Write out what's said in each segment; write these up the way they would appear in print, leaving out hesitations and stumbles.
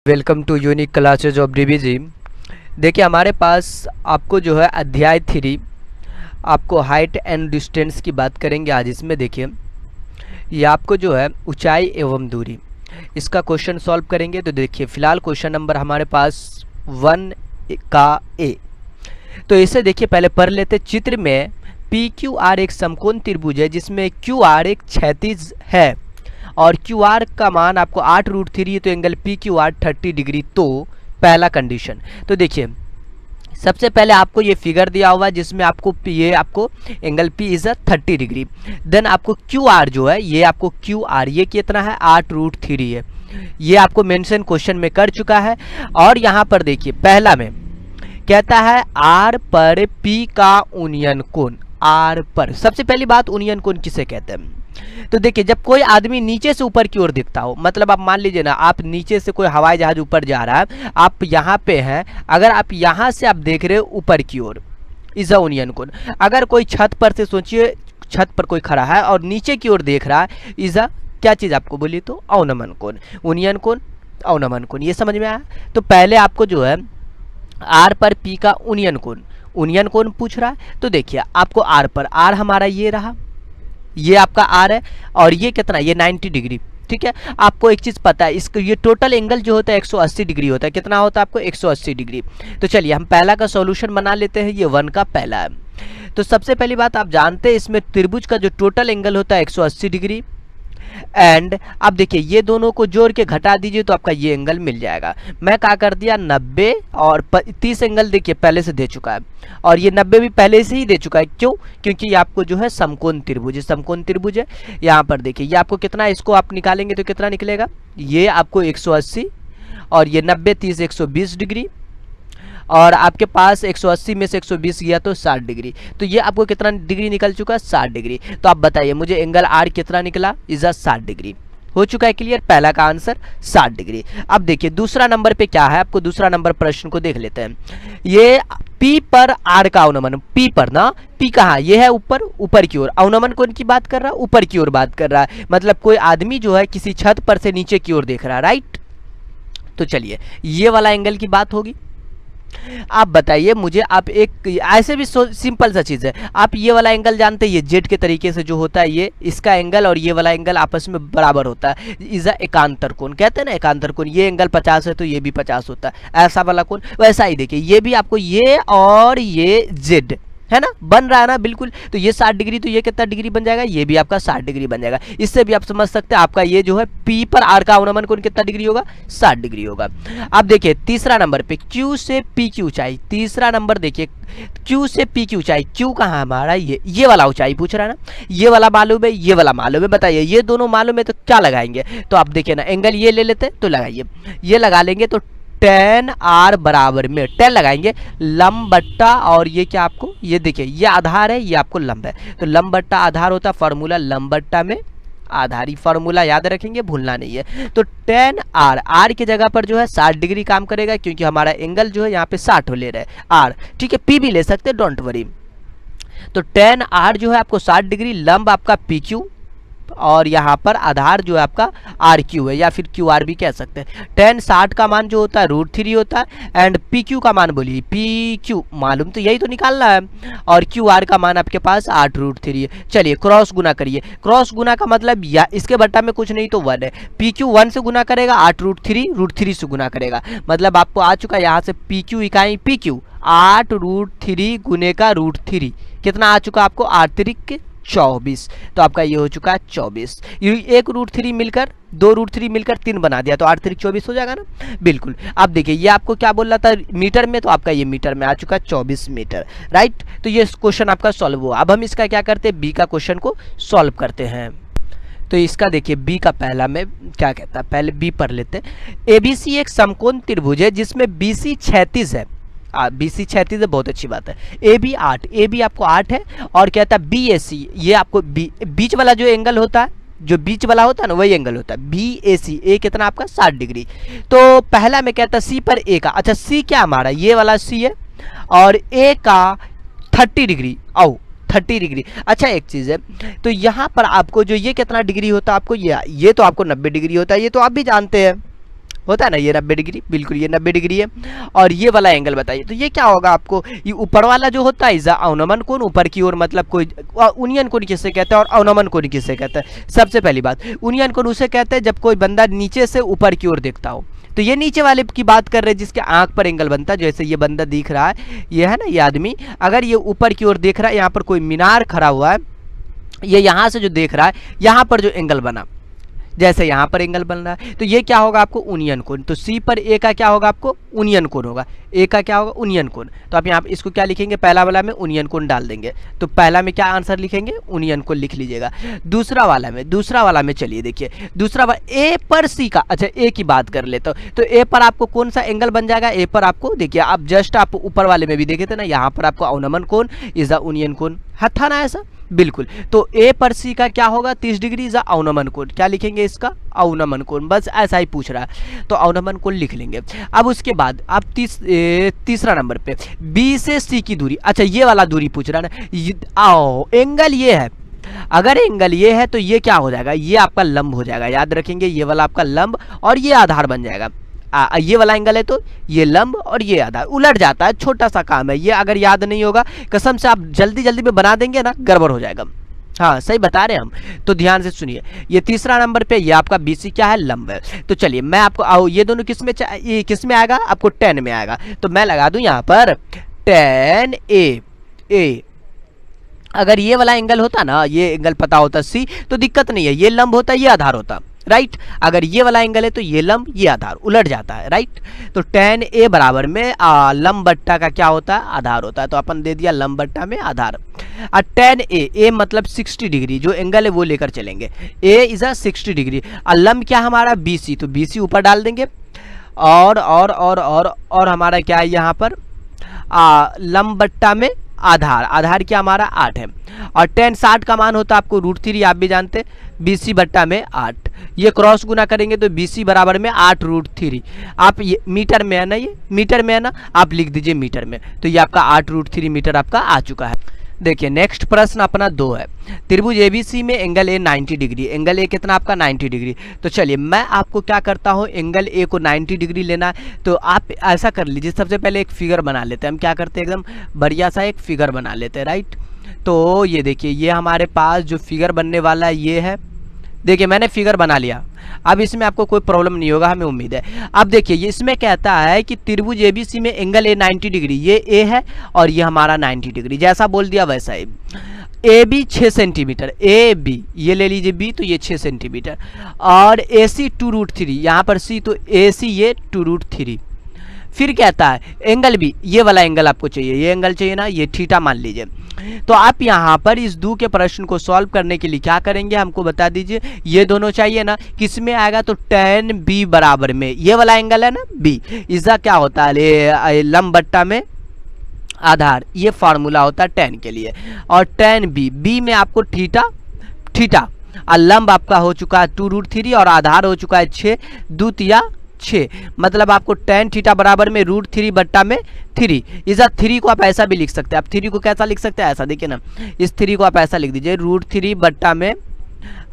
Welcome to unique classes of DBG. देखिए हमारे पास आपको जो है अध्याय 3 आपको हाइट एंड डिस्टेंस की बात करेंगे आज। इसमें देखिए ये आपको जो है ऊंचाई एवं दूरी इसका क्वेश्चन सॉल्व करेंगे। तो देखिए फिलहाल क्वेश्चन नंबर हमारे पास 1 का ए। तो इसे देखिए पहले पढ़ लेते। चित्र में पी क्यू आर एक समकोण त्रिभुज है जिसमें क्यू आर एक क्षैतिज है और क्यू आर का मान आपको 8√3 है, तो angle P Q R 30 degree. तो पहला कंडीशन, तो देखिए सबसे पहले आपको ये फिगर दिया हुआ है जिसमें आपको ये आपको angle P is 30 degree. Then आपको क्यू आर जो है ये आपको क्यू आर ये कितना है 8√3 है। ये आपको मेंशन क्वेश्चन में कर चुका है। और यहाँ पर देखिए पहला में कहता है आर पर पी का उन्नयन कोण। आर पर सबसे पहली बात उन्नयन कोण किसे कहते हैं। तो देखिए जब कोई आदमी नीचे से ऊपर की ओर दिखता हो, मतलब आप मान लीजिए ना आप नीचे से कोई हवाई जहाज ऊपर जा रहा है, आप यहाँ पे हैं, अगर आप यहाँ से आप देख रहे हो ऊपर की ओर इज अ उन्नयन कोण। अगर कोई छत पर से सोचिए छत पर कोई खड़ा है और नीचे की ओर देख रहा है इज अ क्या चीज आपको बोली तो अवनमन कोण। उन्नयन कोण अवनमन कोण, ये समझ में आया। तो पहले आपको जो है आर पर पी का उन्नयन कोण पूछ रहा है। तो देखिए आपको आर पर आर हमारा ये रहा, ये आपका आर है और ये कितना ये 90 डिग्री। ठीक है, आपको एक चीज पता है इसको ये टोटल एंगल जो होता है 180 डिग्री होता है। कितना होता है आपको 180 डिग्री। तो चलिए हम पहला का सॉल्यूशन बना लेते हैं। ये 1 का पहला है। तो सबसे पहली बात आप जानते हैं इसमें त्रिभुज का जो टोटल एंगल होता है 180 डिग्री। एंड अब देखिए ये दोनों को जोड़ के घटा दीजिए तो आपका ये एंगल मिल जाएगा। मैं क्या कर दिया 90 और 30 एंगल देखिए पहले से दे चुका है और ये 90 भी पहले से ही दे चुका है। क्यों? क्योंकि ये आपको जो है समकोण त्रिभुज है। यहाँ पर देखिए ये आपको कितना, इसको आप निकालेंगे तो कितना निकलेगा, ये आपको 180 और ये 90 30 120 डिग्री और आपके पास 180 में से 120 गया तो 60 डिग्री। तो ये आपको कितना डिग्री निकल चुका है 60 डिग्री। तो आप बताइए मुझे एंगल आर कितना निकला इज 60 डिग्री। हो चुका है क्लियर, पहला का आंसर 60 डिग्री। अब देखिए दूसरा नंबर पे क्या है, आपको दूसरा नंबर प्रश्न को देख लेते हैं। ये पी पर आर का अवनमन, पी पर ना, पी कहाँ ये है ऊपर की ओर, अवनमन कोण की बात कर रहा है, ऊपर की ओर बात कर रहा है। मतलब कोई आदमी जो है किसी छत पर से नीचे की ओर देख रहा है, राइट। तो चलिए ये वाला एंगल की बात होगी। आप बताइए मुझे, आप एक ऐसे भी सिंपल सा चीज है, आप ये वाला एंगल जानते हैं, ये जेड के तरीके से जो होता है ये इसका एंगल और ये वाला एंगल आपस में बराबर होता है, इज अ एकांतर कोण कहते हैं ना, एकांतर कोण। ये एंगल 50 है तो ये भी 50 होता है, ऐसा वाला कोण। वैसा ही देखिए ये भी आपको ये और ये जेड है ना बन रहा है ना, बिल्कुल। तो ये 60 डिग्री, तो ये कितना डिग्री बन जाएगा, ये भी आपका 60 डिग्री बन जाएगा। इससे भी आप समझ सकते हैं आपका ये जो है P पर R का अवनमन कोण कितना डिग्री होगा 60 डिग्री होगा। अब देखिए तीसरा नंबर पे Q से P की ऊंचाई, तीसरा नंबर देखिए Q से P की ऊंचाई। Q कहाँ हमारा ये वाला ऊंचाई पूछ रहा है ना, ये वाला मालूम है, ये वाला मालूम है। बताइए ये दोनों मालूम है तो क्या लगाएंगे, तो आप देखिए ना एंगल ये ले लेते हैं तो लगाइए, ये लगा लेंगे तो tan r बराबर में 10 लगाएंगे लंब बट्टा, और ये क्या आपको ये देखिए ये आधार है, ये आपको लंब है, तो लंब बट्टा आधार होता है, फार्मूला लंब बट्टा में आधारी, फार्मूला याद रखेंगे भूलना नहीं है। तो tan r की जगह पर जो है 60 डिग्री काम करेगा क्योंकि हमारा एंगल जो है यहाँ पे 60 ले रहे हैं r। ठीक है, p भी ले सकते हैं, डोंट वरी। तो tan r जो है आपको 60 डिग्री, लंब आपका PQ और यहाँ पर आधार जो है आपका RQ है या फिर QR भी कह सकते हैं। tan 60 का मान जो होता है √3 होता है एंड PQ का मान बोलिए PQ मालूम तो यही तो निकालना है, और QR का मान आपके पास 8√3 है। चलिए क्रॉस गुना करिए, क्रॉस गुना का मतलब या इसके बट्टा में कुछ नहीं तो 1 है, PQ 1 से गुना करेगा, 8√3 से गुना करेगा, मतलब आपको आ चुका है यहाँ से PQ इकाई PQ 8√3 गुने का √3 कितना आ चुका आपको 8 24। तो आपका ये हो चुका है 24। ये एक √3 मिलकर 2 √3 मिलकर 3 बना दिया तो 8 3 24 हो जाएगा ना, बिल्कुल। अब देखिए ये आपको क्या बोल रहा था मीटर में, तो आपका ये मीटर में आ चुका है 24 मीटर, राइट। तो ये क्वेश्चन आपका सॉल्व हुआ। अब हम इसका क्या करते हैं, बी का क्वेश्चन को सॉल्व करते हैं। तो इसका देखिए बी का पहला में क्या कहता है, पहले बी पढ़ लेते हैं। एबीसी एक समकोण त्रिभुज है जिसमें BC क्षैतिज है, BC क्षैतिज है, बहुत अच्छी बात है। AB 8, AB आपको 8 है और कहता है BAC, ये आपको बीच वाला जो एंगल होता है, जो बीच वाला होता है ना वही एंगल होता है BAC। ए कितना आपका 60 डिग्री। तो पहला में कहता है C पर A का, अच्छा C क्या हमारा ये वाला C है और A का 30 डिग्री, 30 डिग्री। अच्छा एक चीज़ है, तो यहाँ पर आपको जो ये कितना डिग्री होता है आपको, ये तो आपको 90 डिग्री होता है, ये तो आप भी जानते हैं। होता है ना, ये 90 डिग्री, बिल्कुल ये 90 डिग्री है। और ये वाला एंगल बताइए, तो ये क्या होगा आपको, ये ऊपर वाला जो होता है इज अवनमन कोण, ऊपर की ओर मतलब कोई उन्नयन कोण किसे कहते हैं और अवनमन कोण किसे कहते हैं। सबसे पहली बात, उन्नयन कोण उसे कहते हैं जब कोई बंदा नीचे से ऊपर की ओर देखता हो। तो ये नीचे वाले की बात कर रहे हैं जिसके आंख पर एंगल बनता है, जैसे ये बंदा दिख रहा है, ये है ना ये आदमी, अगर ये ऊपर की ओर देख रहा है, यहाँ पर कोई मीनार खड़ा हुआ है, ये यहाँ से जो देख रहा है, यहाँ पर जो एंगल बना, जैसे यहाँ पर एंगल बन रहा है, तो ये क्या होगा आपको, उन्नयन कोण। तो सी पर ए का क्या होगा आपको, उन्नयन कोण होगा, ए का क्या होगा, उन्नयन कोण। तो आप यहाँ इसको क्या लिखेंगे, पहला वाला में उन्नयन कोण डाल देंगे, तो पहला में क्या आंसर लिखेंगे, उन्नयन कोण लिख लीजिएगा। दूसरा वाला में चलिए देखिए, दूसरा वाला ए पर सी का, अच्छा ए की बात कर लेते हो, तो ए पर आपको कौन सा एंगल बन जाएगा, ए पर आपको देखिए, आप जस्ट आप ऊपर वाले में भी देखे थे ना, यहाँ पर आपको अवनमन कोण इज द उन्नयन कोण था ना ऐसा, बिल्कुल। तो ए पर सी का क्या होगा, 30 डिग्री इज अवनमन कोण, क्या लिखेंगे इसका, अवनमन कोण, बस ऐसा ही पूछ रहा है, तो अवनमन कोण लिख लेंगे। अब उसके बाद आप तीसरा नंबर पे बी से सी की दूरी, अच्छा ये वाला दूरी पूछ रहा है ना, आओ एंगल ये है, अगर एंगल ये है तो ये क्या हो जाएगा, ये आपका लंब हो जाएगा, याद रखेंगे, ये वाला आपका लंब और ये आधार बन जाएगा। ये वाला एंगल है तो ये लंब और ये आधार, उलट जाता है, छोटा सा काम है ये, अगर याद नहीं होगा कसम से आप जल्दी जल्दी में बना देंगे ना, गड़बड़ हो जाएगा। हाँ सही बता रहे हैं हम, तो ध्यान से सुनिए, ये तीसरा नंबर पे ये आपका BC क्या है, लंब है। तो चलिए मैं आपको आओ, ये दोनों ये किस में आएगा, आपको tan में आएगा, तो मैं लगा दूं यहाँ पर tan A। अगर ये वाला एंगल होता ना, ये एंगल पता होता C, तो दिक्कत नहीं है, ये लंब होता, ये आधार होता, राइट। अगर ये वाला एंगल है तो ये लंब ये आधार उलट जाता है, राइट। तो tan A बराबर में लंब बट्टा का क्या होता है, आधार होता है, तो अपन दे दिया लंब बट्टा में आधार। tan A मतलब 60 डिग्री जो एंगल है वो लेकर चलेंगे, A इज अ 60 डिग्री, और लंब क्या हमारा BC, तो BC ऊपर डाल देंगे, और हमारा क्या है यहाँ पर लंब बट्टा में आधार क्या हमारा 8 है, और tan 60 का मान होता है आपको √3, आप भी जानते, BC बट्टा में 8, ये क्रॉस गुना करेंगे तो BC बराबर में 8 √3, आप ये मीटर में है ना, ये मीटर में है ना, आप लिख दीजिए मीटर में, तो ये आपका 8 √3 मीटर आपका आ चुका है। देखिए नेक्स्ट प्रश्न अपना 2 है, त्रिभुज ABC में angle A 90 degree, angle A कितना आपका 90 डिग्री। तो चलिए मैं आपको क्या करता हूँ, एंगल A को 90 डिग्री लेना है, तो आप ऐसा कर लीजिए, सबसे पहले एक फिगर बना लेते हैं, हम क्या करते हैं एकदम बढ़िया सा एक फिगर बना लेते हैं, राइट। तो ये देखिए, ये हमारे पास जो फिगर बनने वाला है ये है, देखिए मैंने फिगर बना लिया, अब इसमें आपको कोई प्रॉब्लम नहीं होगा, हमें उम्मीद है। अब देखिए ये इसमें कहता है कि त्रिभुज ABC में एंगल A 90 डिग्री, ये A है और ये हमारा 90 डिग्री, जैसा बोल दिया वैसा ही। AB 6 सेंटीमीटर, AB ये ले लीजिए B, तो ये 6 सेंटीमीटर, और AC 2 √3, यहाँ पर C, तो AC ये 2 √3। फिर कहता है एंगल B, ये वाला एंगल आपको चाहिए, ये एंगल चाहिए ना, ये थीटा मान लीजिए। तो आप यहाँ पर इस 2 के प्रश्न को सॉल्व करने के लिए क्या करेंगे, हमको बता दीजिए, ये दोनों चाहिए ना, किस में आएगा, तो tan B बराबर में ये वाला एंगल है ना B, इसका क्या होता है, लंब बट्टा में आधार, ये फार्मूला होता है tan के लिए, और tan B में आपको थीटा और लंब आपका हो चुका है 2 √3 और आधार हो चुका है 6 2 6, मतलब आपको tan थीटा बराबर में √3 बट्टा में 3, इस 3 को आप ऐसा भी लिख सकते हैं, आप 3 को कैसा लिख सकते हैं, ऐसा देखिए ना, इस 3 को आप ऐसा लिख दीजिए √3 बट्टा में,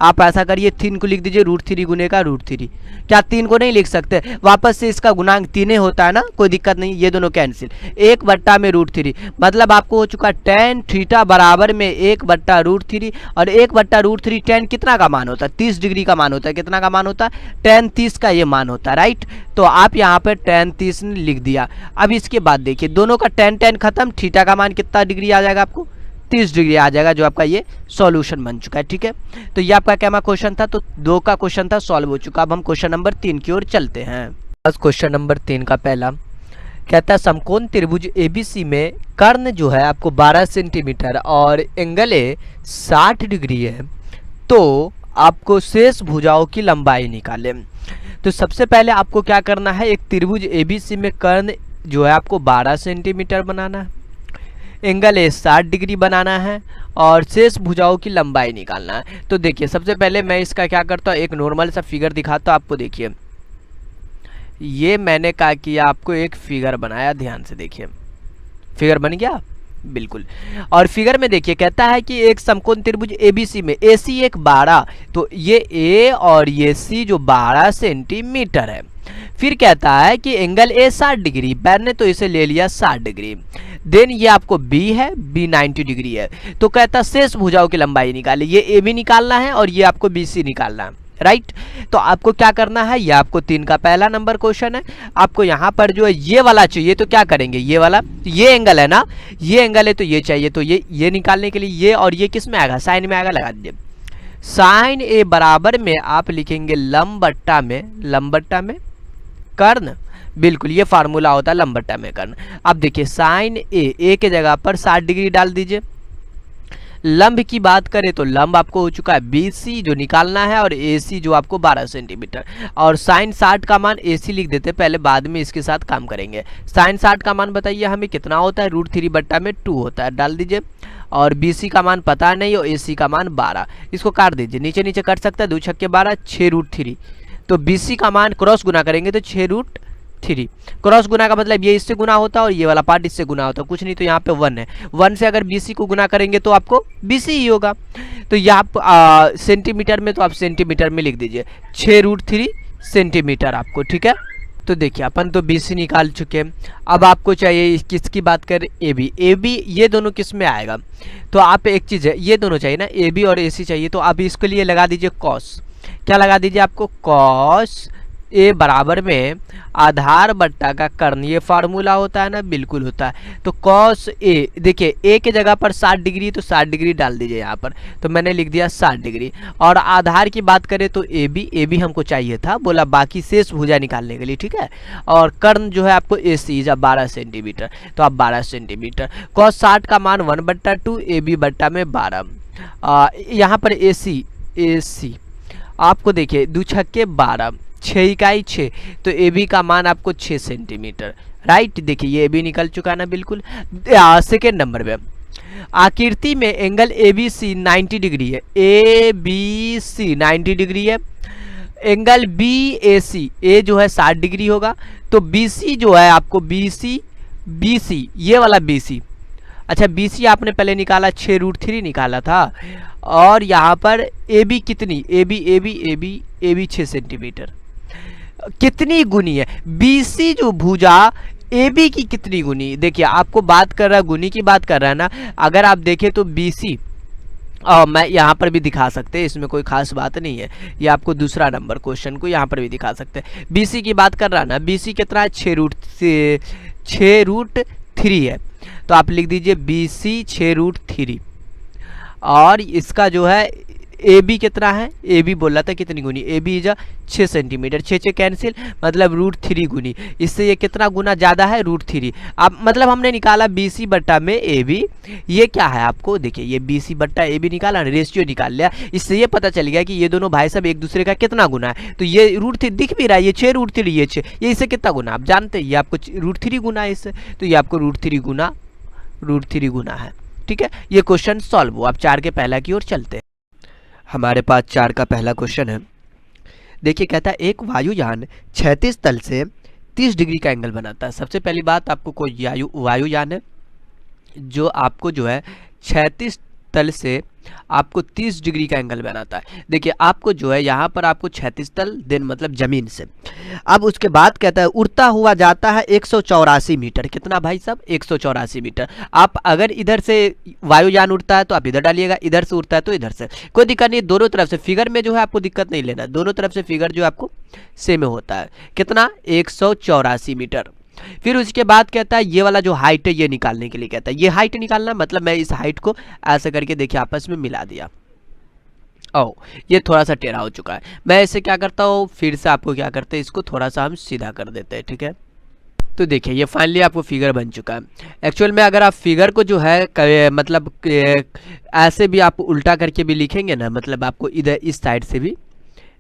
आप ऐसा करिए 3 को लिख दीजिए √3 गुने का √3, क्या 3 को नहीं लिख सकते, वापस से इसका गुणांक 3 होता है ना, कोई दिक्कत नहीं, ये दोनों कैंसिल, 1 बट्टा में √3, मतलब आपको हो चुका tan थीटा बराबर में 1 बट्टा √3, और 1 बट्टा √3 tan कितना का मान होता है, 30 डिग्री का मान होता है, कितना का मान होता है, tan 30 का ये मान होता है, राइट। तो आप यहाँ पर tan 30 लिख दिया। अब इसके बाद देखिए दोनों का tan खत्म, थीटा का मान कितना डिग्री आ जाएगा आपको, 30 डिग्री आ जाएगा, जो आपका ये सॉल्यूशन बन चुका है, ठीक है। तो ये आपका क्या क्वेश्चन था, तो 2 का क्वेश्चन था, सॉल्व हो चुका। अब हम क्वेश्चन नंबर 3 की ओर चलते हैं। बस क्वेश्चन नंबर 3 का पहला कहता है समकोण त्रिभुज ABC में कर्ण जो है आपको 12 सेंटीमीटर और एंगल A 60 डिग्री है, तो आपको शेष भुजाओं की लंबाई निकालें। तो सबसे पहले आपको क्या करना है, एक त्रिभुज ABC में कर्ण जो है आपको 12 सेंटीमीटर बनाना है, एंगल A 60 डिग्री बनाना है, और शेष भुजाओं की लंबाई निकालना है। तो देखिए सबसे पहले मैं इसका क्या करता हूँ, एक नॉर्मल सा फिगर दिखाता हूँ आपको। देखिए ये मैंने क्या किया, आपको एक फिगर बनाया, ध्यान से देखिए, फिगर बन गया बिल्कुल। और फिगर में देखिए कहता है कि एक समकोण त्रिभुज ABC में AC एक 12, तो ये A और ये C जो 12 सेंटीमीटर है, फिर कहता है कि एंगल ए 60 डिग्री, मैंने तो इसे ले लिया 60 डिग्री। देन ये आपको बी है, बी 90 डिग्री है। तो कहता है शेष भुजाओं की लंबाई निकाले, ये ए बी निकालना है और ये आपको बी सी निकालना है, राइट। तो आपको क्या करना है, ये आपको 3 का पहला नंबर क्वेश्चन है। आपको यहाँ पर जो है ये वाला चाहिए, तो क्या करेंगे, ये वाला, ये एंगल है ना, ये एंगल है तो ये चाहिए, तो ये निकालने के लिए ये और ये किस में आएगा, साइन में आएगा, लगा दीजिए। साइन ए बराबर में आप लिखेंगे लंब बट्टा में कर्ण, बिल्कुल ये फार्मूला होता है लंब बट्टा में कर्ण। अब देखिए साइन ए के जगह पर 60 डिग्री डाल दीजिए। लंब की बात करें तो लंब आपको हो चुका है BC जो निकालना है, और AC जो आपको 12 सेंटीमीटर, और साइन 60 का मान AC लिख देते पहले, बाद में इसके साथ काम करेंगे। साइन 60 का मान बताइए हमें कितना होता है, √3 बट्टा में 2 होता है, डाल दीजिए। और BC का मान पता नहीं, और AC का मान 12, इसको काट दीजिए, नीचे नीचे कट सकता है, 2 छक्के 12, 6 √3। तो BC का मान क्रॉस गुना करेंगे तो 6 √3, क्रॉस गुना का मतलब ये इससे गुना होता है और ये वाला पार्ट इससे गुना होता है, कुछ नहीं, तो यहाँ पे 1 है, 1 से अगर BC को गुना करेंगे तो आपको BC ही होगा। तो ये आप सेंटीमीटर में, तो आप सेंटीमीटर में लिख दीजिए 6 √3 सेंटीमीटर आपको, ठीक है। तो देखिए अपन तो BC निकाल चुके हैं, अब आपको चाहिए किसकी बात करें, AB ये दोनों किस में आएगा, तो आप एक चीज़ है, ये दोनों चाहिए ना, AB और AC चाहिए, तो आप इसके लिए लगा दीजिए कॉस, क्या लगा दीजिए आपको, कॉस ए बराबर में आधार बट्टा का कर्ण, ये फार्मूला होता है ना, बिल्कुल होता है। तो कॉस ए, देखिए ए के जगह पर 60 डिग्री, तो 60 डिग्री डाल दीजिए यहाँ पर, तो मैंने लिख दिया 60 डिग्री। और आधार की बात करें तो ए बी हमको चाहिए था, बोला बाकी शेष भुजा निकालने के लिए, ठीक है। और कर्ण जो है आपको AC जब 12 सेंटीमीटर, तो आप 12 सेंटीमीटर। कॉस 60 का मान 1/2, AB बट्टा में 12। यहाँ पर AC आपको देखिए 2 छक्के 12, 6 इकाई 6, तो AB का मान आपको 6 सेंटीमीटर, राइट। देखिए ये AB निकल चुका है ना, बिल्कुल। सेकेंड नंबर पे आकृति में एंगल ABC 90 डिग्री है, ABC 90 डिग्री है। एंगल BAC, A जो है 60 डिग्री होगा, तो BC जो है आपको BC ये वाला BC, अच्छा BC आपने पहले निकाला 6 √3 निकाला था, और यहाँ पर AB कितनी, AB 6 सेंटीमीटर, कितनी गुनी है BC जो भुजा AB की कितनी गुनी, देखिए आपको बात कर रहा है, गुनी की बात कर रहा है ना। अगर आप देखें तो BC, मैं यहाँ पर भी दिखा सकते हैं, इसमें कोई खास बात नहीं है, ये आपको दूसरा नंबर क्वेश्चन को यहाँ पर भी दिखा सकते हैं। BC की बात कर रहा है ना, BC कितना है, 6 √3 है, तो आप लिख दीजिए BC 6 √3। और इसका जो है AB कितना है, AB बोला था कितनी गुनी, AB इज 6 सेंटीमीटर, 6 कैंसिल, मतलब √3 गुनी, इससे ये कितना गुना ज़्यादा है, √3। अब मतलब हमने निकाला BC बट्टा में AB, ये क्या है आपको देखिए, ये BC बट्टा AB निकाला, रेशियो निकाल लिया, इससे ये पता चल गया कि ये दोनों भाई साहब एक दूसरे का कितना गुना है। तो ये √3 दिख भी रहा है, ये 6 √3, ये 6, ये इससे कितना गुना आप जानते हैं, ये आपको √3 गुना है इससे, तो ये आपको √3 गुना है, ठीक है। ये क्वेश्चन सॉल्व हुआ। आप 4 के पहला की ओर चलते हैं। हमारे पास 4 का पहला क्वेश्चन है, देखिए कहता है एक वायुयान क्षैतिज तल से 30 डिग्री का एंगल बनाता है। सबसे पहली बात, आपको कोई वायुयान है जो आपको जो है क्षैतिज तल से आपको 30 डिग्री का एंगल बनाता है। देखिए आपको जो है यहाँ पर आपको क्षैतिज तल, देन मतलब जमीन से, अब उसके बाद कहता है उड़ता हुआ जाता है 184 मीटर, कितना भाई साहब, 184 मीटर। आप अगर इधर से वायुयान उड़ता है तो आप इधर डालिएगा, इधर से उड़ता है तो इधर से, कोई दिक्कत नहीं, दोनों तरफ से फिगर में जो है आपको दिक्कत नहीं लेना, दोनों तरफ से फिगर जो आपको सेम होता है, कितना, 184 मीटर। फिर उसके बाद कहता है ये वाला जो हाइट है ये निकालने के लिए कहता है, ये हाइट निकालना, मतलब मैं इस हाइट को ऐसा करके देखिए आपस में मिला दिया, ये थोड़ा सा टेढ़ा हो चुका है, मैं इसे क्या करता हूँ, फिर से आपको क्या करते हैं, इसको थोड़ा सा हम सीधा कर देते हैं, ठीक है। तो देखिए ये फाइनली आपको फिगर बन चुका है। एक्चुअल में अगर आप फिगर को जो है मतलब ऐसे भी आप उल्टा करके भी लिखेंगे ना, मतलब आपको इधर इस साइड से भी,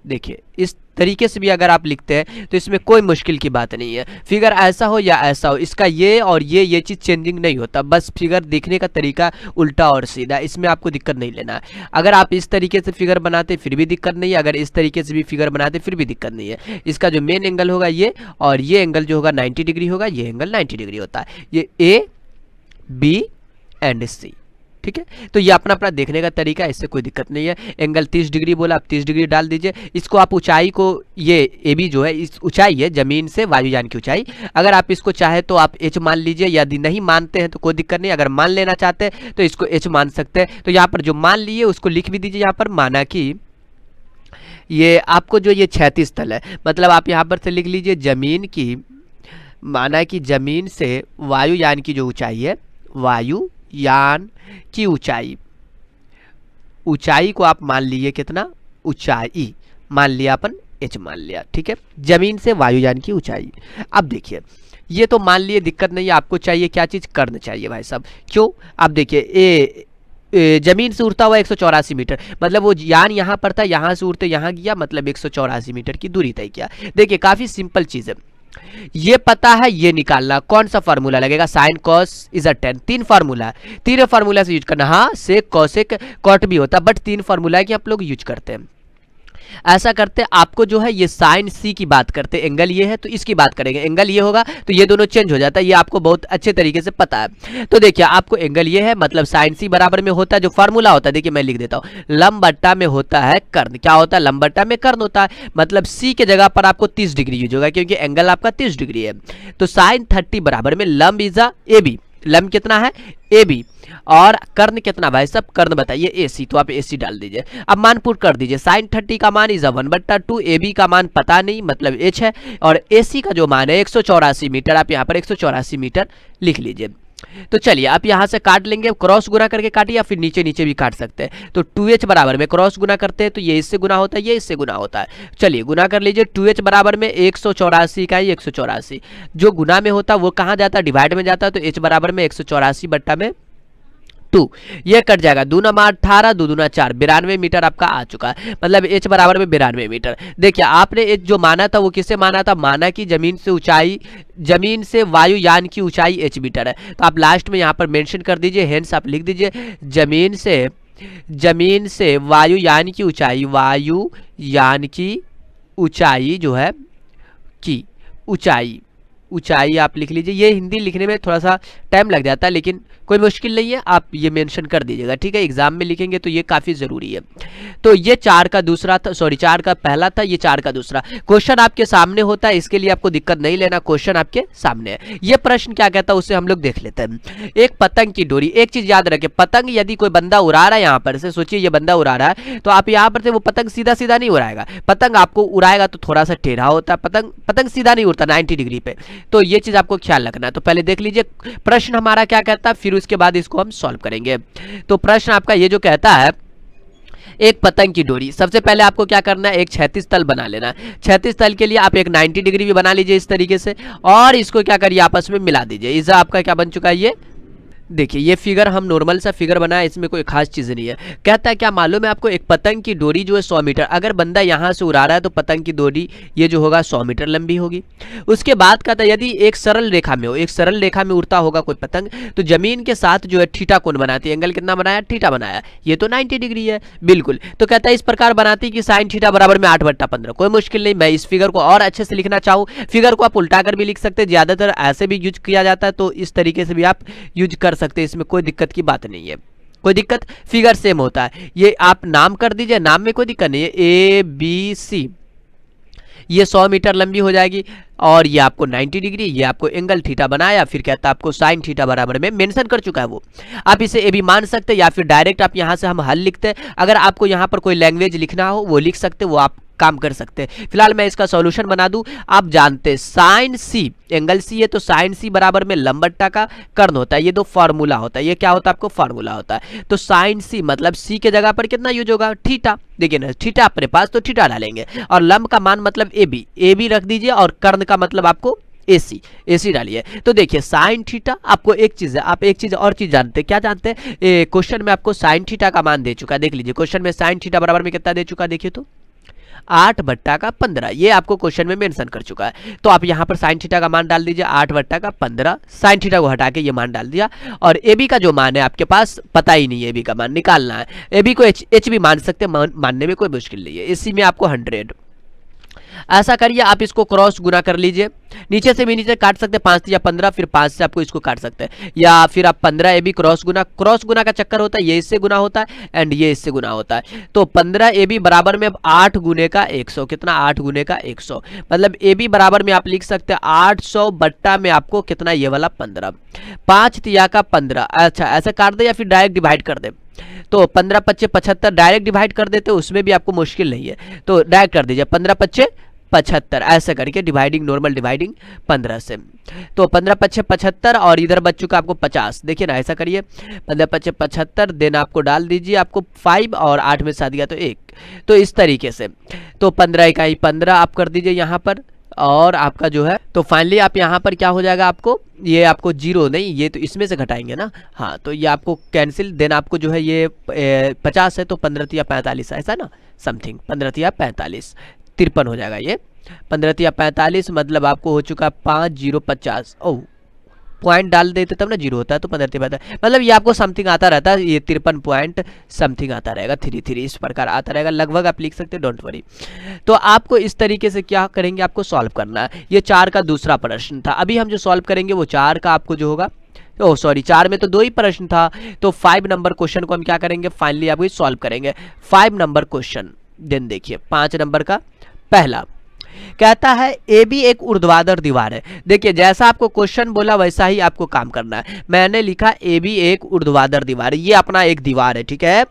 देखिए इस तरीके से भी अगर आप लिखते हैं तो इसमें कोई मुश्किल की बात नहीं है। फिगर ऐसा हो या ऐसा हो, इसका ये और ये चीज़ चेंजिंग नहीं होता, बस फिगर देखने का तरीका उल्टा और सीधा, इसमें आपको दिक्कत नहीं लेना है। अगर आप इस तरीके से फिगर बनाते फिर भी दिक्कत नहीं है, अगर इस तरीके से भी फिगर बनाते फिर भी दिक्कत नहीं है। इसका जो मेन एंगल होगा ये, और ये एंगल जो होगा 90 डिग्री होगा, ये एंगल 90 डिग्री होता है। ये A B एंड C, ठीक है। तो ये अपना अपना देखने का तरीका है, इससे कोई दिक्कत नहीं है। एंगल 30 डिग्री बोला, आप 30 डिग्री डाल दीजिए। इसको आप ऊंचाई को, ये ए बी जो है इस ऊंचाई है जमीन से वायुयान की ऊंचाई, अगर आप इसको चाहे तो आप एच मान लीजिए, यदि नहीं मानते हैं तो कोई दिक्कत नहीं, अगर मान लेना चाहते हैं तो इसको एच मान सकते हैं। तो यहाँ पर जो मान लिए उसको लिख भी दीजिए यहाँ पर, माना कि ये आपको जो ये क्षैतिज तल है, मतलब आप यहाँ पर से लिख लीजिए जमीन की, माना कि जमीन से वायुयान की जो ऊंचाई है, वायुयान की ऊंचाई, ऊंचाई को आप मान लिए कितना, ऊंचाई मान लिया अपन, एच मान लिया, ठीक है, जमीन से वायुयान की ऊंचाई। अब देखिए ये तो मान लिए, दिक्कत नहीं है, आपको चाहिए क्या चीज, कर्ण चाहिए भाई साहब। क्यों, आप देखिए जमीन से उड़ता हुआ 184 मीटर, मतलब वो यान यहाँ पर था, यहाँ से उड़ते यहाँ गया, मतलब 184 मीटर की दूरी तय किया। देखिए काफी सिंपल चीज है, ये पता है, ये निकालना, कौन सा फार्मूला लगेगा, sine cos is a ten, 3 formula, 3 formula से यूज करना। हाँ सेक कॉसेक कॉट भी होता है, बट 3 फार्मूला की आप लोग यूज करते हैं। ऐसा करते आपको जो है ये साइन सी की बात करते, एंगल ये है तो इसकी बात करेंगे, एंगल ये होगा तो ये दोनों चेंज हो जाता है, ये आपको बहुत अच्छे तरीके से पता है। तो देखिए आपको एंगल ये है, मतलब साइन सी बराबर में होता है, जो फार्मूला होता है देखिए मैं लिख देता हूँ, लंब बट्टा में होता है कर्ण। क्या होता है, लंब बट्टा में कर्ण होता है, मतलब सी के जगह पर आपको 30 डिग्री यूज होगा, क्योंकि एंगल आपका 30 डिग्री है। तो साइन 30 बराबर में लंब इज अ ए बी, लंब कितना है ए बी, और कर्ण कितना भाई सब, कर्ण बताइए ए सी, तो आप ए सी डाल दीजिए। अब मान पुट कर दीजिए, साइन 30 का मान इज 1/2, ए बी का मान पता नहीं मतलब एच है, और ए सी का जो मान है 184 मीटर, आप यहाँ पर 184 मीटर लिख लीजिए। तो चलिए आप यहाँ से काट लेंगे, क्रॉस गुना करके काटिए, या फिर नीचे नीचे भी काट सकते हैं। तो 2h बराबर में क्रॉस गुना करते हैं तो ये इससे गुना होता है, ये इससे गुना होता है। चलिए गुना कर लीजिए, 2h बराबर में 184 का ही 184, जो गुना में होता है वो कहाँ जाता है, डिवाइड में जाता है। तो h बराबर में 184 बट्टा में 2, ये कट जाएगा, 2 9 18, 2 2 4, 92 मीटर आपका आ चुका है, मतलब h बराबर में 92 मीटर। देखिए आपने h जो माना था वो किससे माना था, माना कि जमीन से ऊंचाई, जमीन से वायुयान की ऊंचाई h मीटर है। तो आप लास्ट में यहाँ पर मेंशन कर दीजिए, हेंस आप लिख दीजिए जमीन से वायुयान की ऊंचाई, वायुयान की ऊंचाई जो है की ऊंचाई आप लिख लीजिए। ये हिंदी लिखने में थोड़ा सा टाइम लग जाता है, लेकिन कोई मुश्किल नहीं है, आप ये मेंशन कर दीजिएगा, ठीक है, एग्जाम में लिखेंगे तो ये काफी जरूरी है। तो ये 4 का दूसरा था, सॉरी 4 का पहला था, ये 4 का दूसरा। क्वेश्चन आपके सामने होता है, इसके लिए आपको दिक्कत नहीं लेना, क्वेश्चन आपके सामने है। ये प्रश्न क्या कहता है उसे हम लोग देख लेते हैं। एक पतंग की डोरी, एक चीज याद रखें, पतंग यदि कोई बंदा उड़ा रहा है, यहाँ पर से सोचिए ये बंदा उड़ा रहा है, तो आप यहाँ पर से वो पतंग सीधा सीधा नहीं उड़ाएगा, पतंग आपको उड़ाएगा तो थोड़ा सा टेढ़ा होता है, पतंग सीधा नहीं उड़ता 90 डिग्री पे। तो ये चीज आपको ख्याल रखना है। तो पहले देख लीजिए प्रश्न हमारा क्या कहता है, फिर उसके बाद इसको हम सॉल्व करेंगे। तो प्रश्न आपका ये जो कहता है, एक पतंग की डोरी, सबसे पहले आपको क्या करना है, एक क्षैतिज तल बना लेना है। क्षैतिज तल के लिए आप एक 90 डिग्री भी बना लीजिए इस तरीके से, और इसको क्या करिए आपस में मिला दीजिए। इससे आपका क्या बन चुका है, ये देखिए ये फिगर हम नॉर्मल सा फिगर बनाया, इसमें कोई खास चीज़ नहीं है। कहता है क्या मालूम है आपको, एक पतंग की डोरी जो है 100 मीटर, अगर बंदा यहाँ से उड़ा रहा है तो पतंग की डोरी ये जो होगा 100 मीटर लंबी होगी। उसके बाद कहता है यदि एक सरल रेखा में हो, एक सरल रेखा में उड़ता होगा कोई पतंग, तो जमीन के साथ जो है थीटा कोण बनाती है, एंगल कितना बनाया, थीटा बनाया, ये तो 90 डिग्री है बिल्कुल। तो कहता है इस प्रकार बनाती कि साइन थीटा बराबर में 8/15। कोई मुश्किल नहीं, मैं इस फिगर को और अच्छे से लिखना चाहूँ, फिगर को आप उल्टा कर भी लिख सकते हैं, ज्यादातर ऐसे भी यूज किया जाता है, तो इस तरीके से भी आप यूज कर सकते हैं, इसमें कोई दिक्कत की बात नहीं है, कोई दिक्कत, फिगर सेम होता है। ये आप नाम कर दीजिए, नाम में कोई दिक्कत नहीं है, ABC, ये 100 मीटर लंबी हो जाएगी, और ये आपको 90 डिग्री, ये आपको एंगल थीटा बनाया, फिर कहता है आपको साइन थीटा बराबर में मेंशन कर चुका है वो। आप इसे ए भी मान सकते हैं, या फिर डायरेक्ट आप यहाँ से हम हल लिखते हैं। अगर आपको यहाँ पर कोई लैंग्वेज लिखना हो वो लिख सकते, वो आप काम कर सकते हैं। फिलहाल मैं इसका सॉल्यूशन बना दूं। आप जानते हैं साइन सी, एंगल सी है तो साइन सी बराबर में लंब बट्टा का कर्ण होता है, ये दो फार्मूला होता है, ये क्या होता है आपको फार्मूला होता है। तो साइन सी मतलब सी के जगह पर कितना यूज होगा, थीटा। देखिए ना थीटा अपने पास, तो थीटा डालेंगे, और लंब का मान मतलब ए बी रख दीजिए, और कर्ण का मतलब आपको एसी डालिए। तो देखिए साइन थीटा, आपको एक चीज है, आप एक चीज और चीज जानते हैं, क्या जानते हैं, क्वेश्चन में आपको साइन थीटा का मान दे चुका है। देख लीजिए क्वेश्चन में साइन थीटा बराबर में कितना दे चुका है, देखिए तो 8/15, ये आपको क्वेश्चन में मेंशन कर चुका है। तो आप यहाँ पर साइन थीटा का मान डाल दीजिए 8/15, साइन थीटा को हटा के ये मान डाल दिया, और ए बी का जो मान है आपके पास पता ही नहीं है, ए बी का मान निकालना है। ए बी को एच भी मान सकते हैं, मानने में कोई मुश्किल नहीं है। इसी में आपको 100, ऐसा करिए, आप इसको क्रॉस गुना कर लीजिए, नीचे से भी नीचे काट सकते हैं, 5 या 15, फिर 5 से आपको इसको काट सकते हैं, या फिर आप 15 AB क्रॉस गुना का चक्कर होता है, ये इससे गुना होता है एंड ये इससे गुना होता है। तो 15 AB बराबर में अब 8 गुने का 100, कितना 8 गुने का 100, मतलब AB बराबर में आप लिख सकते हैं 800 बट्टा में आपको कितना ये वाला 15, 5 तिया का 15। अच्छा ऐसे काट दे या फिर डायरेक्ट डिवाइड कर दे, तो 15 पच्चे 75, डायरेक्ट डिवाइड कर देते उसमें भी आपको मुश्किल नहीं है, तो डायरेक्ट कर दीजिए 15 पच्चे 75, ऐसे करके डिवाइडिंग, नॉर्मल डिवाइडिंग 15 से, तो 15 पच्चे 75 और इधर बच चुका आपको 50। देखिए ना, ऐसा करिए 15 पच्चे 75, देन आपको डाल दीजिए आपको 5 और 8 में साथ गया तो 1, तो इस तरीके से, तो 15 इकाई 15 आप कर दीजिए यहाँ पर, और आपका जो है तो फाइनली आप यहाँ पर क्या हो जाएगा, आपको ये आपको 0 नहीं, ये तो इसमें से घटाएंगे ना, हाँ तो ये आपको कैंसिल, देन आपको जो है ये 50 है तो 15 तिया 45, ऐसा ना समथिंग, 15 तिया 45, 53 हो जाएगा ये, 15 तिया 45, मतलब आपको हो चुका 5050। ओह पॉइंट डाल देते तब ना 0 होता है, तो 15 तिया 45, मतलब ये आपको समथिंग आता रहता है, ये 53 पॉइंट समथिंग आता रहेगा, 33 इस प्रकार आता रहेगा, लगभग आप लिख सकते हैं, डोंट वरी। तो आपको इस तरीके से क्या करेंगे, आपको सॉल्व करना है। ये 4 का दूसरा प्रश्न था, अभी हम जो सॉल्व करेंगे वो 4 का आपको जो होगा, ओह सॉरी 4 में तो 2 ही प्रश्न था, तो 5 नंबर क्वेश्चन को हम क्या करेंगे, फाइनली आपको सॉल्व करेंगे 5 नंबर क्वेश्चन। देन देखिए 5 नंबर का पहला कहता है AB एक ऊर्ध्वाधर दीवार है। देखिए जैसा आपको क्वेश्चन बोला वैसा ही आपको काम करना है। मैंने लिखा AB एक ऊर्ध्वाधर दीवार है, ये अपना एक दीवार है, ठीक है,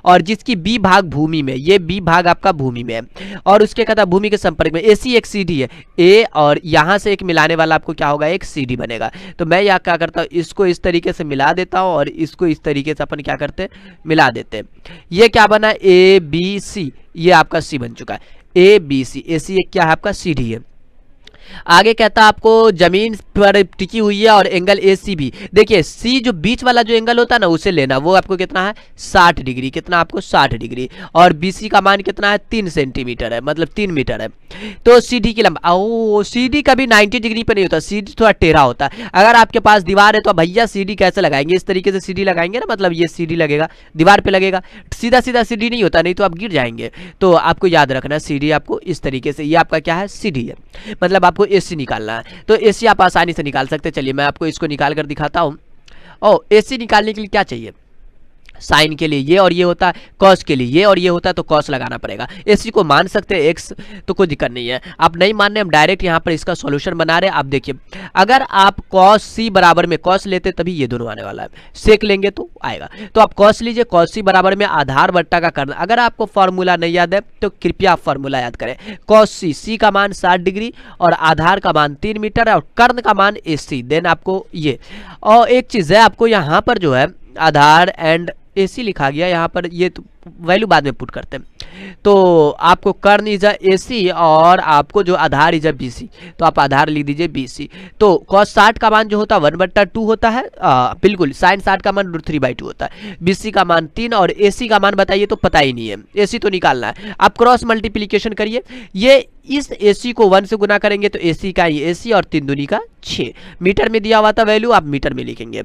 और जिसकी B भाग भूमि में, ये B भाग आपका भूमि में है, और उसके कहता है भूमि के संपर्क में AC एक CD है A, और यहाँ से एक मिलाने वाला आपको क्या होगा, एक CD बनेगा। तो मैं यहाँ क्या करता हूँ, इसको इस तरीके से मिला देता हूँ और इसको इस तरीके से अपन क्या करते हैं, मिला देते हैं। ये क्या बना, ABC, ये आपका C बन चुका है, ABC, AC एक क्या है आपका CD है। आगे कहता है आपको जमीन पर टिकी हुई है और एंगल AC भी, देखिए C जो बीच वाला जो एंगल होता है ना उसे लेना, वो आपको कितना है 60 डिग्री, कितना आपको 60 डिग्री, और BC का मान कितना है 3 सेंटीमीटर है, मतलब 3 मीटर है। तो CD की लंबाई, ओ CD कभी 90 डिग्री पे नहीं होता, CD थोड़ा टेढ़ा होता है। अगर आपके पास दीवार है तो भैया CD कैसे लगाएंगे, इस तरीके से CD लगाएंगे ना, मतलब ये CD लगेगा, दीवार पे लगेगा, सीधा सीधा CD नहीं होता, नहीं तो आप गिर जाएंगे। तो आपको याद रखना CD आपको इस तरीके से, ये आपका क्या है CD है, मतलब आपको AC निकालना है। तो AC आप आसानी से निकाल सकते हैं, चलिए मैं आपको इसको निकाल कर दिखाता हूँ। ओ AC निकालने के लिए क्या चाहिए, साइन के लिए ये और ये होता है, कॉस के लिए ये और ये होता है, तो कॉस लगाना पड़ेगा। AC को मान सकते हैं x, तो कोई दिक्कत नहीं है, आप नहीं मान रहे, हम डायरेक्ट यहाँ पर इसका सॉल्यूशन बना रहे हैं। आप देखिए अगर आप cos C बराबर में cos लेते तभी ये दोनों आने वाला है, सेक लेंगे तो आएगा। तो आप cos लीजिए, cos C बराबर में आधार बट्टा का कर्ण। अगर आपको फॉर्मूला नहीं याद है तो कृपया आप फॉर्मूला याद करें, cos C, C का मान 60 डिग्री और आधार का मान 3 मीटर है और कर्ण का मान AC। देन आपको ये, और एक चीज़ है, आपको यहाँ पर जो है आधार एंड AC लिखा गया यहाँ पर, ये तो वैल्यू बाद में पुट करते हैं। तो आपको कर्ण इज AC और आपको जो आधार इज BC, तो आप आधार लिख दीजिए BC। तो cos 60 का मान जो होता है 1/2 होता है, बिल्कुल, sin 60 का मान √3/2 होता है, BC का मान 3 और AC का मान बताइए, तो पता ही नहीं है, AC तो निकालना है। आप क्रॉस मल्टीप्लीकेशन करिए, ये इस AC को 1 से गुना करेंगे तो AC का ये AC और 3 दूनी का 6, मीटर में दिया हुआ था वैल्यू, आप मीटर में लिखेंगे।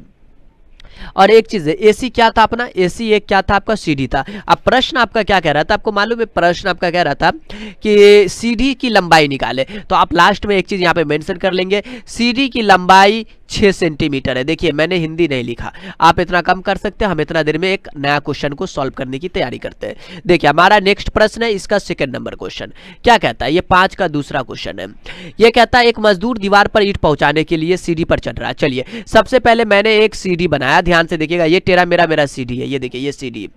और एक चीज है, AC क्या था अपना, AC एक क्या था आपका CD था। अब प्रश्न आपका क्या कह रहा था, आपको मालूम है प्रश्न आपका कह रहा था कि CD की लंबाई निकाले, तो आप लास्ट में एक चीज यहाँ पे मेंशन कर लेंगे, CD की लंबाई 6 सेंटीमीटर है। देखिए मैंने हिंदी नहीं लिखा, आप इतना कम कर सकते हैं, हम इतना देर में एक नया क्वेश्चन को सॉल्व करने की तैयारी करते हैं। देखिए हमारा नेक्स्ट प्रश्न है, इसका सेकंड नंबर क्वेश्चन क्या कहता है, ये 5 का दूसरा क्वेश्चन है। ये कहता है एक मजदूर दीवार पर ईंट पहुंचाने के लिए सीढ़ी पर चढ़ रहा है। चलिए सबसे पहले मैंने एक सीढ़ी बनाया, ध्यान से देखिएगा, ये टेढ़ा मेरा सीढ़ी है, ये देखिए ये सीढ़ी,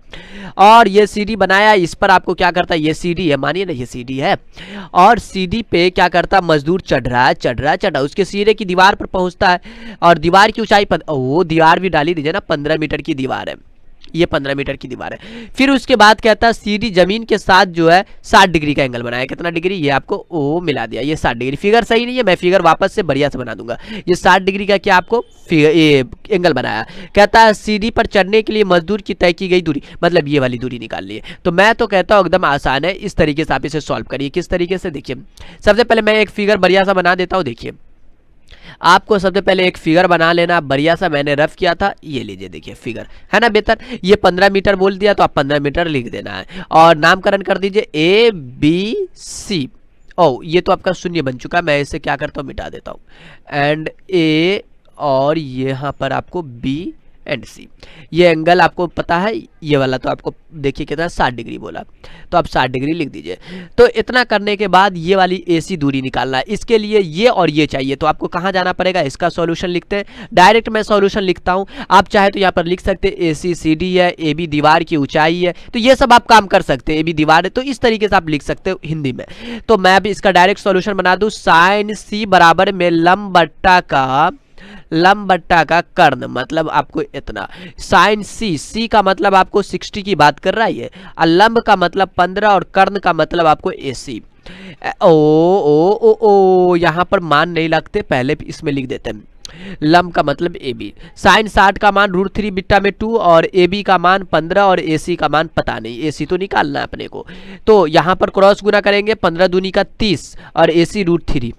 और ये सीढ़ी बनाया, इस पर आपको क्या करता है, ये सीढ़ी है, मानिए ना ये सीढ़ी है, और सीढ़ी पे क्या करता मजदूर चढ़ रहा, उसके सिरे की दीवार पर पहुंचता है, और दीवार की ऊंचाई पर, वो दीवार भी डाली दीजिए ना, 15 मीटर की दीवार है, ये 15 मीटर की दीवार है। फिर उसके बाद कहता है सीढ़ी जमीन के साथ जो है 60 डिग्री का एंगल बनाया, कितना डिग्री, ये आपको ओ मिला दिया, ये 60 डिग्री। फिगर सही नहीं है, मैं फिगर वापस से बढ़िया से बना दूंगा। ये 60 डिग्री का क्या आपको ये एंगल बनाया। कहता है सीढ़ी पर चढ़ने के लिए मजदूर की तय की गई दूरी, मतलब ये वाली दूरी निकालनी है। तो मैं तो कहता हूँ एकदम आसान है, इस तरीके से आप इसे सॉल्व करिए। किस तरीके से, देखिए सबसे पहले मैं एक फिगर बढ़िया सा बना देता हूँ। देखिए आपको सबसे पहले एक फिगर बना लेना बढ़िया सा, मैंने रफ किया था, ये लीजिए देखिए फिगर है ना बेहतर। ये 15 मीटर बोल दिया तो आप 15 मीटर लिख देना है और नामकरण कर दीजिए ABC। ओ ये तो आपका शून्य बन चुका है, मैं इसे क्या करता हूँ मिटा देता हूँ, एंड ए और यहाँ पर आपको बी एंड सी। ये एंगल आपको पता है, ये वाला तो आपको देखिए कितना 60 डिग्री बोला, तो आप 60 डिग्री लिख दीजिए। तो इतना करने के बाद ये वाली AC दूरी निकालना है, इसके लिए ये और ये चाहिए, तो आपको कहाँ जाना पड़ेगा, इसका सॉल्यूशन लिखते हैं। डायरेक्ट मैं सॉल्यूशन लिखता हूँ, आप चाहे तो यहाँ पर लिख सकते हैं AC CD है, AB दीवार की ऊंचाई है, तो ये सब आप काम कर सकते हैं। AB दीवार है तो इस तरीके से आप लिख सकते हो हिंदी में। तो मैं अभी इसका डायरेक्ट सॉल्यूशन बना दूँ, साइन C बराबर में लंब बट्टा का कर्ण, मतलब आपको इतना, साइन C का मतलब आपको 60 की बात कर रहा है, और लंब का मतलब 15 और कर्ण का मतलब आपको AC। ओ ओ ओ ओ यहाँ पर मान नहीं लगते, पहले इसमें लिख देते हैं। लंब का मतलब AB, साइन 60 का मान √3 बीटा में 2 और AB का मान 15 और AC का मान पता नहीं, AC तो निकालना है अपने को। तो यहाँ पर क्रॉस गुना करेंगे, 15 दूनी का 30 और AC √3,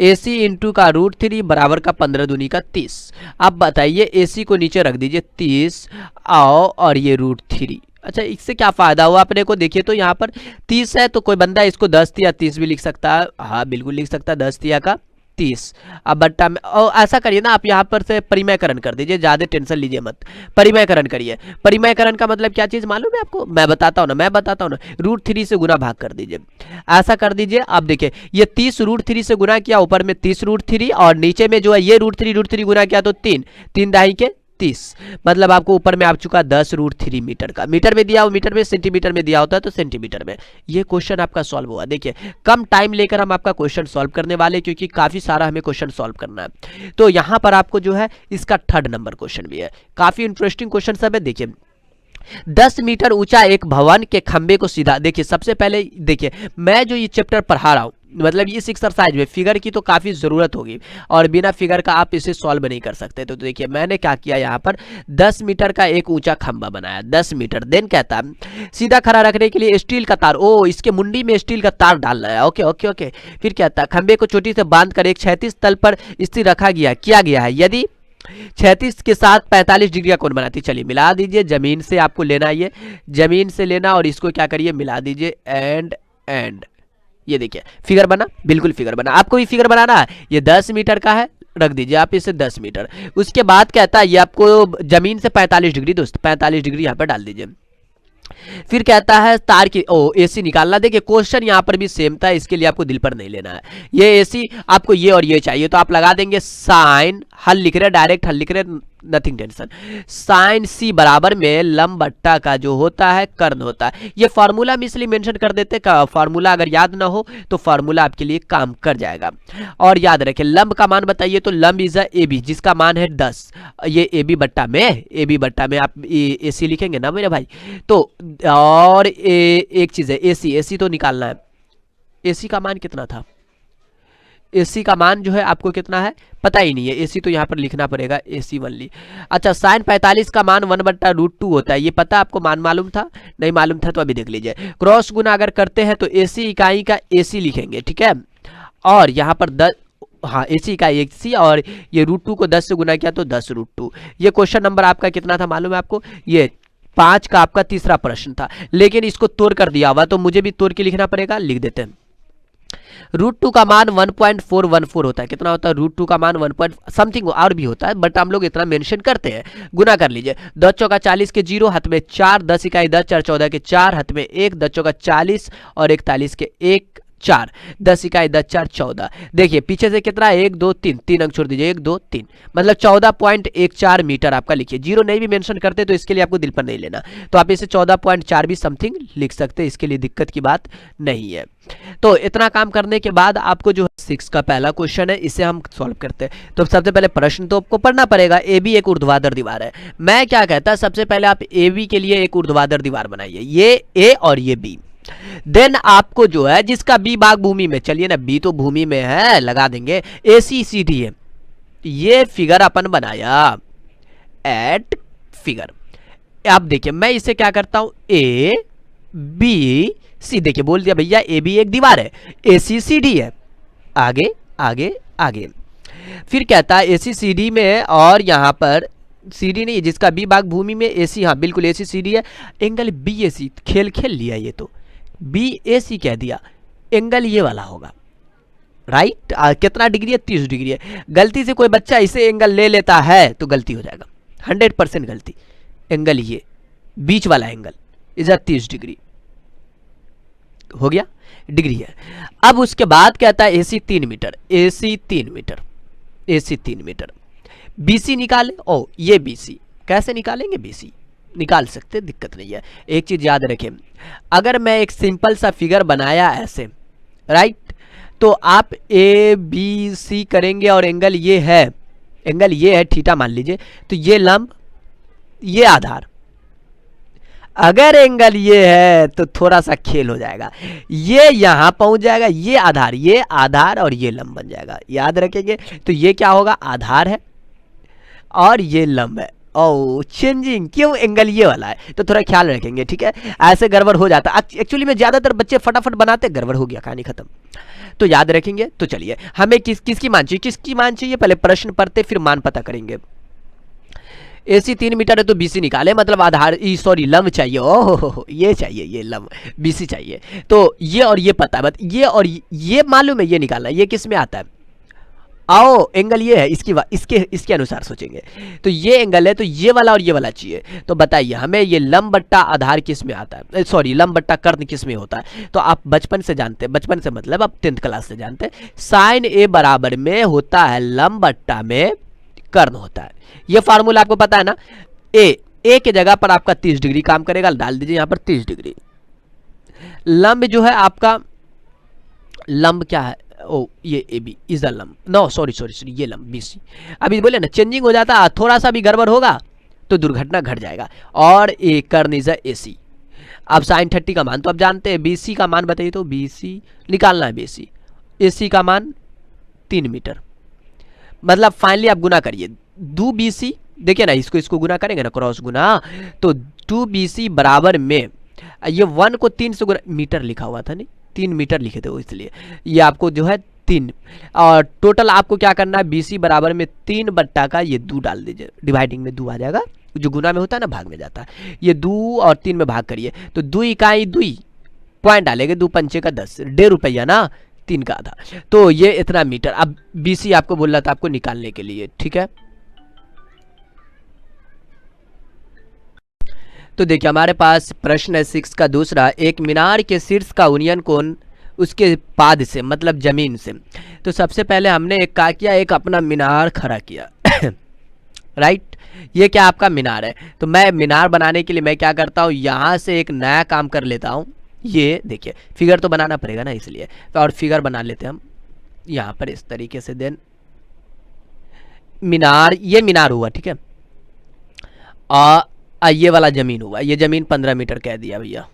AC इंटू का √3 बराबर का 15 दूनी का 30। अब बताइए AC को नीचे रख दीजिए 30 आओ और ये √3। अच्छा इससे क्या फ़ायदा हुआ अपने को, देखिए तो यहाँ पर 30 है तो कोई बंदा इसको 10 तिया 30 भी लिख सकता है, हाँ बिल्कुल लिख सकता है, 10 तिया का 30। अब बट्टा में और ऐसा करिए ना, आप यहाँ पर से परिमयकरण कर दीजिए, ज़्यादा टेंशन लीजिए मत, परिमयकरण करिए। परिमयकरण का मतलब क्या चीज़ मालूम है आपको, मैं बताता हूँ ना, √3 से गुना भाग कर दीजिए, ऐसा कर दीजिए। अब देखिए ये 30 √3 से गुना किया, ऊपर में 30 √3 और नीचे में जो है ये √3 गुना किया तो 3 दाई के 30, मतलब आपको ऊपर में आ चुका 10 √3 मीटर का। मीटर में दिया हो मीटर में, सेंटीमीटर में दिया होता है तो सेंटीमीटर में। ये क्वेश्चन आपका सॉल्व हुआ। देखिए कम टाइम लेकर हम आपका क्वेश्चन सॉल्व करने वाले, क्योंकि काफ़ी सारा हमें क्वेश्चन सॉल्व करना है। तो यहाँ पर आपको जो है इसका 3rd नंबर क्वेश्चन भी है, काफ़ी इंटरेस्टिंग क्वेश्चन सब है। देखिए 10 मीटर ऊंचा एक भवन के खंबे को सीधा, देखिए सबसे पहले देखिए मैं जो ये चैप्टर पढ़ा रहा हूँ, मतलब इस एक्सरसाइज में फिगर की तो काफ़ी ज़रूरत होगी और बिना फिगर का आप इसे सॉल्व नहीं कर सकते। तो देखिए मैंने क्या किया, यहाँ पर 10 मीटर का एक ऊंचा खंबा बनाया, 10 मीटर। देन कहता है सीधा खड़ा रखने के लिए स्टील का तार, ओ इसके मुंडी में स्टील का तार डालना है, ओके ओके ओके। फिर कहता है खंबे को चोटी से बांधकर एक क्षैतिज तल पर स्थिर रखा किया गया है, यदि 36 के साथ 45 डिग्री का कोण बनाती। चलिए मिला दीजिए, जमीन से आपको लेना, ये जमीन से लेना और इसको क्या करिए मिला दीजिए, एंड ये देखिए फिगर बना, बिल्कुल फिगर बना। आपको भी फिगर बनाना है, ये 10 मीटर का है, रख दीजिए आप इसे 10 मीटर। उसके बाद कहता है ये आपको जमीन से 45 डिग्री, दोस्त 45 डिग्री यहाँ पर डाल दीजिए। फिर कहता है तार की AC निकालना। देखिए क्वेश्चन यहाँ पर भी सेम था, इसके लिए आपको दिल पर नहीं लेना है। ये AC आपको ये और ये चाहिए तो आप लगा देंगे साइन, हल लिख रहे डायरेक्ट हल लिख रहे, नथिंग टेंशन। साइन C बराबर में लंब बट्टा का जो होता है कर्ण होता है। ये फार्मूला में इसलिए मेंशन कर देते हैं, फार्मूला अगर याद ना हो तो फार्मूला आपके लिए काम कर जाएगा। और याद रखें लंब का मान बताइए, तो लंब इज AB जिसका मान है 10, ये AB बट्टा में आप AC लिखेंगे ना मेरे भाई। तो और एक चीज है AC तो निकालना है। AC का मान कितना था, AC का मान जो है आपको कितना है पता ही नहीं है, AC तो यहाँ पर लिखना पड़ेगा AC वनली। अच्छा साइन 45 का मान 1/√2 होता है, ये पता आपको मान मालूम था, नहीं मालूम था तो अभी देख लीजिए। क्रॉस गुना अगर करते हैं तो AC इकाई का AC लिखेंगे, ठीक है। और यहाँ पर 10, हाँ AC इकाई AC, और ये √2 को 10 से गुना किया तो 10√2। ये क्वेश्चन नंबर आपका कितना था मालूम है आपको, ये 5 का आपका तीसरा प्रश्न था, लेकिन इसको तोड़ कर दिया हुआ तो मुझे भी तोड़ के लिखना पड़ेगा, लिख देते हैं। √2 का मान 1.414 होता है, कितना होता है √2 का मान 1 समथिंग और भी होता है, बट हम लोग इतना मेंशन करते हैं। गुना कर लीजिए, 10 चौका 40 के 0, हाथ में 4, 10 इकाई 10, 4 14 के 4, हाथ में 1, 10 चौका 40 और 41 के 1 4, 10 इकाई 10 4 14। देखिए पीछे से कितना 1 2 3, 3 अंक छोड़ दीजिए, 1 2 3, मतलब 14.14 मीटर आपका लिखिए। जीरो नहीं भी मेंशन करते तो इसके लिए आपको दिल पर नहीं लेना, तो आप इसे 14.4 भी समथिंग लिख सकते हैं, इसके लिए दिक्कत की बात नहीं है। तो इतना काम करने के बाद आपको जो 6 का पहला क्वेश्चन है इसे हम सॉल्व करते हैं। तो सबसे पहले प्रश्न तो आपको पढ़ना पड़ेगा। AB एक ऊर्ध्वाधर दीवार है, मैं क्या कहता सबसे पहले आप AB के लिए एक ऊर्ध्वाधर दीवार बनाइए, ये A और ये B। देन आपको जो है जिसका B भाग भूमि में, चलिए ना B तो भूमि में है, लगा देंगे AC CD है। ये फिगर अपन बनाया एट फिगर। आप देखिए मैं इसे क्या करता हूं ABC, देखिए बोल दिया भैया AB एक दीवार है, AC CD है, आगे आगे आगे। फिर कहता है AC CD में, और यहां पर CD नहीं जिसका B भाग भूमि में AC, हाँ बिल्कुल AC CD है, एंगल BAC, खेल लिया ये तो BAC कह दिया, एंगल ये वाला होगा, राइट। कितना डिग्री है, 30 डिग्री है। गलती से कोई बच्चा इसे एंगल ले लेता है तो गलती हो जाएगा, 100% गलती। एंगल ये बीच वाला एंगल इधर 30 डिग्री हो गया, डिग्री है। अब उसके बाद कहता है AC 3 metre, AC 3 metre, AC 3 metre. BC निकाले, ओ ये BC कैसे निकालेंगे, BC निकाल सकते, दिक्कत नहीं है। एक चीज याद रखें, अगर मैं एक सिंपल सा फिगर बनाया ऐसे, राइट, तो आप ABC करेंगे और एंगल ये है, एंगल ये है थीटा मान लीजिए, तो ये लंब, ये आधार। अगर एंगल ये है तो थोड़ा सा खेल हो जाएगा, ये यहां पहुंच जाएगा, ये आधार और ये लंब बन जाएगा, याद रखेंगे। तो ये क्या होगा, आधार है और ये लंब है। ओ चेंजिंग, क्यों, एंगल ये वाला है, तो थोड़ा ख्याल रखेंगे, ठीक है। ऐसे गड़बड़ हो जाता है एक्चुअली में, ज्यादातर बच्चे फटाफट बनाते, गड़बड़ हो गया, कहानी खत्म। तो याद रखेंगे। तो चलिए, हमें किसकी मान चाहिए, किसकी मान चाहिए, पहले प्रश्न पढ़ते फिर मान पता करेंगे। AC 3 मीटर है तो BC निकाले, मतलब आधार, सॉरी लंब चाहिए, ओहो ये चाहिए, ये लंब BC चाहिए। तो ये और ये पता है, ये और ये मालूम है, ये निकालना, ये किस में आता है, आओ एंगल ये है, इसके अनुसार सोचेंगे। तो ये एंगल है, तो ये वाला और ये वाला चाहिए। तो बताइए हमें ये लंब बट्टा आधार किस में आता है, सॉरी लंब बट्टा कर्ण किस में होता है। तो आप बचपन से जानते हैं, बचपन से मतलब आप 10th क्लास से जानते हैं, साइन A बराबर में होता है लंब बट्टा में कर्ण होता है। ये फार्मूला आपको पता है ना। ए के जगह पर आपका 30 डिग्री काम करेगा, डाल दीजिए यहाँ पर 30 डिग्री। लंब जो है आपका, लंब क्या है, ओ ये AB इज अ लंब, नो सॉरी, ये लंब BC। अभी बोले ना चेंजिंग हो जाता, थोड़ा सा भी गड़बड़ होगा तो दुर्घटना घट जाएगा। और ए कर्ण इज अ AC। अब साइन 30 का मान तो आप जानते हैं, BC का मान बताइए, तो BC निकालना है, BC AC का मान 3 मीटर। मतलब फाइनली आप गुना करिए, 2BC, देखिए ना, इसको गुना करेंगे ना, क्रॉस गुना, तो 2BC बराबर में, ये 1 को 3 से गुना, मीटर लिखा हुआ था नहीं, 3 मीटर लिखे थे वो, इसलिए ये आपको जो है 3, और टोटल आपको क्या करना है, BC बराबर में 3 बट्टा का ये 2 डाल दीजिए, डिवाइडिंग में 2 आ जाएगा, जो गुना में होता है ना भाग में जाता है, ये 2 और 3 में भाग करिए, तो 2 इकाई 2 पॉइंट डालेंगे, 2 पंचे का 10, 1.5 रुपया ना, 3 का आधा, तो ये इतना मीटर। अब BC आपको बोल रहा था आपको निकालने के लिए, ठीक है। तो देखिए हमारे पास प्रश्न है 6 का दूसरा, एक मीनार के शीर्ष का उन्नयन कोण उसके पाद से, मतलब जमीन से। तो सबसे पहले हमने एक क्या किया, एक अपना मीनार खड़ा किया राइट, ये क्या आपका मीनार है। तो मैं मीनार बनाने के लिए मैं क्या करता हूँ, यहाँ से एक नया काम कर लेता हूँ। ये देखिए फिगर तो बनाना पड़ेगा ना, इसलिए तो और फिगर बना लेते हैं हम यहाँ पर इस तरीके से। देन मीनार, ये मीनार हुआ, ठीक है, ये वाला जमीन हुआ, ये जमीन 15 मीटर कह दिया भैया।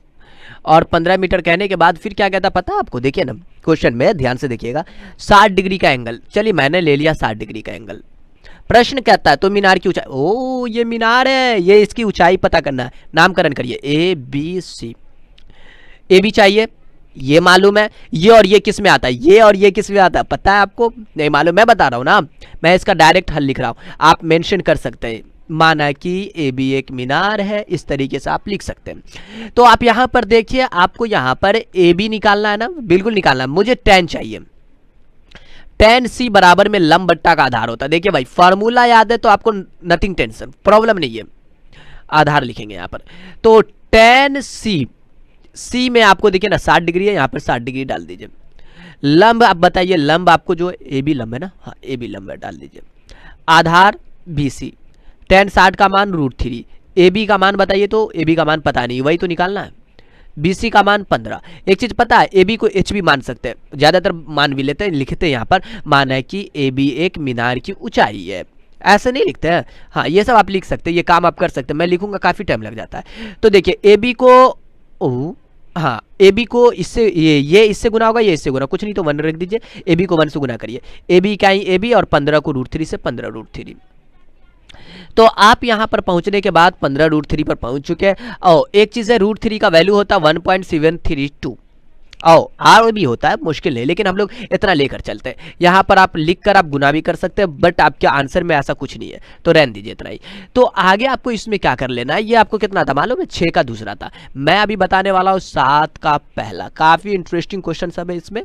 और 15 मीटर कहने के बाद फिर क्या कहता पता आपको, देखिए ना क्वेश्चन में ध्यान से देखिएगा, 60 डिग्री का एंगल, चलिए मैंने ले लिया 60 डिग्री का एंगल। प्रश्न कहता है तो मीनार की ऊंचाई, ओ ये मीनार है, ये इसकी ऊंचाई पता करना है, नामकरण करिए ABC। AB चाहिए, ये मालूम है, ये और ये किस में आता है, ये और ये किस में आता है पता है आपको, नहीं मालूम, मैं बता रहा हूँ ना, मैं इसका डायरेक्ट हल लिख रहा हूँ, आप मेंशन कर सकते हैं, माना कि AB एक मीनार है, इस तरीके से आप लिख सकते हैं। तो आप यहाँ पर देखिए, आपको यहाँ पर AB निकालना है ना, बिल्कुल निकालना है, मुझे tan चाहिए, tan C बराबर में लंब बट्टा का आधार होता है। देखिए भाई फार्मूला याद है तो आपको नथिंग टेंशन, प्रॉब्लम नहीं है, आधार लिखेंगे यहाँ पर। तो tan C में आपको देखिए ना 60 डिग्री है, यहाँ पर 60 डिग्री डाल दीजिए। लंब आप बताइए, लंब आपको जो AB लंब है ना, हाँ AB लंब है, डाल दीजिए। आधार BC, tan 60 का मान √3, AB का मान बताइए, तो AB का मान पता नहीं, वही तो निकालना है। BC का मान 15। एक चीज पता है, AB को H भी मान सकते हैं, ज्यादातर मान भी लेते हैं, लिखते हैं यहाँ पर, मान है कि AB एक मीनार की ऊंचाई है, ऐसे नहीं लिखते हैं। हाँ ये सब आप लिख सकते हैं, ये काम आप कर सकते हैं, मैं लिखूंगा काफी टाइम लग जाता है। तो देखिए AB को, हाँ AB को इससे, ये इससे गुना होगा, ये इससे गुना, कुछ नहीं तो 1 रख दीजिए, AB को 1 से गुना करिए, AB का ही AB, और 15 को √3 से 15 √3। तो आप यहाँ पर पहुंचने के बाद 15 √3 पर पहुंच चुके हैं। और एक चीज है, √3 का वैल्यू होता है 1.732, आओ आर भी होता है, मुश्किल नहीं, लेकिन हम लोग इतना लेकर चलते हैं। यहाँ पर आप लिख कर आप गुना भी कर सकते हैं, बट आपके आंसर में ऐसा कुछ नहीं है, तो रहने दीजिए इतना ही। तो आगे आपको इसमें क्या कर लेना है, ये आपको कितना था मालूम है, 6 का दूसरा था। मैं अभी बताने वाला हूँ 7 का पहला। काफ़ी इंटरेस्टिंग क्वेश्चन सब है इसमें,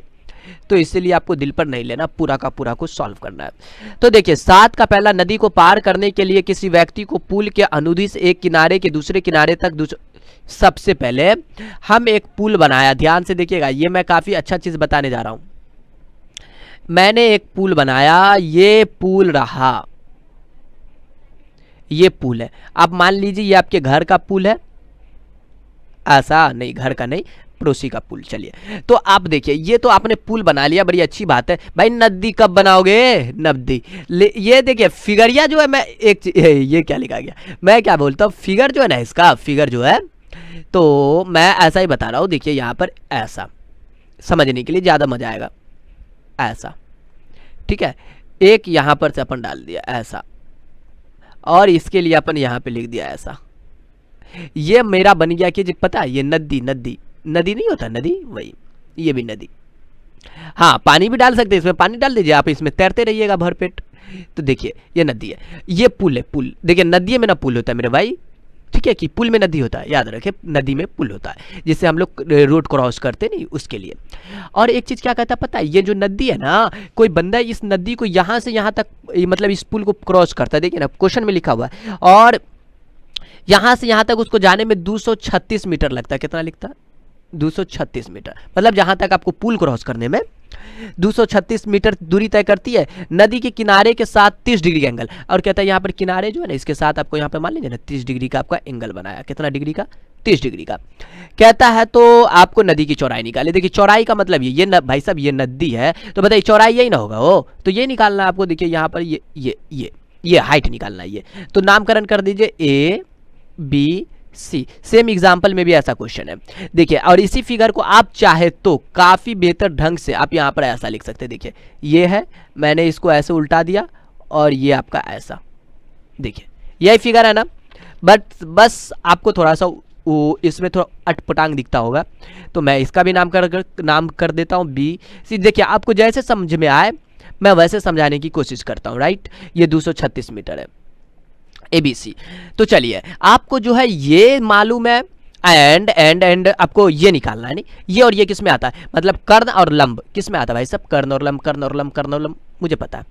तो इसलिए आपको दिल पर नहीं लेना, पूरा का पूरा को सॉल्व करना है। तो देखिए 7 का पहला, नदी को पार करने के लिए किसी व्यक्ति को पुल के अनुदिश एक किनारे के दूसरे किनारे तक सबसे पहले हम एक पुल बनाया। ध्यान से देखिएगा, ये मैं काफ़ी अच्छा चीज़ बताने जा रहा हूँ। मैंने एक पुल बनाया, ये पुल रहा, ये पुल है। अब मान लीजिए ये आपके घर का पुल है, ऐसा नहीं, घर का नहीं, पड़ोसी का पुल। चलिए तो आप देखिए, ये तो आपने पुल बना लिया, बड़ी अच्छी बात है भाई। नदी कब बनाओगे, नदी। ये देखिए फिगरिया जो है, मैं एक ये क्या लिखा गया, मैं क्या बोलता हूँ, फिगर जो है ना, इसका फिगर जो है, तो मैं ऐसा ही बता रहा हूँ। देखिए यहाँ पर ऐसा, समझने के लिए ज़्यादा मजा आएगा, ऐसा, ठीक है। एक यहाँ पर से अपन डाल दिया ऐसा, और इसके लिए अपन यहाँ पे लिख दिया ऐसा। ये मेरा बन गया कि पता है, ये नदी, नदी नदी नहीं होता, नदी वही, ये भी नदी। हाँ पानी भी डाल सकते हैं, इसमें पानी डाल दीजिए, आप इसमें तैरते रहिएगा भरपेट। तो देखिए ये नदी है, ये पुल है, पुल। देखिए नदी में ना पुल होता है मेरे भाई, ठीक है, कि पुल में नदी होता है, याद रखें, नदी में पुल होता है, जिससे हम लोग रोड क्रॉस करते नहीं, उसके लिए। और एक चीज़ क्या कहता है पता है, ये जो नदी है ना, कोई बंदा इस नदी को यहाँ से यहाँ तक, मतलब इस पुल को क्रॉस करता है, देखिए ना क्वेश्चन में लिखा हुआ है, और यहाँ से यहाँ तक उसको जाने में 236 मीटर लगता है। कितना लिखता है, 236 मीटर, मतलब जहाँ तक आपको पुल क्रॉस करने में 236 मीटर दूरी तय करती है। नदी के किनारे के साथ 30 डिग्री का एंगल, और कहता है यहाँ पर किनारे जो है ना, इसके साथ आपको यहाँ पे मान लीजिए ना 30 डिग्री का आपका एंगल बनाया। कितना डिग्री का, 30 डिग्री का। कहता है तो आपको नदी की चौड़ाई निकाले। देखिए चौड़ाई का मतलब ये भाई साहब, ये नदी है, तो बताइए चौड़ाई यही ना होगा, हो तो ये निकालना है आपको। देखिए यहाँ पर ये हाइट निकालना है, ये तो नामकरण कर दीजिए A B C। Same example में भी ऐसा क्वेश्चन है, देखिए। और इसी फिगर को आप चाहे तो काफ़ी बेहतर ढंग से आप यहाँ पर ऐसा लिख सकते हैं। देखिए ये है, मैंने इसको ऐसे उल्टा दिया, और ये आपका ऐसा, देखिए यही फिगर है ना, बट बस आपको थोड़ा सा इसमें थोड़ा अटपटांग दिखता होगा, तो मैं इसका भी नाम कर देता हूँ B C। देखिए आपको जैसे समझ में आए मैं वैसे समझाने की कोशिश करता हूँ, राइट। ये 236 मीटर है, ABC। तो चलिए आपको जो है ये मालूम है, एंड आपको ये निकालना है, नहीं ये और ये किस में आता है, मतलब कर्ण और लंब किस में आता है भाई सब, कर्ण और लंब, कर्ण और लंब, कर्ण और लंब, मुझे पता है।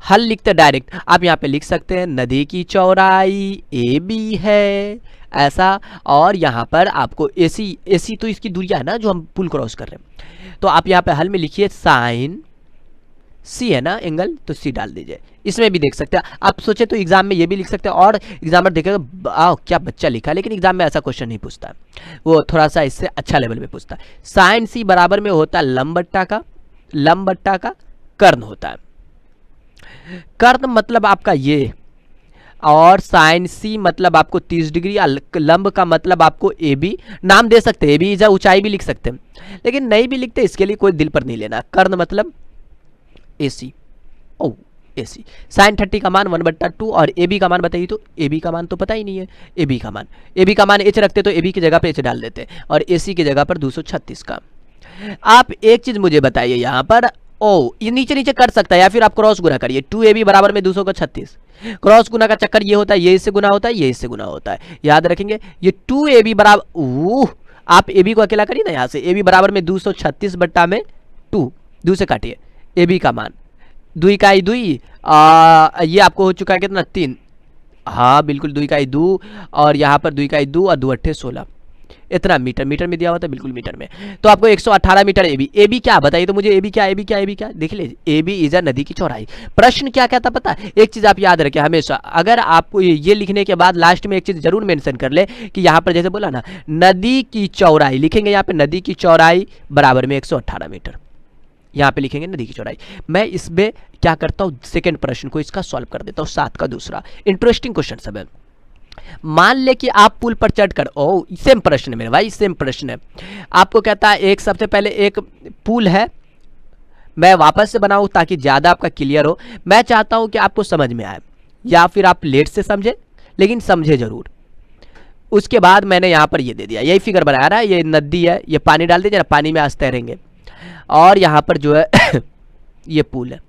हल लिखते डायरेक्ट आप यहाँ पे लिख सकते हैं, नदी की चौड़ाई AB है ऐसा, और यहाँ पर आपको AC तो इसकी दूरिया है ना जो हम पुल क्रॉस कर रहे हैं, तो आप यहाँ पे हल में लिखिए साइन C है ना एंगल, तो C डाल दीजिए। इसमें भी देख सकते हैं, आप सोचे तो एग्जाम में ये भी लिख सकते हैं, और एग्जामर देखेगा आओ क्या बच्चा लिखा, लेकिन एग्जाम में ऐसा क्वेश्चन नहीं पूछता, वो थोड़ा सा इससे अच्छा लेवल में पूछता है। साइन C बराबर में होता है लंब बट्टा का कर्ण होता है। कर्ण मतलब आपका ये, और साइन C मतलब आपको 30 डिग्री, लंब का मतलब आपको AB। नाम दे सकते हैं, AB या ऊंचाई भी लिख सकते हैं, लेकिन नहीं भी लिखते, इसके लिए कोई दिल पर नहीं लेना। कर्ण मतलब AC, ओ AC। साइन 30 का मान 1/2, और AB का मान बताइए, तो AB का मान तो पता ही नहीं है। AB का मान H रखते तो AB की जगह पे H डाल देते, और AC की जगह पर 236 का। आप एक चीज मुझे बताइए यहाँ पर, ये नीचे कर सकता है, या फिर आप क्रॉस गुना करिए। 2AB बराबर में 236, क्रॉस गुना का चक्कर ये होता है, ये इससे गुना होता है, ये इससे गुना होता है, याद रखेंगे। ये 2AB बराबर, आप AB को अकेला करिए ना, यहाँ से AB बराबर में 236 बट्टा में 2 से काटिए AB का मान, 2 इकाई 2, ये आपको हो चुका है कितना 3, हाँ बिल्कुल 2 इकाई 2, और यहाँ पर 2 इकाई 2 और 2 अट्ठे 16, इतना मीटर में दिया हुआ था, बिल्कुल मीटर में। तो आपको 118 मीटर AB क्या बताइए तो मुझे, AB क्या देख लीजिए, AB इज नदी की चौड़ाई। प्रश्न क्या कहता पता, एक चीज आप याद रखें हमेशा, अगर आपको ये लिखने के बाद लास्ट में एक चीज जरूर मेंशन कर ले कि यहाँ पर जैसे बोला ना, नदी की चौड़ाई लिखेंगे, यहाँ पे नदी की चौड़ाई बराबर में 118 मीटर, यहाँ पे लिखेंगे नदी की चौड़ाई। मैं इसमें क्या करता हूँ, सेकेंड प्रश्न को इसका सॉल्व कर देता हूँ, 7 का दूसरा। इंटरेस्टिंग क्वेश्चन सब है। मान ले कि आप पुल पर चढ़कर, सेम प्रश्न है मेरे भाई, सेम प्रश्न है। आपको कहता है एक, सबसे पहले एक पुल है, मैं वापस से बनाऊं ताकि ज्यादा आपका क्लियर हो। मैं चाहता हूं कि आपको समझ में आए, या फिर आप लेट से समझे, लेकिन समझे जरूर। उसके बाद मैंने यहाँ पर ये दे दिया, यही फिगर बनाया ना, ये नदी है, ये पानी डाल दीजिए ना, पानी में आज तैरेंगे, और यहाँ पर जो है ये पुल है,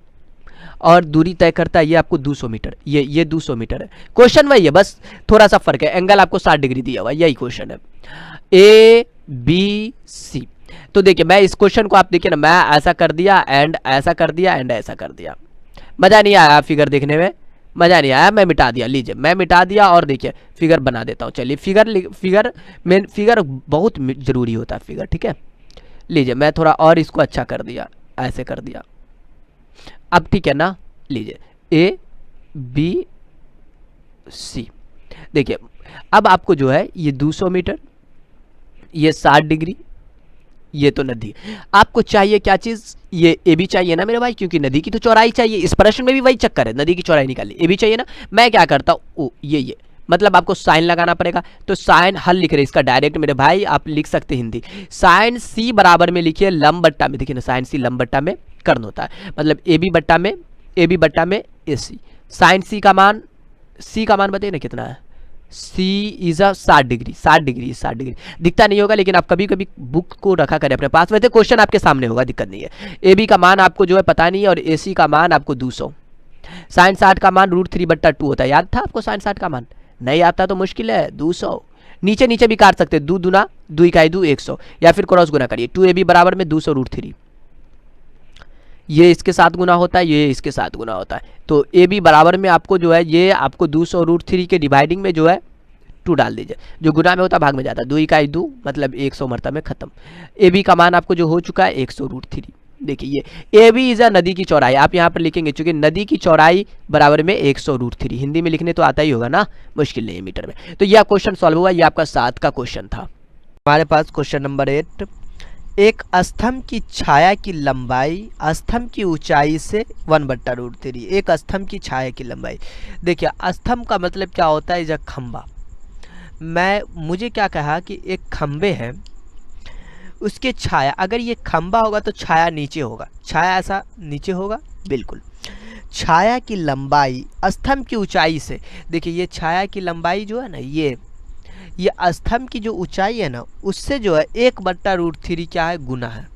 और दूरी तय करता है ये आपको 200 मीटर, ये 200 मीटर है। क्वेश्चन वही है, बस थोड़ा सा फर्क है, एंगल आपको 60 डिग्री दिया हुआ, यही क्वेश्चन है, ए बी सी। तो देखिए मैं इस क्वेश्चन को, आप देखिए ना, मैं ऐसा कर दिया एंड ऐसा कर दिया एंड ऐसा कर दिया, मज़ा नहीं आया फिगर देखने में, मज़ा नहीं आया, मैं मिटा दिया, लीजिए मैं मिटा दिया, और देखिए फिगर बना देता हूँ। चलिए फिगर बहुत ज़रूरी होता है फिगर, ठीक है। लीजिए मैं थोड़ा और इसको अच्छा कर दिया, ऐसे कर दिया, अब ठीक है ना। लीजिए ए बी सी, देखिए अब आपको जो है ये 200 मीटर, ये 60 डिग्री, ये तो नदी, आपको चाहिए क्या चीज़, ये ए बी चाहिए ना मेरे भाई, क्योंकि नदी की तो चौड़ाई चाहिए, इस प्रश्न में भी वही चक्कर है, नदी की चौड़ाई निकाली, ए बी चाहिए ना। मैं क्या करता हूँ, ये मतलब आपको साइन लगाना पड़ेगा, तो साइन हल लिख रहे इसका डायरेक्ट मेरे भाई, आप लिख सकते हैं हिंदी, साइन सी बराबर में लिखिए लंब बट्टा में, देखिए ना साइन सी लंब बट्टा में कर्ण होता है, मतलब ए बी बट्टा में ए सी। साइन सी का मान बताइए ना कितना है, सी इज अ 60 डिग्री, 60 डिग्री दिखता नहीं होगा, लेकिन आप कभी कभी बुक को रखा करें अपने पास, वैसे क्वेश्चन आपके सामने होगा, दिक्कत नहीं है। ए बी का मान आपको जो है पता नहीं है, और ए सी का मान आपको 200, साइन 60 का मान √3/2 होता है, याद था आपको साइन 60 का मान, नहीं आता तो मुश्किल है, 200, नीचे भी काट सकते हैं, 2 दूना 2 इकाई 2 100, या फिर क्रॉस गुना करिए, 2ab बराबर में 200√3, ये इसके साथ गुना होता है, ये इसके साथ गुना होता है, तो ए बी बराबर में आपको जो है ये आपको 200√3 के डिवाइडिंग में जो है 2 डाल दीजिए, जो गुना में होता है भाग में जाता है, 2 इकाई 2 मतलब 100 मरतबा में खत्म। ए बी का मान आपको जो हो चुका है 100√3। देखिए ये ए बी इज अ नदी की चौड़ाई, आप यहाँ पर लिखेंगे चूंकि नदी की चौड़ाई बराबर में 100√3, हिंदी में लिखने तो आता ही होगा ना, मुश्किल नहीं है मीटर में। तो यह क्वेश्चन सॉल्व हुआ, ये आपका 7 का क्वेश्चन था। हमारे पास क्वेश्चन नंबर 8, एक स्तंभ की छाया की लंबाई स्तंभ की ऊंचाई से 1/√3, एक स्तंभ की छाया की लंबाई। देखिए स्तंभ का मतलब क्या होता है, जब खंबा, मुझे क्या कहा कि एक खंबे हैं, उसके छाया, अगर ये खंबा होगा तो छाया नीचे होगा, छाया ऐसा नीचे होगा, बिल्कुल। छाया की लंबाई स्तंभ की ऊंचाई से, देखिए ये छाया की लंबाई जो है ना, ये स्तंभ की जो ऊंचाई है ना, उससे जो है 1/√3 क्या है, गुना है,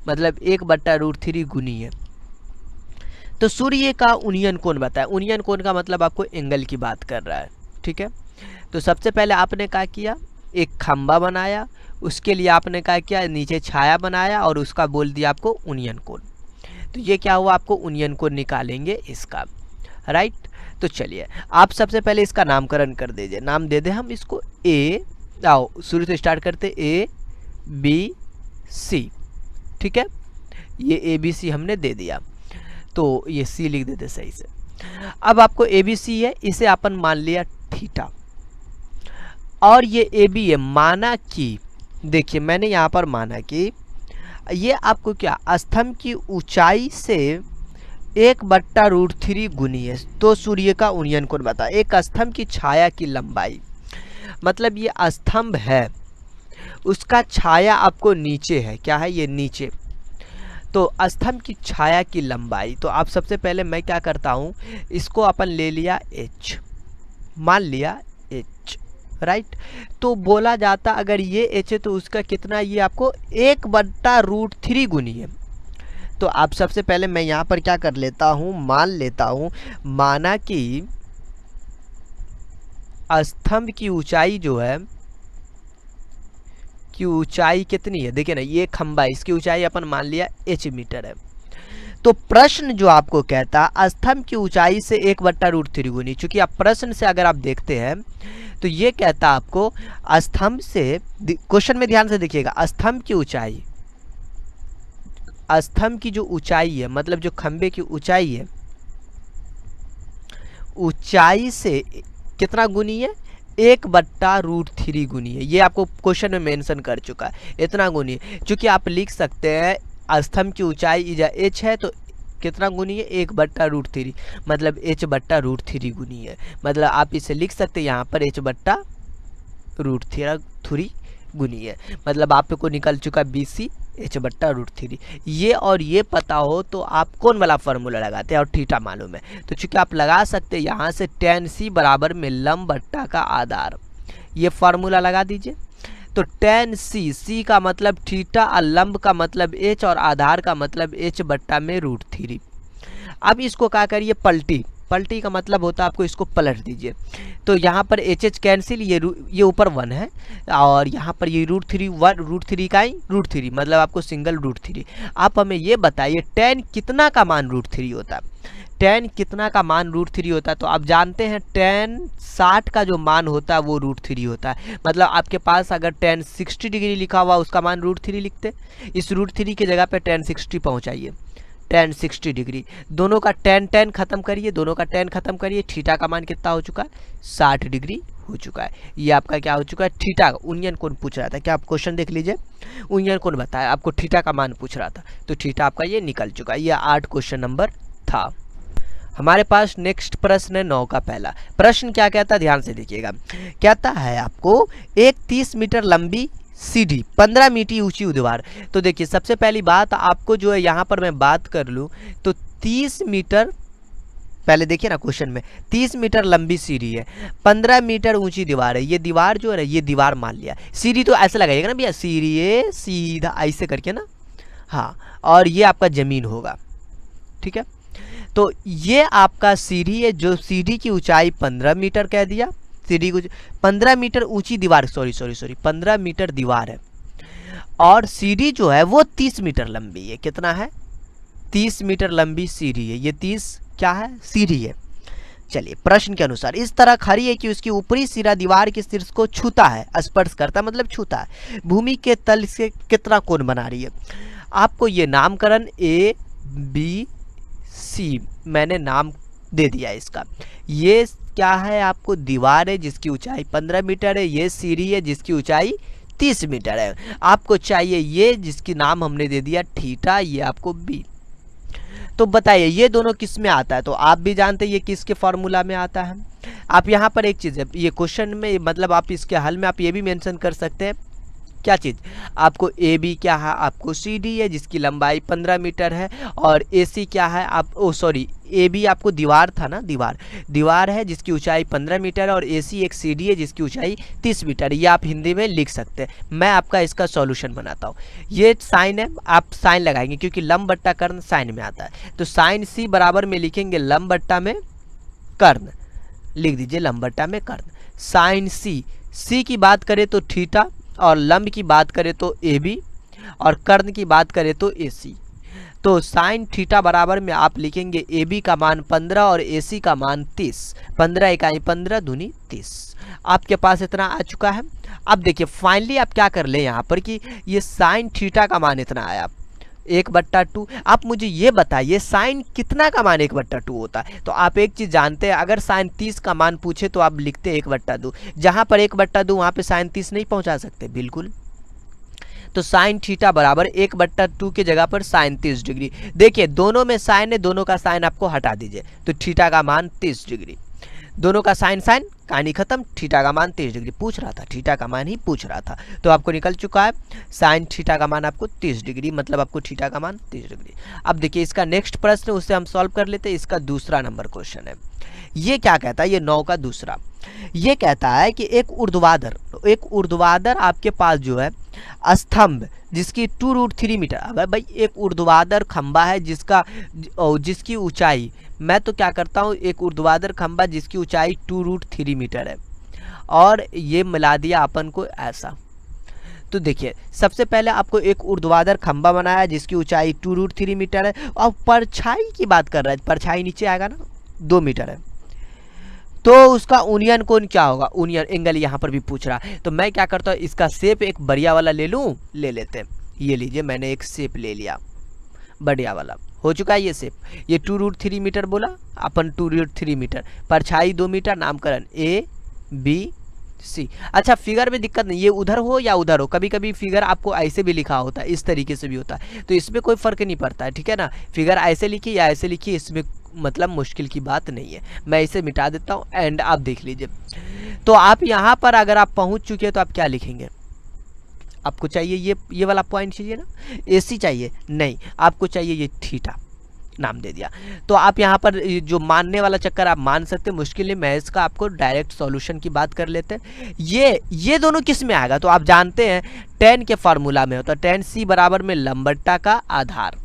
मतलब 1/√3 गुनी है। तो सूर्य का उन्नयन कोण बताया, उन्नयन कोण का मतलब आपको एंगल की बात कर रहा है, ठीक है। तो सबसे पहले आपने क्या किया, एक खंबा बनाया, उसके लिए आपने क्या किया, नीचे छाया बनाया, और उसका बोल दिया आपको उन्नयन कोण। तो ये क्या हुआ, आपको उन्नयन कोण निकालेंगे इसका, राइट। तो चलिए आप सबसे पहले इसका नामकरण कर दीजिए, नाम दे दें हम इसको ए, आओ शुरू से स्टार्ट करते, ए बी सी, ठीक है। ये ए बी सी हमने दे दिया, तो ये सी लिख देते सही से। अब आपको ए बी सी है, इसे अपन मान लिया थीटा, और ये ए बी है, माना कि, देखिए मैंने यहाँ पर माना कि ये आपको क्या, स्तंभ की ऊंचाई से 1/√3 गुनी है, तो सूर्य का उन्नयन कोण बता। एक स्तंभ की छाया की लंबाई, मतलब ये स्तंभ है, उसका छाया आपको नीचे है, क्या है ये नीचे, तो स्तंभ की छाया की लंबाई। तो आप सबसे पहले मैं क्या करता हूँ, इसको अपन ले लिया h, मान लिया h, राइट। तो बोला जाता अगर ये h है तो उसका कितना, ये आपको 1/√3 गुनी है। तो आप सबसे पहले मैं यहाँ पर क्या कर लेता हूँ, मान लेता हूँ, माना कि स्तंभ की ऊंचाई जो है, की ऊंचाई कितनी है, देखिए ना ये खंबा, इसकी ऊंचाई अपन मान लिया h मीटर है। तो प्रश्न जो आपको कहता स्तंभ की ऊंचाई से 1/√3 गुनी, चूंकि आप प्रश्न से अगर आप देखते हैं तो ये कहता आपको स्तंभ से, क्वेश्चन में ध्यान से देखिएगा, स्तंभ की ऊंचाई, स्तंभ की जो ऊंचाई है, मतलब जो खंबे की ऊंचाई है, ऊंचाई से कितना गुनी है, 1/√3 गुनी है। ये आपको क्वेश्चन में मेंशन कर चुका है, इतना गुनी है। चूंकि आप लिख सकते हैं स्तंभ की ऊंचाई इजा h है, तो कितना गुनी है, 1/√3, मतलब h/√3 गुनी है, मतलब आप इसे लिख सकते हैं यहाँ पर h/√3 गुनी है, मतलब आपको निकल चुका BC h/√3। ये और ये पता हो तो आप कौन वाला फार्मूला लगाते हैं, और थीटा मालूम है तो चूंकि आप लगा सकते हैं यहाँ से tan c बराबर में लंब बट्टा का आधार, ये फार्मूला लगा दीजिए। तो tan c, c का मतलब थीटा और लंब का मतलब h और आधार का मतलब h बट्टा में √3। अब इसको क्या करिए, पलटी, पलटी का मतलब होता है आपको इसको पलट दीजिए। तो यहाँ पर एच कैंसिल, ये ऊपर 1 है और यहाँ पर ये √3 का ही √3 मतलब आपको सिंगल √3। आप हमें ये बताइए tan कितना का मान √3 होता है, tan कितना का मान √3 होता है। तो आप जानते हैं tan 60 का जो मान होता है वो √3 होता है। मतलब आपके पास अगर tan 60 डिग्री लिखा हुआ उसका मान √3 लिखते, इस √3 की जगह पे tan 60 पहुँचाइए, tan 60 डिग्री। दोनों का tan खत्म करिए, दोनों का tan खत्म करिए, थीटा का मान कितना हो चुका है, 60 डिग्री हो चुका है। ये आपका क्या हो चुका है, थीटा। उनियन कोण पूछ रहा था, क्या आप क्वेश्चन देख लीजिए, उनियन कोण बताया, आपको थीटा का मान पूछ रहा था, तो थीटा आपका ये निकल चुका है। ये 8 क्वेश्चन नंबर था। हमारे पास नेक्स्ट प्रश्न है 9 का पहला प्रश्न। क्या कहता है, ध्यान से देखिएगा। कहता है आपको एक 30 मीटर लंबी सीढ़ी 15 मीटर ऊंची दीवार। तो देखिए सबसे पहली बात आपको जो है यहाँ पर मैं बात कर लूँ तो 30 मीटर, पहले देखिए ना क्वेश्चन में 30 मीटर लंबी सीढ़ी है, 15 मीटर ऊंची दीवार है। ये दीवार जो है ना, ये दीवार मान लिया, सीढ़ी तो ऐसे लगाइएगा ना भैया, सीढ़ी है सीधा ऐसे करके ना, हाँ, और ये आपका जमीन होगा, ठीक है। तो ये आपका सीढ़ी है, जो सीढ़ी की ऊंचाई 15 मीटर कह दिया, सीढ़ी को 15 मीटर ऊंची दीवार, सॉरी 15 मीटर दीवार है, और सीढ़ी जो है वो 30 मीटर लंबी है। कितना है, 30 मीटर लंबी सीढ़ी है। ये 30 क्या है, सीढ़ी है। चलिए प्रश्न के अनुसार इस तरह खड़ी है कि उसकी ऊपरी सिरा दीवार के शीर्ष को छूता है, स्पर्श करता मतलब छूता है। भूमि के तल से कितना कोण बना रही है। आपको ये नामकरण A B C मैंने नाम दे दिया इसका। ये क्या है, आपको दीवार है जिसकी ऊंचाई 15 मीटर है, ये सीढ़ी है जिसकी ऊंचाई 30 मीटर है। आपको चाहिए ये जिसकी नाम हमने दे दिया थीटा, ये आपको B। तो बताइए ये दोनों किस में आता है, तो आप भी जानते हैं ये किसके फॉर्मूला में आता है। आप यहाँ पर एक चीज़ है, ये क्वेश्चन में मतलब आप इसके हल में आप ये भी मेंशन कर सकते हैं, क्या चीज़, आपको ए बी क्या है, आपको सी डी है जिसकी लंबाई 15 मीटर है, और ए सी क्या है, आप ए बी आपको दीवार था ना, दीवार है जिसकी ऊंचाई 15 मीटर है, और ए सी एक सी डी है जिसकी ऊंचाई 30 मीटर है। ये आप हिंदी में लिख सकते हैं। मैं आपका इसका सॉल्यूशन बनाता हूँ। ये साइन है, आप साइन लगाएंगे क्योंकि लंब बट्टा कर्ण साइन में आता है। तो साइन सी बराबर में लिखेंगे लंब बट्टा में कर्ण, लिख दीजिए लंब बट्टा में कर्ण। साइन सी की बात करें तो थीटा, और लंब की बात करें तो ए बी, और कर्ण की बात करें तो ए सी। तो साइन थीटा बराबर में आप लिखेंगे ए बी का मान 15 और ए सी का मान 30। 15 इकाई 15 दूनी 30। आपके पास इतना आ चुका है। अब देखिए फाइनली आप क्या कर ले यहाँ पर कि ये साइन थीटा का मान इतना आया 1/2। आप मुझे ये बताइए साइन कितना का मान 1/2 होता है। तो आप एक चीज़ जानते हैं, अगर साइन 30 का मान पूछे तो आप लिखते 1/2। जहाँ पर 1/2 वहाँ पे साइन 30 नहीं पहुँचा सकते, बिल्कुल। तो साइन थीटा बराबर 1/2 की जगह पर साइन 30 डिग्री। देखिए दोनों में साइन है, दोनों का साइन आपको हटा दीजिए, तो थीटा का मान 30 डिग्री। दोनों का साइन कहानी खत्म, थीटा का मान 30 डिग्री पूछ रहा था, थीटा का मान ही पूछ रहा था। तो आपको निकल चुका है साइन थीटा का मान आपको 30 डिग्री, मतलब आपको थीटा का मान 30 डिग्री। अब देखिए इसका नेक्स्ट प्रश्न, उससे हम सॉल्व कर लेते हैं। इसका दूसरा नंबर क्वेश्चन है। ये क्या कहता है, ये 9 का दूसरा, ये कहता है कि एक ऊर्ध्वाधर आपके पास जो है स्तंभ जिसकी 2√3 मीटर। अब भाई एक ऊर्ध्वाधर खंबा है जिसकी ऊंचाई, मैं तो क्या करता हूँ, एक ऊर्ध्वाधर खंबा जिसकी ऊंचाई 2√3 मीटर है, और ये मिला दिया अपन को ऐसा। तो देखिए सबसे पहले आपको एक ऊर्ध्वाधर खंबा बनाया जिसकी ऊंचाई 2√3 मीटर है, और परछाई की बात कर रहा है, परछाई नीचे आएगा ना 2 मीटर है, तो उसका उनियन कोण क्या होगा, उनियन एंगल यहाँ पर भी पूछ रहा है। तो मैं क्या करता हूँ, इसका शेप एक बढ़िया वाला ले लूँ, ले लेते हैं। ये लीजिए मैंने एक शेप ले लिया बढ़िया वाला, हो चुका है ये शेप। ये 2√3 मीटर बोला अपन, 2√3 मीटर, परछाई 2 मीटर, नामकरण A B C। अच्छा फिगर में दिक्कत नहीं, ये उधर हो या उधर हो, कभी कभी फिगर आपको ऐसे भी लिखा होता है, इस तरीके से भी होता है, तो इसमें कोई फर्क नहीं पड़ता है, ठीक है ना। फिगर ऐसे लिखिए या ऐसे लिखिए, इसमें मतलब मुश्किल की बात नहीं है। मैं इसे मिटा देता हूँ एंड आप देख लीजिए। तो आप यहाँ पर अगर आप पहुँच चुके हैं तो आप क्या लिखेंगे, आपको चाहिए ये वाला पॉइंट चाहिए ना, AC चाहिए नहीं, आपको चाहिए ये थीटा, नाम दे दिया। तो आप यहाँ पर जो मानने वाला चक्कर आप मान सकते हैं, मुश्किल नहीं। मैं इसका आपको डायरेक्ट सॉल्यूशन की बात कर लेते हैं। ये दोनों किस में आएगा, तो आप जानते हैं tan के फार्मूला में होता है tan c बराबर में लंब बट्टा का आधार।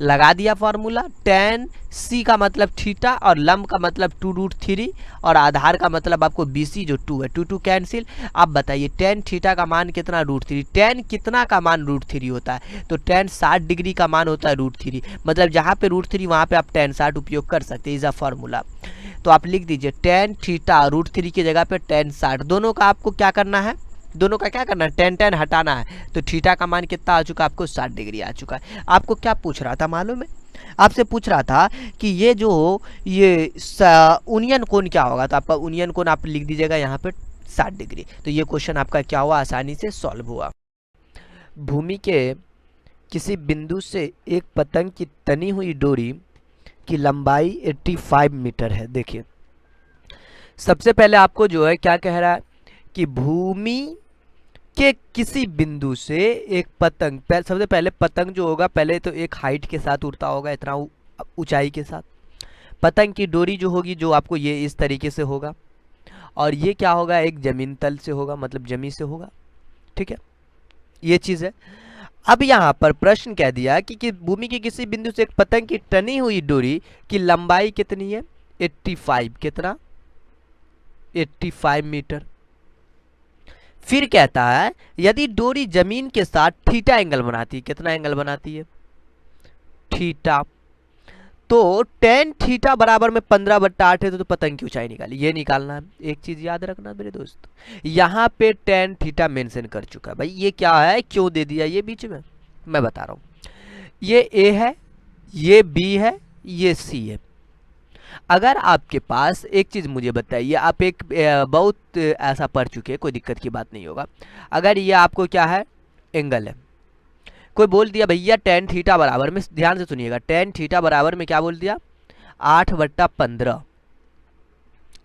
लगा दिया फार्मूला, tan c का मतलब थीटा और लंब का मतलब 2√3 और आधार का मतलब आपको bc जो 2 है, 2 कैंसिल। आप बताइए tan थीटा का मान कितना, √3। tan कितना का मान √3 होता है, तो tan 60 डिग्री का मान होता है √3। मतलब जहाँ पे √3 वहाँ पे आप tan 60 उपयोग कर सकते हैं, इज अ फार्मूला। तो आप लिख दीजिए tan थीटा √3 की जगह पे tan 60। दोनों का आपको क्या करना है, दोनों का क्या करना है, tan हटाना है। तो थीटा का मान कितना आ चुका है आपको, 60 डिग्री आ चुका है। आपको क्या पूछ रहा था मालूम है, आपसे पूछ रहा था कि ये जो ये उनियन कोण क्या होगा, तो आपका उनियन कोण आप लिख दीजिएगा यहाँ पे 60 डिग्री। तो ये क्वेश्चन आपका क्या हुआ, आसानी से सॉल्व हुआ। भूमि के किसी बिंदु से एक पतंग की तनी हुई डोरी की लंबाई 85 मीटर है। देखिए सबसे पहले आपको जो है क्या कह रहा है कि भूमि के किसी बिंदु से एक पतंग, सबसे पहले पतंग जो होगा पहले तो एक हाइट के साथ उड़ता होगा, इतना ऊंचाई के साथ। पतंग की डोरी जो होगी जो आपको ये इस तरीके से होगा, और ये क्या होगा, एक जमीन तल से होगा, मतलब जमीन से होगा। ठीक है, ये चीज़ है। अब यहाँ पर प्रश्न कह दिया कि भूमि के किसी बिंदु से एक पतंग की टनी हुई डोरी की लंबाई कितनी है, 85। कितना, 85 मीटर। फिर कहता है यदि डोरी जमीन के साथ थीटा एंगल बनाती है, कितना एंगल बनाती है, थीटा। तो tan थीटा बराबर में 15/8 है, तो पतंग की ऊंचाई निकाली, ये निकालना है। एक चीज याद रखना मेरे दोस्त, यहाँ पे tan थीटा मेंशन कर चुका है भाई। ये क्या है, क्यों दे दिया ये बीच में, मैं बता रहा हूँ। ये A है, ये B है, ये C है। अगर आपके पास एक चीज़ मुझे बताइए, आप एक बहुत ऐसा पढ़ चुके हैं, कोई दिक्कत की बात नहीं होगा। अगर ये आपको क्या है, एंगल है, कोई बोल दिया भैया tan थीटा बराबर में, ध्यान से सुनिएगा, tan थीटा बराबर में क्या बोल दिया, 8/15।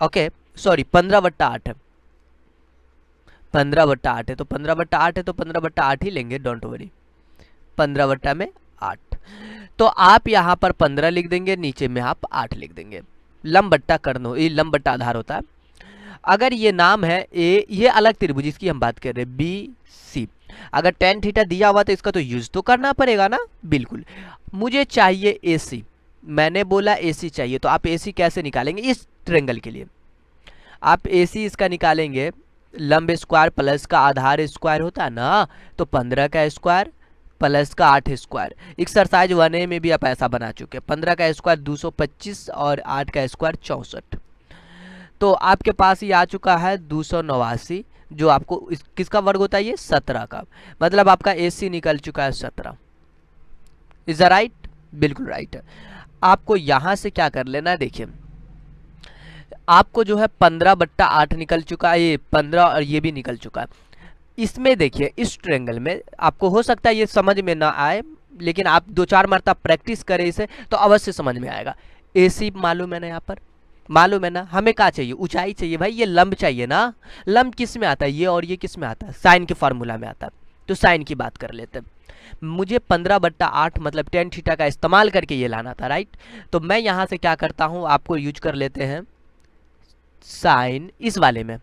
ओके सॉरी 15/8 है, 15/8 है, तो 15/8 है तो 15/8 ही लेंगे, डोंट वरी, 15/8। तो आप यहाँ पर 15 लिख देंगे, नीचे में आप 8 लिख देंगे। लंब बट्टा कर्ण, ये लंब बट्टा आधार होता है। अगर ये नाम है ए, ये अलग त्रिभुज इसकी हम बात कर रहे हैं, बी सी। अगर tan थीटा दिया हुआ तो इसका तो यूज तो करना पड़ेगा ना, बिल्कुल। मुझे चाहिए ए सी, मैंने बोला ए सी चाहिए, तो आप ए सी कैसे निकालेंगे, इस ट्रेंगल के लिए आप ए सी इसका निकालेंगे, लंब स्क्वायर प्लस का आधार स्क्वायर होता है ना, तो 15 का स्क्वायर प्लस का 8 स्क्वायर। एक्सरसाइज 1A में भी आप ऐसा बना चुके हैं। 15 का स्क्वायर 225 और 8 का स्क्वायर 64। तो आपके पास ये आ चुका है 289, जो आपको किसका वर्ग होता है, ये 17 का। मतलब आपका AC निकल चुका है 17। इज द राइट, बिल्कुल राइट है। आपको यहाँ से क्या कर लेना है, देखिए आपको जो है 15/8 निकल चुका है, ये 15 और ये भी निकल चुका है। इसमें देखिए इस ट्रायंगल में आपको हो सकता है ये समझ में ना आए, लेकिन आप 2-4 मरतबा प्रैक्टिस करें इसे तो अवश्य समझ में आएगा। AC मालूम है ना, यहाँ पर मालूम है ना, हमें क्या चाहिए, ऊंचाई चाहिए भाई, ये लंब चाहिए ना। लंब किस में आता है, ये और ये किस में आता है, साइन के फार्मूला में आता है। तो साइन की बात कर लेते हैं। मुझे 15/8 मतलब tan थीटा का इस्तेमाल करके ये लाना था, राइट। तो मैं यहाँ से क्या करता हूँ, आपको यूज कर लेते हैं साइन, इस वाले में,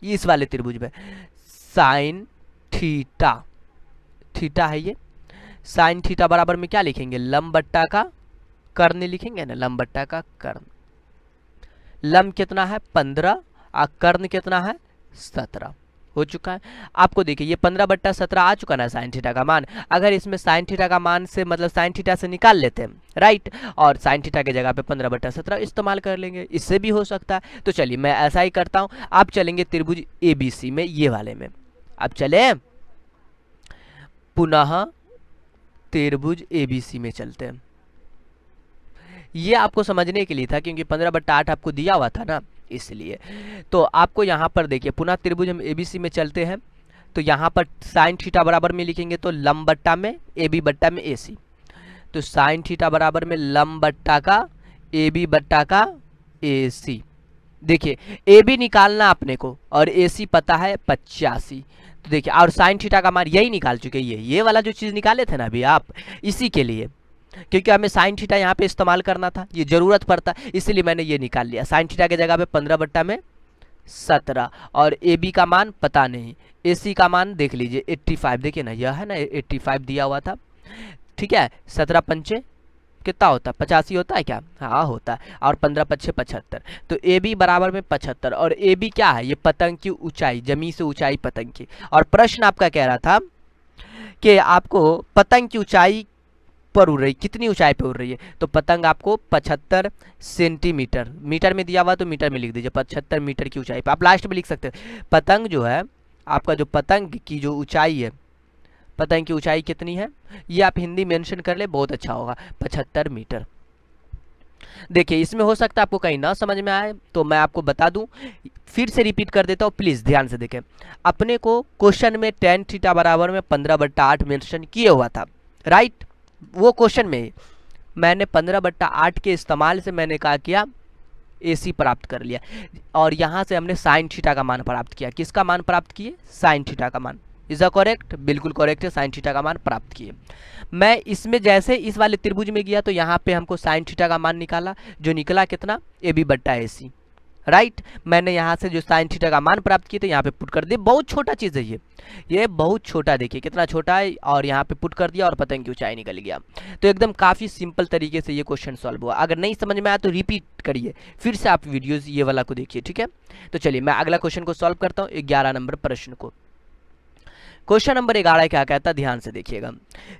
इस वाले त्रिभुज में साइन थीटा, थीटा है ये, साइन थीटा बराबर में क्या लिखेंगे, लंब बट्टा का कर्ण लिखेंगे ना, लंब बट्टा का कर्ण। लंब कितना है 15 और कर्ण कितना है 17 हो चुका है। आपको देखिए ये 15/17 आ चुका ना साइन थीटा का मान। अगर इसमें साइन थीटा का मान से मतलब साइन थीटा से निकाल लेते हैं, राइट, और साइन थीटा की जगह पे 15/17 इस्तेमाल कर लेंगे, इससे भी हो सकता है। तो चलिए मैं ऐसा ही करता हूँ, आप चलेंगे त्रिभुज ABC में, ये वाले में आप चले, पुनः त्रिभुज ABC में चलते हैं। ये आपको समझने के लिए था क्योंकि 15/8 आपको दिया हुआ था ना, इसलिए। तो आपको यहाँ पर देखिए पुनः त्रिभुज हम ABC में चलते हैं। तो यहाँ पर साइन थीटा बराबर में लिखेंगे तो लंब बट्टा में AB बट्टा में AC। तो साइन थीटा बराबर में लंब बट्टा का AB बट्टा का AC। देखिए AB निकालना अपने को और AC पता है 85। तो देखिए और साइन थीटा का मान यही निकाल चुके हैं, ये वाला जो चीज़ निकाले थे ना अभी आप, इसी के लिए क्योंकि हमें साइन थीटा यहाँ पे इस्तेमाल करना था, ये जरूरत पड़ता, इसलिए मैंने ये निकाल लिया। साइन थीटा की जगह पे 15/17 और ए बी का मान पता नहीं, ए सी का मान देख लीजिए 85, देखिए ना यह है ना 85 दिया हुआ था, ठीक है। 17 पंचे कितना होता है, 85 होता है क्या, हाँ होता है, और 15 पच्छे 75, तो ए बी बराबर में 75। और ए बी क्या है, ये पतंग की ऊंचाई, जमीन से ऊंचाई पतंग की। और प्रश्न आपका कह रहा था कि आपको पतंग की ऊंचाई पर उड़ रही, कितनी ऊंचाई पे उड़ रही है, तो पतंग आपको 75 सेंटीमीटर, मीटर में दिया हुआ तो मीटर में लिख दीजिए, 75 मीटर की ऊंचाई पे। आप लास्ट में लिख सकते हैं पतंग जो है आपका, जो पतंग की जो ऊंचाई है, पतंग की ऊंचाई कितनी है, ये आप हिंदी मेंशन कर ले, बहुत अच्छा होगा, 75 मीटर। देखिए इसमें हो सकता है आपको कहीं ना समझ में आए, तो मैं आपको बता दूं, फिर से रिपीट कर देता हूं, प्लीज ध्यान से देखें। अपने को क्वेश्चन में tan थीटा बराबर में 15/8 मेंशन किए हुआ था, राइट। वो क्वेश्चन में मैंने 15/8 के इस्तेमाल से मैंने क्या किया, AC प्राप्त कर लिया, और यहाँ से हमने साइन थीटा का मान प्राप्त किया। किसका मान प्राप्त किए, साइन थीटा का मान। इज अ करेक्ट, बिल्कुल करेक्ट है, साइन थीटा का मान प्राप्त किए। मैं इसमें जैसे इस वाले त्रिभुज में गया तो यहाँ पे हमको साइन थीटा का मान निकाला, जो निकला कितना, AB/AC, राइट। मैंने यहाँ से जो साइन थीटा का मान प्राप्त किए थे यहाँ पे पुट कर दिए, बहुत छोटा चीज़ है ये बहुत छोटा, देखिए कितना छोटा है, और यहाँ पे पुट कर दिया और पतंग की ऊंचाई निकल गया। तो एकदम काफ़ी सिंपल तरीके से ये क्वेश्चन सॉल्व हुआ। अगर नहीं समझ में आया तो रिपीट करिए, फिर से आप वीडियोज़ ये वाला को देखिए, ठीक है। तो चलिए मैं अगला क्वेश्चन को सॉल्व करता हूँ, 11 नंबर प्रश्न को। क्वेश्चन नंबर 11 क्या कहता है, ध्यान से देखिएगा।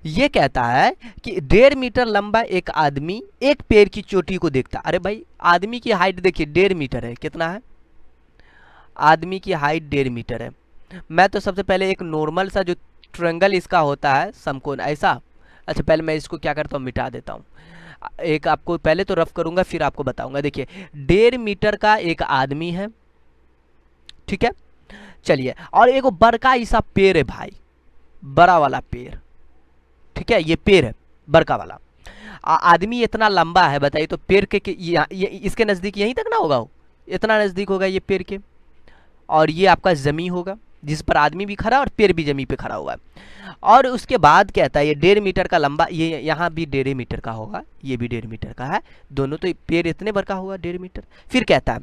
ये कहता है कि 1.5 मीटर लंबा एक आदमी एक पेड़ की चोटी को देखता। अरे भाई आदमी की हाइट देखिए 1.5 मीटर है, कितना है, आदमी की हाइट 1.5 मीटर है। मैं तो सबसे पहले एक नॉर्मल सा जो ट्रायंगल इसका होता है समकोण ऐसा, अच्छा पहले मैं इसको क्या करता हूँ, मिटा देता हूँ। एक आपको पहले तो रफ करूंगा फिर आपको बताऊंगा। देखिए 1.5 मीटर का एक आदमी है, ठीक है। चलिए, और एक बड़का ऐसा पेड़ है भाई, बड़ा वाला पेड़, ठीक है, ये पेड़ है बड़का वाला। आदमी इतना लंबा है, बताइए तो पेड़ के ये इसके नज़दीक यहीं तक ना होगा, वो इतना नज़दीक होगा ये पेड़ के, और ये आपका ज़मीन होगा जिस पर आदमी भी खड़ा और पेड़ भी ज़मीन पे खड़ा हुआ है। और उसके बाद कहता है ये 1.5 मीटर का लंबा, ये यहाँ भी 1.5 मीटर का होगा, ये भी 1.5 मीटर का है, दोनों तो पेड़ इतने बड़का होगा 1.5 मीटर। फिर कहता है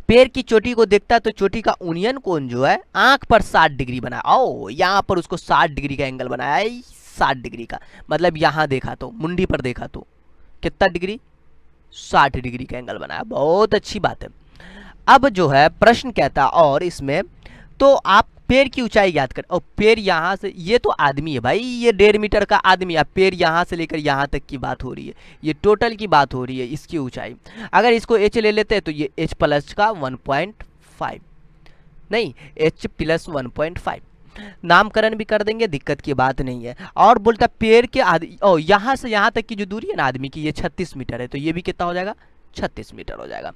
पेड़ की चोटी को देखता है तो चोटी का उन्नयन कोण जो है आंख पर 60 डिग्री बनाया। ओ यहाँ पर उसको 60 डिग्री का एंगल बनाया है, 60 डिग्री का, मतलब यहाँ देखा तो मुंडी पर देखा तो कितना डिग्री, 60 डिग्री का एंगल बनाया, बहुत अच्छी बात है। अब जो है प्रश्न कहता है, और इसमें तो आप पेड़ की ऊंचाई याद कर, और पेड़ यहाँ से, ये तो आदमी है भाई, ये 1.5 मीटर का आदमी है, पेड़ यहाँ से लेकर यहाँ तक की बात हो रही है, ये टोटल की बात हो रही है इसकी ऊंचाई। अगर इसको h ले लेते हैं तो ये h प्लस का 1.5, नहीं h प्लस 1.5, नामकरण भी कर देंगे, दिक्कत की बात नहीं है। और बोलता पेड़ के यहाँ से यहाँ तक की जो दूरी है ना आदमी की, ये 36 मीटर है, तो ये भी कितना हो जाएगा, 36 मीटर हो जाएगा।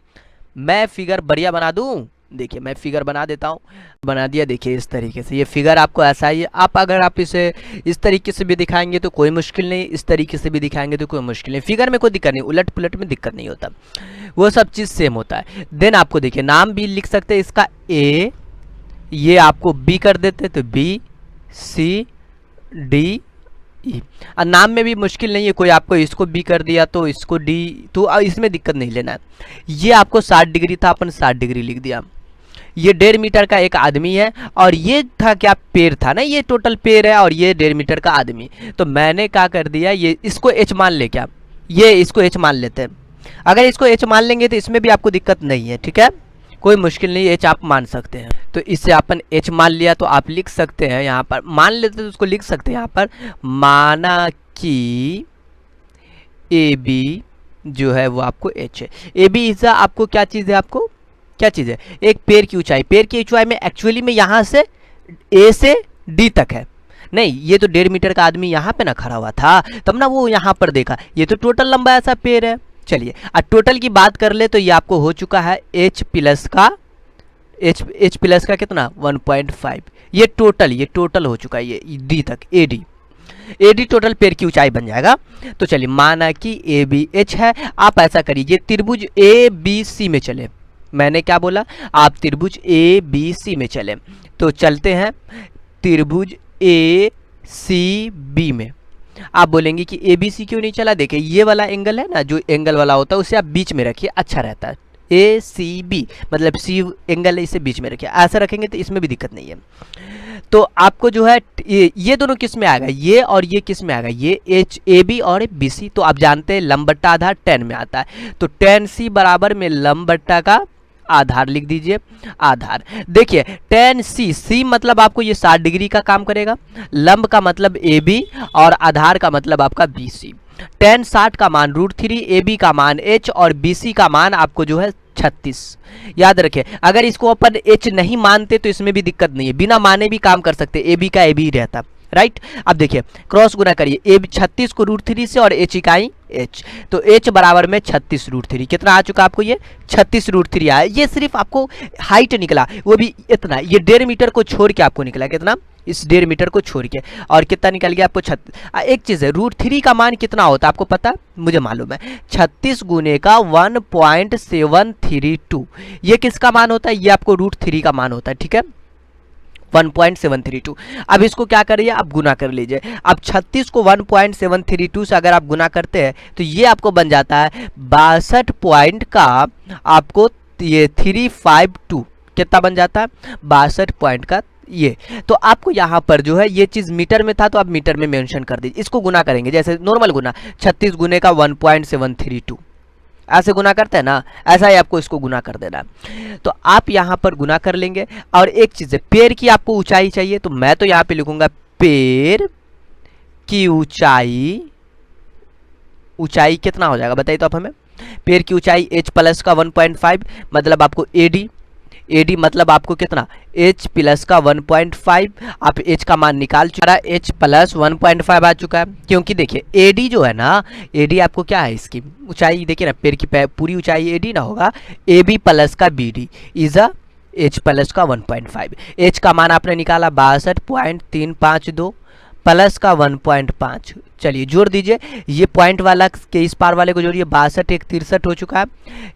मैं फिगर बढ़िया बना दूं, देखिए मैं फिगर बना देता हूँ, बना दिया। देखिए इस तरीके से ये फिगर आपको ऐसा ही है। अगर आप इसे इस तरीके से भी दिखाएंगे तो कोई मुश्किल नहीं, इस तरीके से भी दिखाएंगे तो कोई मुश्किल नहीं, फिगर में कोई दिक्कत नहीं, उलट पुलट में दिक्कत नहीं होता, वो सब चीज़ सेम होता है। देन आपको देखिए नाम भी लिख सकते हैं इसका, ए, ये आपको बी कर देते तो बी, सी, डी, ई। नाम में भी मुश्किल नहीं है, कोई आपको इसको बी कर दिया तो इसको डी, तो इसमें दिक्कत नहीं लेना है। ये आपको 60 डिग्री था, अपन 60 डिग्री लिख दिया। ये 1.5 मीटर का एक आदमी है, और ये था क्या, पेड़ था ना, ये टोटल पेड़ है, और ये 1.5 मीटर का आदमी। तो मैंने क्या कर दिया, ये इसको h मान ले, क्या ये इसको h मान लेते हैं। अगर इसको h मान लेंगे तो इसमें भी आपको दिक्कत नहीं है, ठीक है, कोई मुश्किल नहीं, h आप मान सकते हैं। तो इससे अपन h मान लिया, तो आप लिख सकते हैं यहाँ पर, मान लेते तो उसको लिख सकते हैं यहाँ पर, माना कि AB जो है वो आपको h है। AB इज आपको क्या चीज़ है, आपको क्या चीज़ है, एक पेड़ की ऊंचाई। पेड़ की ऊंचाई में एक्चुअली में यहाँ से A से D तक है, नहीं ये तो 1.5 मीटर का आदमी यहाँ पे ना खड़ा हुआ था, तब ना वो यहाँ पर देखा, ये तो टोटल लंबा ऐसा पेड़ है। चलिए अब टोटल की बात कर ले तो ये आपको हो चुका है h प्लस का कितना 1.5, ये टोटल हो चुका है, ये D तक AD टोटल पेड़ की ऊंचाई बन जाएगा। तो चलिए माना कि ABH है, आप ऐसा करिए त्रिभुज ABC में चले, मैंने क्या बोला, आप त्रिभुज ABC में चले, तो चलते हैं त्रिभुज ACB में। आप बोलेंगे कि ABC क्यों नहीं चला, देखिए ये वाला एंगल है ना, जो एंगल वाला होता है उसे आप बीच में रखिए, अच्छा रहता है। ACB मतलब C एंगल है, इसे बीच में रखिए, ऐसा रखेंगे तो इसमें भी दिक्कत नहीं है। तो आपको जो है ये दोनों किस में आएगा, ये और ये किस में आएगा, ये AB और BC। तो आप जानते हैं लंब बट्टा आधार tan में आता है, तो tan C बराबर में लंब बट्टा का आधार लिख दीजिए, आधार। देखिए tan C मतलब आपको ये 60 डिग्री का काम करेगा, लंब का मतलब AB और आधार का मतलब आपका BC। tan 60 का मान √3, AB का मान h और BC का मान आपको जो है 36। याद रखें, अगर इसको अपन h नहीं मानते तो इसमें भी दिक्कत नहीं है, बिना माने भी काम कर सकते, AB का AB ही रहता, राइट। अब देखिए क्रॉस गुना करिए, 36 को √3 से और h इकाई h, तो h बराबर में 36 √3। कितना आ चुका आपको, ये 36 √3 आया। ये सिर्फ आपको हाइट निकला, वो भी इतना, ये 1.5 मीटर को छोड़ के आपको निकला, कितना, इस 1.5 मीटर को छोड़ के, और कितना निकल गया आपको 36। एक चीज़ है, √3 का मान कितना होता है आपको पता, मुझे मालूम है, 36 गुने का 1.732, ये किसका मान होता है, ये आपको √3 का मान होता है, ठीक है, 1.732। अब इसको क्या करिए, आप गुना कर लीजिए। अब 36 को 1.732 से अगर आप गुना करते हैं तो ये आपको बन जाता है 62 पॉइंट का आपको ये 352, कितना बन जाता है, 62 पॉइंट का ये। तो आपको यहाँ पर जो है ये चीज़ मीटर में था तो आप मीटर में मेंशन कर दीजिए। इसको गुना करेंगे जैसे नॉर्मल गुना, 36 गुने का 1.732, ऐसे गुना करते हैं ना, ऐसा ही आपको इसको गुना कर देना। तो आप यहाँ पर गुना कर लेंगे। और एक चीज़ है, पेड़ की आपको ऊंचाई चाहिए, तो मैं तो यहाँ पे लिखूंगा पेड़ की ऊंचाई, ऊंचाई कितना हो जाएगा बताइए तो आप हमें, पेड़ की ऊंचाई h प्लस का 1.5 मतलब आपको AD मतलब आपको कितना, h प्लस का 1.5, आप h का मान निकाल चुका है, h प्लस 1.5 आ चुका है। क्योंकि देखिए AD जो है ना, AD आपको क्या है, इसकी ऊंचाई देखिए ना, पेड़ की पूरी ऊंचाई AD ना होगा, AB प्लस का BD is a h plus का 1.5। h का मान आपने निकाला 62.352 प्लस का 1.5, चलिए जोड़ दीजिए, ये पॉइंट वाला के इस पार वाले को जोड़िए, 62 एक 63 हो चुका है,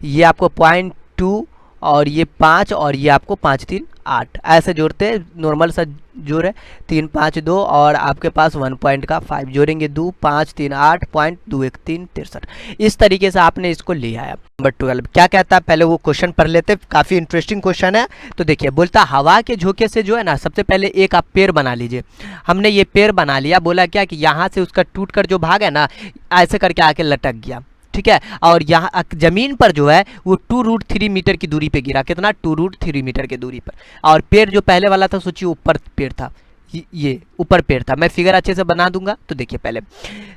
ये आपको 0.2 और ये 5 और ये आपको 5 3 8, ऐसे जोड़ते हैं, नॉर्मल सा जोड़ है, 3 5 2 और आपके पास 1.5 जोड़ेंगे, 2 5 3 8.21 63। इस तरीके से आपने इसको लिया है। नंबर 12 क्या कहता है, पहले वो क्वेश्चन पढ़ लेते, काफ़ी इंटरेस्टिंग क्वेश्चन है। तो देखिए बोलता हवा के झोंके से जो है ना, सबसे पहले एक आप पेड़ बना लीजिए। हमने ये पेड़ बना लिया, बोला क्या कि यहाँ से उसका टूट कर जो भाग है ना, ऐसे करके आके लटक गया, ठीक है, और यहाँ जमीन पर जो है वो 2√3 मीटर की दूरी पे गिरा, कितना, 2√3 मीटर की दूरी पर। और पेड़ जो पहले वाला था सोचिए ऊपर पेड़ था, ये ऊपर पेड़ था, मैं फिगर अच्छे से बना दूंगा। तो देखिए पहले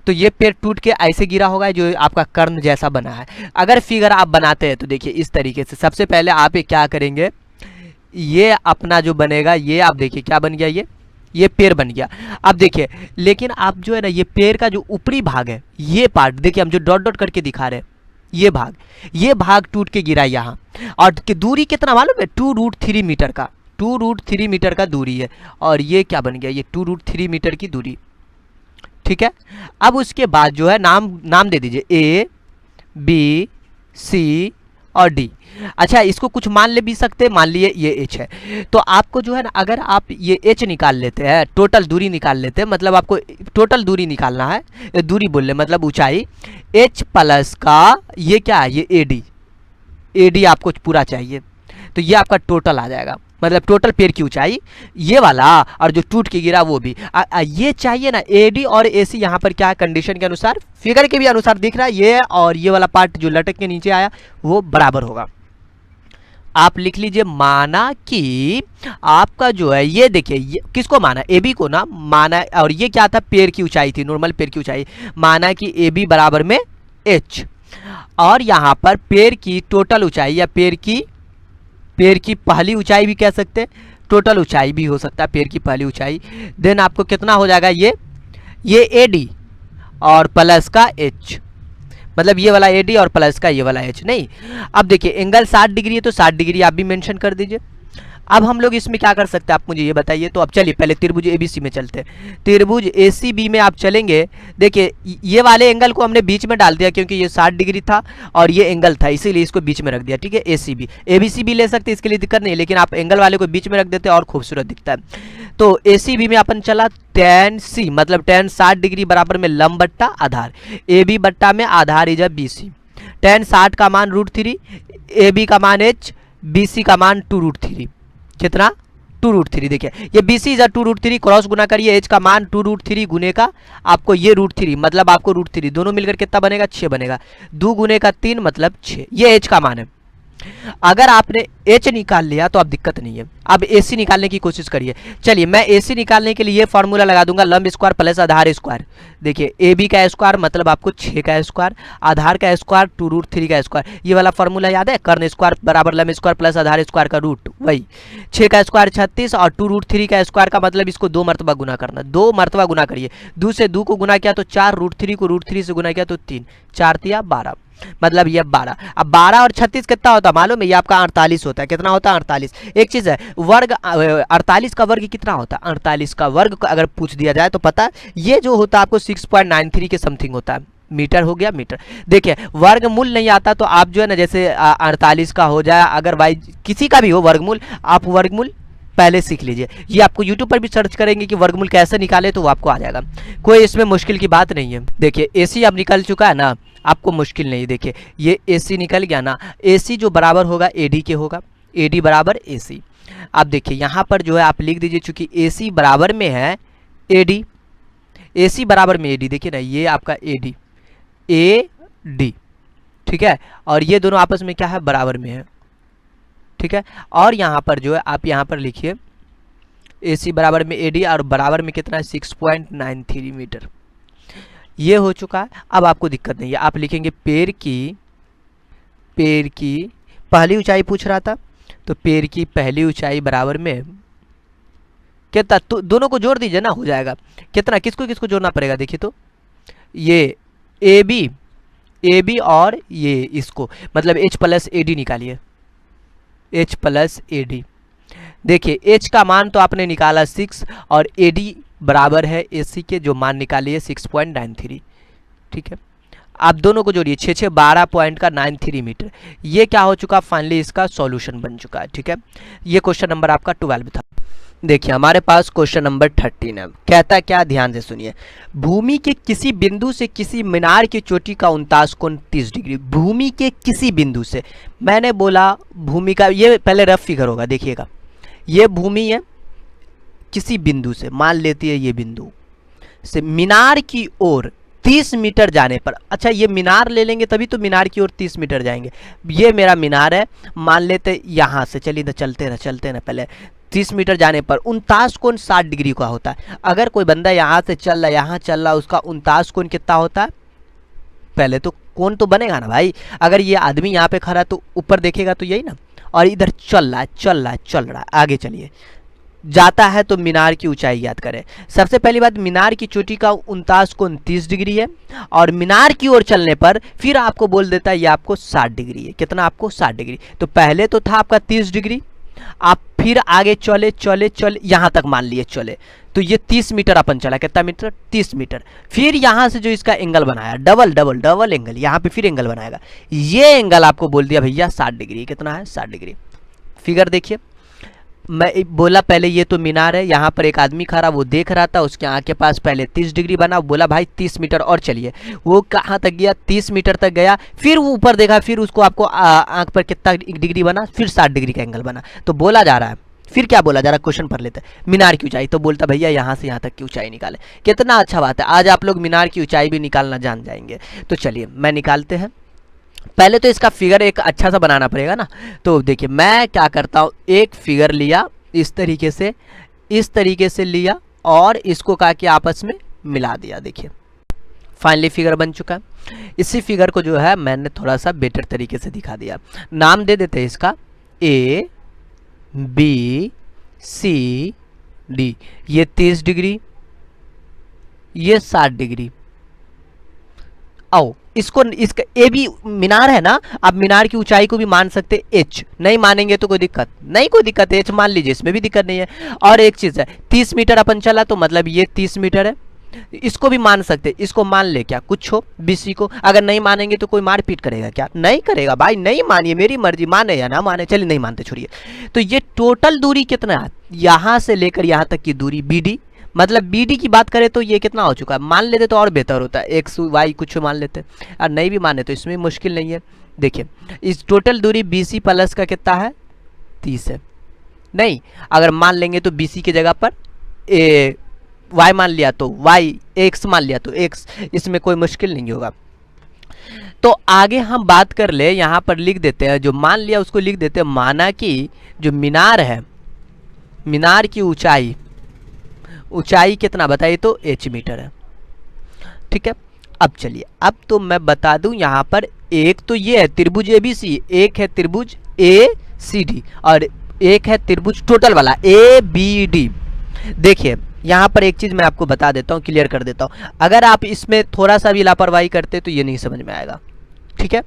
तो ये पेड़ टूट के ऐसे गिरा होगा जो आपका कर्ण जैसा बना है। अगर फिगर आप बनाते हैं तो देखिए इस तरीके से, सबसे पहले आप क्या करेंगे, ये अपना जो बनेगा, ये आप देखिए क्या बन गया, ये पेड़ बन गया। अब देखिए लेकिन आप जो है ना, ये पेड़ का जो ऊपरी भाग है, ये पार्ट देखिए, हम जो डॉट डॉट करके दिखा रहे हैं, ये भाग टूट के गिरा यहाँ, और की दूरी कितना मालूम है, 2√3 मीटर का, 2√3 मीटर का दूरी है, और ये क्या बन गया, ये 2√3 मीटर की दूरी, ठीक है। अब उसके बाद जो है नाम दे दीजिए A B C और D। अच्छा इसको कुछ मान ले भी सकते, मान लिए ये h है, तो आपको जो है ना, अगर आप ये h निकाल लेते हैं, टोटल दूरी निकाल लेते हैं, मतलब आपको टोटल दूरी निकालना है, दूरी बोल ले मतलब ऊंचाई, h प्लस का ये क्या है, ये AD आपको पूरा चाहिए, तो ये आपका टोटल आ जाएगा, मतलब टोटल पेड़ की ऊंचाई ये वाला, और जो टूट के गिरा वो भी ये चाहिए ना। AD और AC यहाँ पर क्या कंडीशन के अनुसार, फिगर के भी अनुसार दिख रहा है, ये और ये वाला पार्ट जो लटक के नीचे आया वो बराबर होगा। आप लिख लीजिए, माना कि आपका जो है ये देखिए, किसको माना, AB को ना माना, और ये क्या था, पेड़ की ऊंचाई थी, नॉर्मल पेड़ की ऊंचाई, माना कि AB बराबर में h, और यहाँ पर पेड़ की टोटल ऊंचाई या पेड़ की पहली ऊंचाई भी कह सकते हैं, टोटल ऊंचाई भी हो सकता है, पेड़ की पहली ऊंचाई। देन आपको कितना हो जाएगा, ये AD और प्लस का h, मतलब ये वाला AD और प्लस का ये वाला h नहीं। अब देखिए एंगल 60 डिग्री है तो 60 डिग्री आप भी मेंशन कर दीजिए। अब हम लोग इसमें क्या कर सकते हैं आप मुझे ये बताइए। तो अब चलिए पहले त्रिभुज एबीसी में चलते हैं। त्रिभुज एसीबी में आप चलेंगे, देखिए ये वाले एंगल को हमने बीच में डाल दिया क्योंकि ये 60 डिग्री था और ये एंगल था, इसीलिए इसको बीच में रख दिया, ठीक है। एसीबी, एबीसी भी ले सकते, इसके लिए दिक्कत नहीं, लेकिन आप एंगल वाले को बीच में रख देते और खूबसूरत दिखता है। तो एसीबी में अपन चला tan सी, मतलब tan 60 डिग्री बराबर में लंब बट्टा आधार, ए बी बट्टा में आधार इज बी सी। tan 60 का मान √3, ए बी का मान h, बी सी का मान 2√3, कितना 2√3। देखिए ये बी सी इज 2√3, क्रॉस गुना करिए, h का मान 2√3 गुने का आपको ये √3, मतलब आपको √3 दोनों मिलकर कितना बनेगा 6 बनेगा, 2 गुने का 3 मतलब 6, ये h का मान है। अगर आपने h निकाल लिया तो अब दिक्कत नहीं है। अब AC निकालने की कोशिश करिए। चलिए मैं AC निकालने के लिए ये फॉर्मूला लगा दूंगा, लंब स्क्वायर प्लस आधार स्क्वायर। देखिए AB का स्क्वायर मतलब आपको 6 का स्क्वायर, आधार का स्क्वायर 2√3 का स्क्वायर। ये वाला फॉर्मूला याद है, कर्ण स्क्वायर बराबर लंब स्क्वायर प्लस आधार स्क्वायर का रूट, वही 6 का स्क्वायर 36 और 2√3 का स्क्वायर का मतलब इसको 2 मरतबा गुना करना, 2 मरतबा गुना करिए। 2 से 2 को गुना किया तो 4, √3 को √3 से गुना किया तो 3, 4 तिया 12, मतलब ये 12। अब 12 और 36 कितना होता है मालूम है, ये आपका 48 होता है। कितना होता है 48। एक चीज है वर्ग, 48 का वर्ग कितना होता है, 48 का वर्ग अगर पूछ दिया जाए तो पता है ये जो होता है आपको 6.93 के समथिंग होता है, मीटर हो गया मीटर। देखिए वर्गमूल नहीं आता तो आप जो है ना जैसे 48 का हो जाए, अगर भाई किसी का भी हो वर्गमूल, आप वर्गमूल पहले सीख लीजिए। ये आपको YouTube पर भी सर्च करेंगे कि वर्गमूल कैसे निकाले तो वो आपको आ जाएगा, कोई इसमें मुश्किल की बात नहीं है। देखिए AC अब निकल चुका है ना, आपको मुश्किल नहीं। देखिए ये AC निकल गया ना, AC जो बराबर होगा AD के होगा, AD बराबर AC। अब देखिए यहाँ पर जो है आप लिख दीजिए, चूंकि AC बराबर में है AD, AC बराबर में AD, देखिए ना ये आपका AD, ठीक है, और ये दोनों आपस में क्या है बराबर में है, ठीक है। और यहाँ पर जो है आप यहाँ पर लिखिए AC बराबर में AD और बराबर में कितना है 6.93 मीटर, ये हो चुका है। अब आपको दिक्कत नहीं है, आप लिखेंगे पैर की पहली ऊंचाई पूछ रहा था, तो पैर की पहली ऊंचाई बराबर में कितना, तो दोनों को जोड़ दीजिए ना, हो जाएगा कितना, किसको किसको जोड़ना पड़ेगा। देखिए तो ये AB और ये इसको मतलब H प्लस AD निकालिए, H प्लस AD। देखिए H का मान तो आपने निकाला 6 और AD बराबर है AC के जो मान निकालिए 6.93, ठीक है। आप दोनों को जोड़िए, 6 6 12 पॉइंट का 93 मीटर। ये क्या हो चुका, फाइनली इसका सॉल्यूशन बन चुका है, ठीक है। ये क्वेश्चन नंबर आपका 12 था। देखिए हमारे पास क्वेश्चन नंबर 13 है, कहता है क्या, ध्यान से सुनिए। भूमि के किसी बिंदु से किसी मीनार की चोटी का 49 कोण 30 डिग्री। भूमि के किसी बिंदु से, मैंने बोला भूमि का, ये पहले रफ फिगर होगा, देखिएगा ये भूमि है, किसी बिंदु से मान लेती है ये बिंदु से मीनार की ओर 30 मीटर जाने पर, अच्छा ये मीनार ले लेंगे तभी तो मीनार की ओर 30 मीटर जाएंगे। ये मेरा मीनार है, मान लेते यहाँ से, चलिए ना चलते ना पहले 30 मीटर जाने पर 49 कोण 60 डिग्री का होता है। अगर कोई बंदा यहाँ से चल रहा, यहाँ चल रहा, उसका 49 कोण कितना होता है, पहले तो कोण तो बनेगा ना भाई। अगर ये आदमी यहाँ पे खड़ा है तो ऊपर देखेगा तो यही ना, और इधर चल रहा है, आगे चलिए जाता है तो मीनार की ऊंचाई याद करें। सबसे पहली बात, मीनार की चोटी का 49 कोण 30 डिग्री है, और मीनार की ओर चलने पर फिर आपको बोल देता है ये आपको 60 डिग्री है। कितना आपको 60 डिग्री। तो पहले तो था आपका 30 डिग्री, आप फिर आगे चले यहाँ तक मान लिए चले, तो ये 30 मीटर अपन चला, कितना मीटर 30 मीटर। फिर यहाँ से जो इसका एंगल बनाया डबल एंगल, यहाँ पे फिर एंगल बनाएगा, ये एंगल आपको बोल दिया भैया 60 डिग्री। कितना है 60 डिग्री। फिगर देखिए, मैं बोला पहले ये तो मीनार है, यहाँ पर एक आदमी खड़ा, वो देख रहा था, उसके आँख के पास पहले 30 डिग्री बना, बोला भाई 30 मीटर और चलिए। वो कहाँ तक गया, 30 मीटर तक गया, फिर वो ऊपर देखा, फिर उसको आपको आँख पर कितना डिग्री बना, फिर 60 डिग्री का एंगल बना। तो बोला जा रहा है, फिर क्या बोला जा रहा है, क्वेश्चन पढ़ लेते हैं। मीनार की ऊंचाई, तो बोलता भैया यहाँ से यहाँ तक की ऊंचाई निकाले। कितना अच्छा बात है, आज आप लोग मीनार की ऊंचाई भी निकालना जान जाएंगे। तो चलिए मैं निकालते हैं। पहले तो इसका फिगर एक अच्छा सा बनाना पड़ेगा ना। तो देखिए मैं क्या करता हूँ, एक फिगर लिया इस तरीके से लिया और इसको कहा कि आपस में मिला दिया। देखिए फाइनली फिगर बन चुका है। इसी फिगर को जो है मैंने थोड़ा सा बेटर तरीके से दिखा दिया। नाम दे देते हैं इसका A B C D। ये 30 डिग्री, ये 60 डिग्री। आओ इसको इसका ए बी मीनार है ना, आप मीनार की ऊंचाई को भी मान सकते एच, नहीं मानेंगे तो कोई दिक्कत नहीं, कोई दिक्कत है, एच मान लीजिए, इसमें भी दिक्कत नहीं है। और एक चीज़ है 30 मीटर अपन चला तो मतलब ये 30 मीटर है, इसको भी मान सकते, इसको मान ले क्या कुछ हो बीसी को, अगर नहीं मानेंगे तो कोई मारपीट करेगा क्या, नहीं करेगा भाई, नहीं मानिए, मेरी मर्जी, माने या ना माने, चलिए नहीं मानते छोड़िए। तो ये टोटल दूरी कितना है, यहाँ से लेकर यहाँ तक की दूरी बीडी, मतलब बीडी की बात करें तो ये कितना हो चुका है, मान लेते तो और बेहतर होता है, एक्स वाई कुछ मान लेते, और नहीं भी माने तो इसमें मुश्किल नहीं है। देखिए इस टोटल दूरी बीसी प्लस का कितना है 30 है, नहीं अगर मान लेंगे तो बीसी की जगह पर ए वाई मान लिया तो वाई, एक्स मान लिया तो एक्स, इसमें कोई मुश्किल नहीं होगा। तो आगे हम बात कर ले, यहाँ पर लिख देते हैं, जो मान लिया उसको लिख देते हैं, माना कि जो मीनार है, मीनार की ऊंचाई, ऊंचाई कितना बताइए तो h मीटर है, ठीक है। अब चलिए, अब तो मैं बता दूं यहाँ पर, एक तो ये है त्रिभुज ABC, एक है त्रिभुज ACD और एक है त्रिभुज टोटल वाला ABD। देखिए यहाँ पर एक चीज मैं आपको बता देता हूँ, क्लियर कर देता हूँ, अगर आप इसमें थोड़ा सा भी लापरवाही करते तो ये नहीं समझ में आएगा, ठीक है।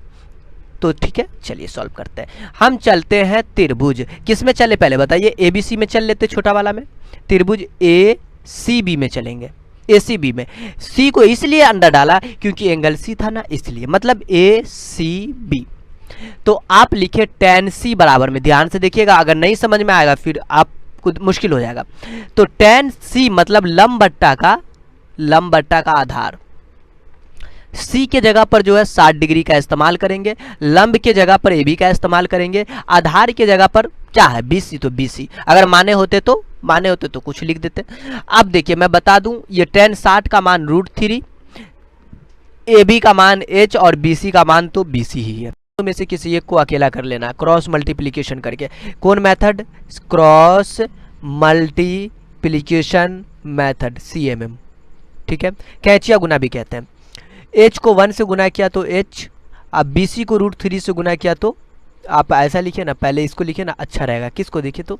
तो ठीक है चलिए सॉल्व करते हैं। हम चलते हैं त्रिभुज, किस में चले पहले बताइए, ABC में चल लेते, छोटा वाला में, त्रिभुज ACB में चलेंगे, ACB में, C को इसलिए अंदर डाला क्योंकि एंगल C था ना, इसलिए मतलब ACB। तो आप लिखे tan C बराबर में, ध्यान से देखिएगा, अगर नहीं समझ में आएगा फिर आपको मुश्किल हो जाएगा। तो tan C मतलब लंब बट्टा का आधार, C के जगह पर जो है 60 डिग्री का इस्तेमाल करेंगे, लंब के जगह पर AB का इस्तेमाल करेंगे, आधार के जगह पर क्या है BC, तो BC, अगर माने होते तो कुछ लिख देते। अब देखिए मैं बता दूं, ये tan 60 का मान √3, AB का मान H और BC का मान तो BC ही है। तो में से किसी एक को अकेला कर लेना क्रॉस मल्टीप्लिकेशन करके। कौन method, cross multiplication method, CMM, ठीक है, कैचिया गुना भी कहते हैं। H को 1 से गुना किया तो H, अब BC को √3 से गुना किया तो आप ऐसा लिखिए ना, पहले इसको लिखिए ना, अच्छा रहेगा। किसको देखिए तो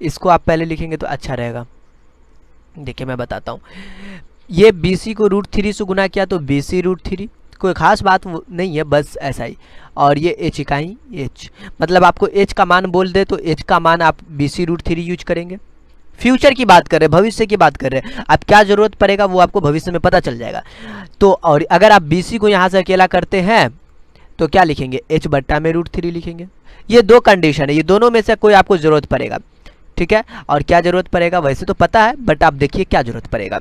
इसको आप पहले लिखेंगे तो अच्छा रहेगा। देखिए मैं बताता हूँ, ये BC को √3 से गुना किया तो BC √3, कोई खास बात नहीं है, बस ऐसा ही। और ये H इकाई H, मतलब आपको H का मान बोल दे तो H का मान आप BC √3 यूज करेंगे। फ्यूचर की बात कर रहे हैं, भविष्य की बात कर रहे हैं, अब क्या जरूरत पड़ेगा वो आपको भविष्य में पता चल जाएगा। तो और अगर आप BC को यहाँ से अकेला करते हैं तो क्या लिखेंगे, H बट्टा में √3 लिखेंगे। ये दो कंडीशन है, ये दोनों में से कोई आपको जरूरत पड़ेगा, ठीक है। और क्या जरूरत पड़ेगा वैसे तो पता है, बट आप देखिए क्या जरूरत पड़ेगा।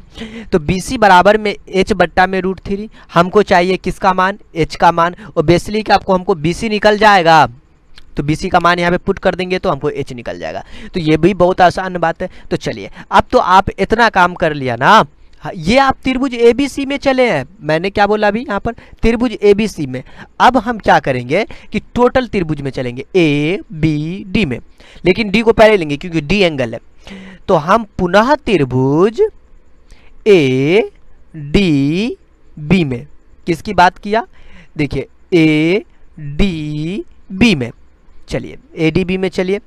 तो BC बराबर में H बट्टा में √3, हमको चाहिए किसका मान, H का मान, और बेसिकली कि आपको हमको BC निकल जाएगा, तो BC का मान यहाँ पे पुट कर देंगे तो हमको H निकल जाएगा। तो ये भी बहुत आसान बात है। तो चलिए अब तो आप इतना काम कर लिया ना, ये आप त्रिभुज ABC में चले हैं, मैंने क्या बोला अभी यहाँ पर, त्रिभुज ABC में। अब हम क्या करेंगे कि टोटल त्रिभुज में चलेंगे ABD में, लेकिन D को पहले लेंगे क्योंकि D एंगल है। तो हम पुनः त्रिभुज ADB में, किसकी बात किया, देखिए ADB में, चलिए ADB में चलिए।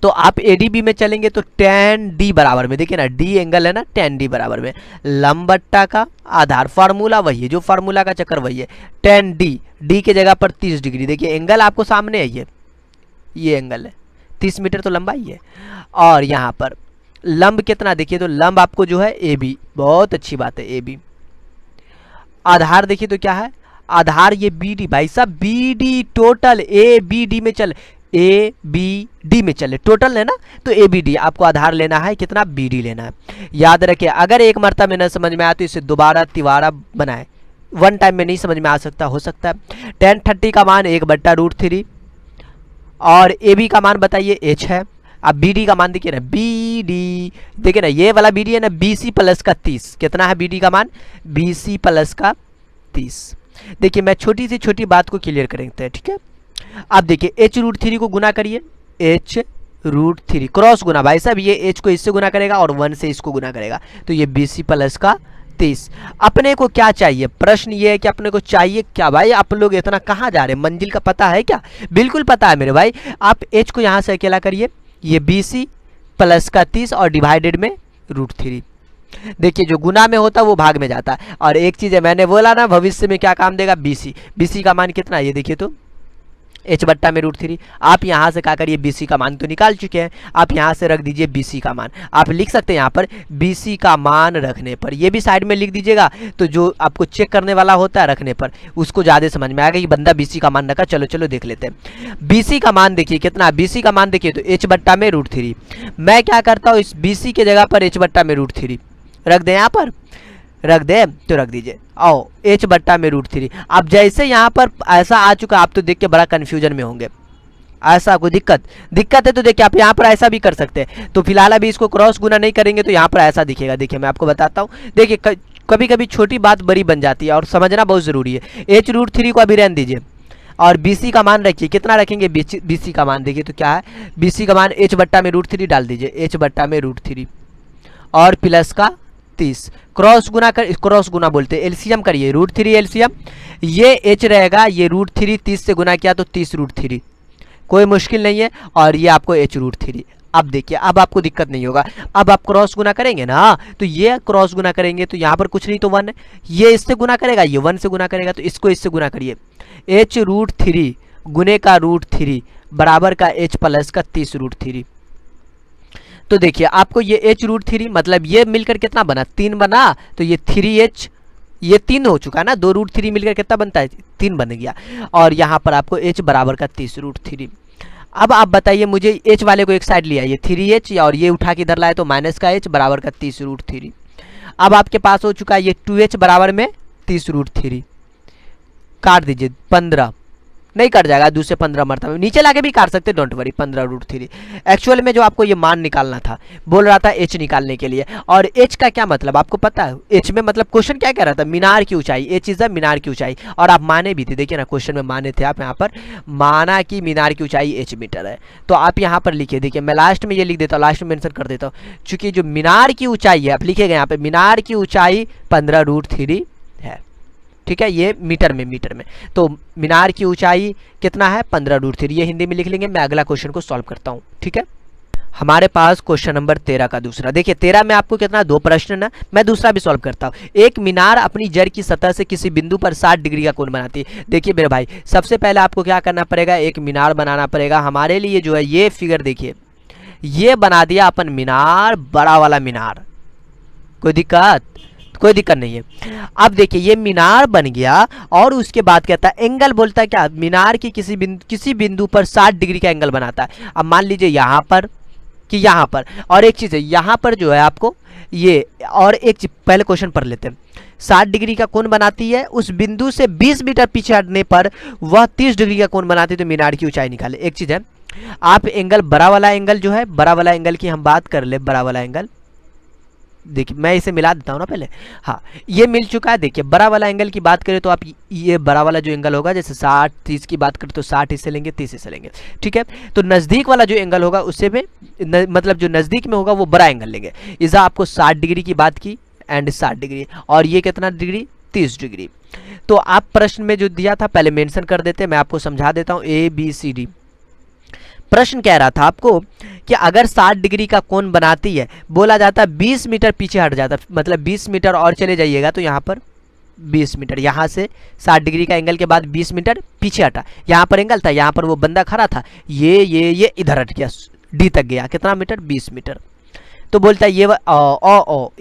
तो आप ADB में चलेंगे तो tan D बराबर में, देखिए ना D एंगल है ना, tan D बराबर में लंब बट्टा का आधार, फार्मूला वही है, जो फार्मूला का चक्कर वही है, tan D, D के जगह पर 30 डिग्री, देखिए एंगल आपको सामने है, ये एंगल है 30 मीटर तो लंबाई है। और यहाँ पर लंब कितना, देखिए तो लंब आपको जो है AB, बहुत अच्छी बात है AB। आधार देखिए तो क्या है, आधार ये BD, भाई साहब BD टोटल ABD में चल, ABD में चले, टोटल है ना, तो ABD आपको आधार लेना है, कितना BD लेना है। याद रखिए, अगर एक मरतबा में न समझ में आए तो इसे दोबारा तिबारा बनाए, वन टाइम में नहीं समझ में आ सकता, हो सकता है। tan 30 का मान 1 बट्टा √3 और AB का मान बताइए H है। अब BD का मान देखिए ना, BD देखिए ना, ये वाला BD है ना, BC प्लस का 30, कितना है BD का मान, BC प्लस का 30। देखिए मैं छोटी से छोटी बात को क्लियर करेंगे, ठीक है। अब देखिए H √3 को गुना करिए, H √3 क्रॉस गुना, भाई साहब ये H को इससे गुना करेगा और 1 से इसको गुना करेगा, तो ये BC प्लस का 30। अपने को क्या चाहिए, प्रश्न ये है कि अपने को चाहिए क्या, भाई आप लोग इतना कहाँ जा रहे हैं, मंजिल का पता है क्या, बिल्कुल पता है मेरे भाई। आप H को यहाँ से अकेला करिए, ये BC प्लस का 30 और डिवाइडेड में √3, देखिए जो गुना में होता है वो भाग में जाता है। और एक चीज़ है, मैंने बोला ना भविष्य में क्या काम देगा, BC। BC का मान कितना है ये देखिए तो h बट्टा में √3। आप यहाँ से क्या करिए, BC का मान तो निकाल चुके हैं, आप यहाँ से रख दीजिए BC का मान। आप लिख सकते हैं यहाँ पर BC का मान रखने पर, ये भी साइड में लिख दीजिएगा, तो जो आपको चेक करने वाला होता है रखने पर उसको ज़्यादा समझ में आएगा कि बंदा BC का मान रखा। चलो चलो देख लेते हैं। BC का मान देखिए कितना, BC का मान देखिए तो h बट्टा में √3। मैं क्या करता हूँ, इस BC के जगह पर h बट्टा में √3 रख दें, यहाँ पर रख दे तो रख दीजिए। आओ h बट्टा में √3। अब जैसे यहाँ पर ऐसा आ चुका, आप तो देख के बड़ा कन्फ्यूजन में होंगे। ऐसा कोई दिक्कत है तो देखिए आप यहाँ पर ऐसा भी कर सकते हैं। तो फिलहाल अभी इसको क्रॉस गुना नहीं करेंगे तो यहाँ पर ऐसा दिखेगा। देखिए मैं आपको बताता हूँ, देखिए कभी कभी छोटी बात बड़ी बन जाती है और समझना बहुत ज़रूरी है। h√3 को अभी रहने दीजिए और BC का मान रखिए, कितना रखेंगे BC का मान देखिए तो क्या है, BC का मान h बट्टा में √3 डाल दीजिए, h बट्टा में √3 और प्लस का 30। क्रॉस गुना बोलते हैं, एलसीएम करिए, √3 एलसीएम, ये h रहेगा, ये √3 30 से गुना किया तो 30√3, कोई मुश्किल नहीं है। और ये आपको h√3। अब देखिए अब आपको दिक्कत नहीं होगा। अब आप क्रॉस गुना करेंगे ना, तो ये क्रॉस गुना करेंगे तो यहाँ पर कुछ नहीं तो 1 है, ये इससे गुना करेगा, ये 1 से गुना करेगा, तो इसको इससे गुना करिए। h√3 गुने का √3 बराबर का h प्लस का 30√3। तो देखिए आपको ये h√3 मतलब ये मिलकर कितना बना, 3 बना, तो ये 3h, ये 3 हो चुका है ना, 2√3 मिलकर कितना बनता है, 3 बन गया। और यहाँ पर आपको h बराबर का 30√3। अब आप बताइए मुझे, h वाले को एक साइड लिया, ये 3h और ये उठा के इधर लाए तो माइनस का h बराबर का 30√3। अब आपके पास हो चुका है ये 2h बराबर में 30√3, काट दीजिए 15, नहीं कट जाएगा, दूसरे 15 मरतबा नीचे लाके भी काट सकते, डोंट वरी। 15√3 एक्चुअल में जो आपको ये मान निकालना था, बोल रहा था h निकालने के लिए। और h का क्या मतलब आपको पता है, h में मतलब क्वेश्चन क्या कह रहा था, मीनार की ऊंचाई, h इज द मीनार की ऊंचाई। और आप माने भी थे, देखिए ना क्वेश्चन में माने थे आप, यहाँ पर माना कि मीनार की ऊंचाई h मीटर है। तो आप यहाँ पर लिखिए, देखिए मैं लास्ट में ये लिख देता हूँ, लास्ट में मेंशन कर देता हूँ, चूंकि जो मीनार की ऊंचाई है, आप लिखेगा यहाँ पे मीनार की ऊंचाई 15√3 है, ठीक है, ये मीटर में। तो मीनार की ऊंचाई कितना है, 15√3, ये हिंदी में लिख लेंगे। मैं अगला क्वेश्चन को सॉल्व करता हूँ, ठीक है। हमारे पास क्वेश्चन नंबर 13 का दूसरा, देखिए 13 में आपको कितना, 2 प्रश्न ना, मैं दूसरा भी सॉल्व करता हूँ। एक मीनार अपनी जड़ की सतह से किसी बिंदु पर 60 डिग्री का कोण बनाती है। देखिए मेरे भाई, सबसे पहले आपको क्या करना पड़ेगा, एक मीनार बनाना पड़ेगा। हमारे लिए जो है ये फिगर देखिए, ये बना दिया अपन मीनार, बड़ा वाला मीनार, कोई दिक्कत नहीं है। अब देखिए ये मीनार बन गया और उसके बाद कहता है एंगल, बोलता है क्या, मीनार की किसी बिंदु पर 60 डिग्री का एंगल बनाता है। अब मान लीजिए यहाँ पर कि यहाँ पर, और एक चीज़ है यहाँ पर जो है आपको ये, और एक चीज पहले क्वेश्चन पढ़ लेते हैं। 60 डिग्री का कोण बनाती है, उस बिंदु से 20 मीटर पीछे हटने पर वह 30 डिग्री का कोण बनाती है, तो मीनार की ऊंचाई निकाले। एक चीज़ है, आप एंगल, बड़ा वाला एंगल जो है, बड़ा वाला एंगल की हम बात कर ले, बड़ा वाला एंगल देखिए, मैं इसे मिला देता हूँ ना पहले, हाँ ये मिल चुका है। देखिए बड़ा वाला एंगल की बात करें तो आप ये बड़ा वाला जो एंगल होगा, जैसे 60 30 की बात करें तो 60 हिस्से लेंगे, 30 हिस्से लेंगे, ठीक है। तो नज़दीक वाला जो एंगल होगा उससे में मतलब जो नज़दीक में होगा वो बड़ा एंगल लेंगे। इस आपको 60 डिग्री की बात की एंड 60 डिग्री, और ये कितना डिग्री, 30 डिग्री। तो आप प्रश्न में जो दिया था पहले मेंशन कर देते, मैं आपको समझा देता हूँ। ABCD प्रश्न कह रहा था आपको कि अगर 60 डिग्री का कोण बनाती है, बोला जाता है 20 मीटर पीछे हट जाता, मतलब 20 मीटर और चले जाइएगा तो यहाँ पर 20 मीटर, यहाँ से 60 डिग्री का एंगल के बाद 20 मीटर पीछे हटा, यहाँ पर एंगल था, यहाँ पर वो बंदा खड़ा था, ये इधर हट गया, D तक गया, कितना मीटर, 20 मीटर। तो बोलता है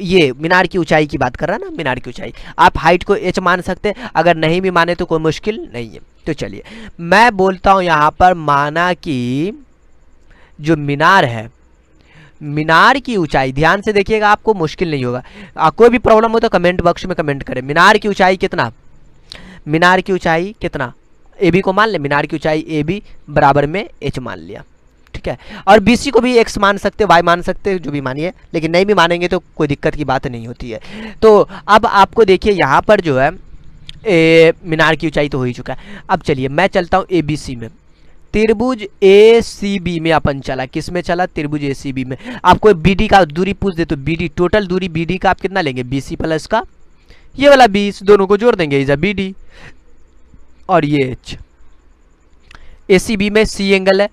ये मीनार की ऊंचाई की बात कर रहा है ना, मीनार की ऊंचाई। आप हाइट को h मान सकते हैं, अगर नहीं भी माने तो कोई मुश्किल नहीं है। तो चलिए मैं बोलता हूं यहाँ पर, माना कि जो मीनार है, मीनार की ऊंचाई, ध्यान से देखिएगा आपको मुश्किल नहीं होगा, कोई भी प्रॉब्लम हो तो कमेंट बॉक्स में कमेंट करें। मीनार की ऊंचाई कितना, मीनार की ऊंचाई कितना, AB को मान ले, मीनार की ऊंचाई AB बराबर में h मान लिया, ठीक है। और BC को भी x मान सकते, y मान सकते, जो भी मानिए, लेकिन नहीं भी मानेंगे तो कोई दिक्कत की बात नहीं होती है। तो अब आपको देखिए यहाँ पर जो है मीनार की ऊंचाई तो हो ही चुका है। अब चलिए मैं चलता हूँ ABC में, त्रिभुज ACB में अपन चला, किस में चला, त्रिभुज ACB में। आपको BD का दूरी पूछ दे तो BD, टोटल दूरी BD का आप कितना लेंगे, BC प्लस का ये वाला 20, दोनों को जोड़ देंगे, इज BD, और ये H। ACB में C एंगल है,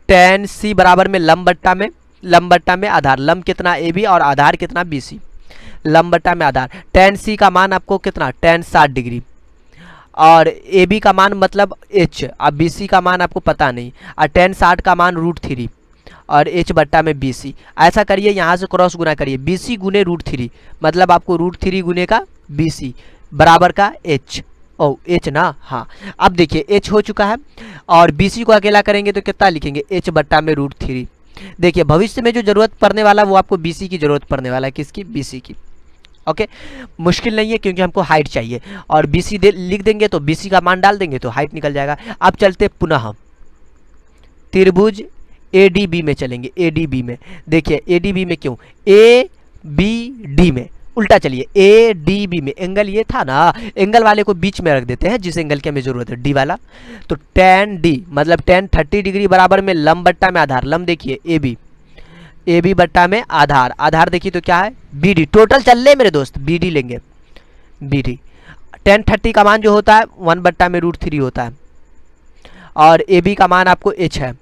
tan C बराबर में लंब बट्टा में आधार, लंब कितना AB और आधार कितना BC। लंब बट्टा में आधार। tan सी का मान आपको कितना, tan 60 डिग्री, और ए बी का मान मतलब h, अब बी सी का मान आपको पता नहीं, और tan 60 का मान √3 और h बट्टा में बी सी। ऐसा करिए, यहाँ से क्रॉस गुना करिए, बी सी गुने √3 मतलब आपको √3 गुने का बी सी बराबर का h, ओ h ना, हाँ। अब देखिए h हो चुका है, और बी सी को अकेला करेंगे तो कितना लिखेंगे, h बट्टा में √3। देखिए भविष्य में जो जरूरत पड़ने वाला वो आपको बी सी की जरूरत पड़ने वाला है, किसकी, बी सी की। ओके, मुश्किल नहीं है क्योंकि हमको हाइट चाहिए, और बी सी लिख देंगे तो बी सी का मान डाल देंगे तो हाइट निकल जाएगा। अब चलते पुनः त्रिभुज ए डी बी में चलेंगे, ए डी बी में। देखिए ए डी बी में क्यों, ए बी डी में उल्टा चलिए, ए डी बी में एंगल ये था ना, एंगल वाले को बीच में रख देते हैं जिस एंगल की हमें जरूरत है, डी वाला। तो tan डी मतलब tan 30 डिग्री बराबर में लंब बट्टा में आधार, लंब देखिए ए बी बट्टा में आधार, आधार देखिए तो क्या है, बी डी। टोटल चल रहे मेरे दोस्त, बी डी लेंगे, बी डी। tan 30 का मान जो होता है 1 बट्टा में √3 होता है, और ए बी का मान आपको h है,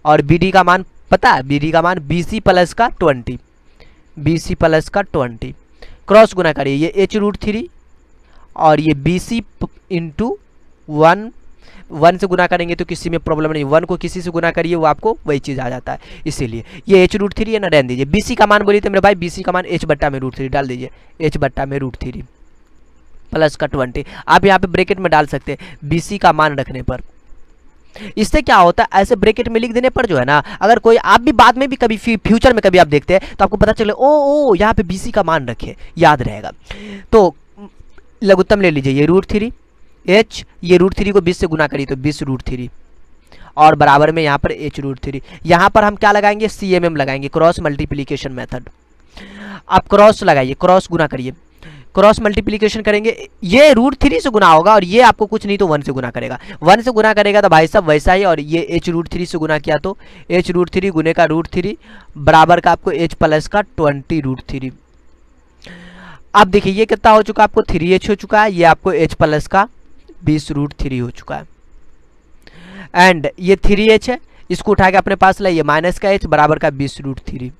और बी डी का मान पता है, बी डी का मान बी सी प्लस का 20, बी सी प्लस का 20। क्रॉस गुना करिए, ये h √3 और ये बी सी इंटू 1 से गुना करेंगे तो किसी में प्रॉब्लम नहीं, 1 को किसी से गुना करिए वो आपको वही चीज़ आ जाता है, इसीलिए ये h √3 है ना, रहने दीजिए। बी सी का मान बोलिए तो मेरे भाई, बी सी का मान h बट्टा में √3 डाल दीजिए, h बट्टा में √3 प्लस का 20। आप यहाँ पे ब्रैकेट में डाल सकते हैं बी सी का मान रखने पर। इससे क्या होता है, ऐसे ब्रैकेट में लिख देने पर जो है ना, अगर कोई आप भी बाद में भी कभी फ्यूचर में कभी आप देखते हैं तो आपको पता चले ओ यहाँ पे बीसी का मान रखे, याद रहेगा। तो लघुत्तम ले लीजिए, ये √3 h, ये √3 को 20 से गुना करिए तो 20 √3 और बराबर में यहाँ पर h √3। यहाँ पर हम क्या लगाएंगे, CMM लगाएंगे, क्रॉस मल्टीप्लीकेशन मेथड। आप क्रॉस लगाइए, क्रॉस गुना करिए, क्रॉस मल्टीप्लिकेशन करेंगे, ये √3 से गुना होगा और ये आपको कुछ नहीं तो 1 से गुना करेगा, 1 से गुना करेगा तो भाई साहब वैसा ही, और ये h √3 से गुना किया तो h √3 गुने का √3 बराबर का आपको h प्लस का 20 √3। अब देखिए ये कितना हो चुका, आपको 3h हो चुका है, ये आपको h प्लस का 20 √3 हो चुका है, एंड ये 3h है, इसको उठा के अपने पास लाइए, माइनस का h बराबर का 20 √3,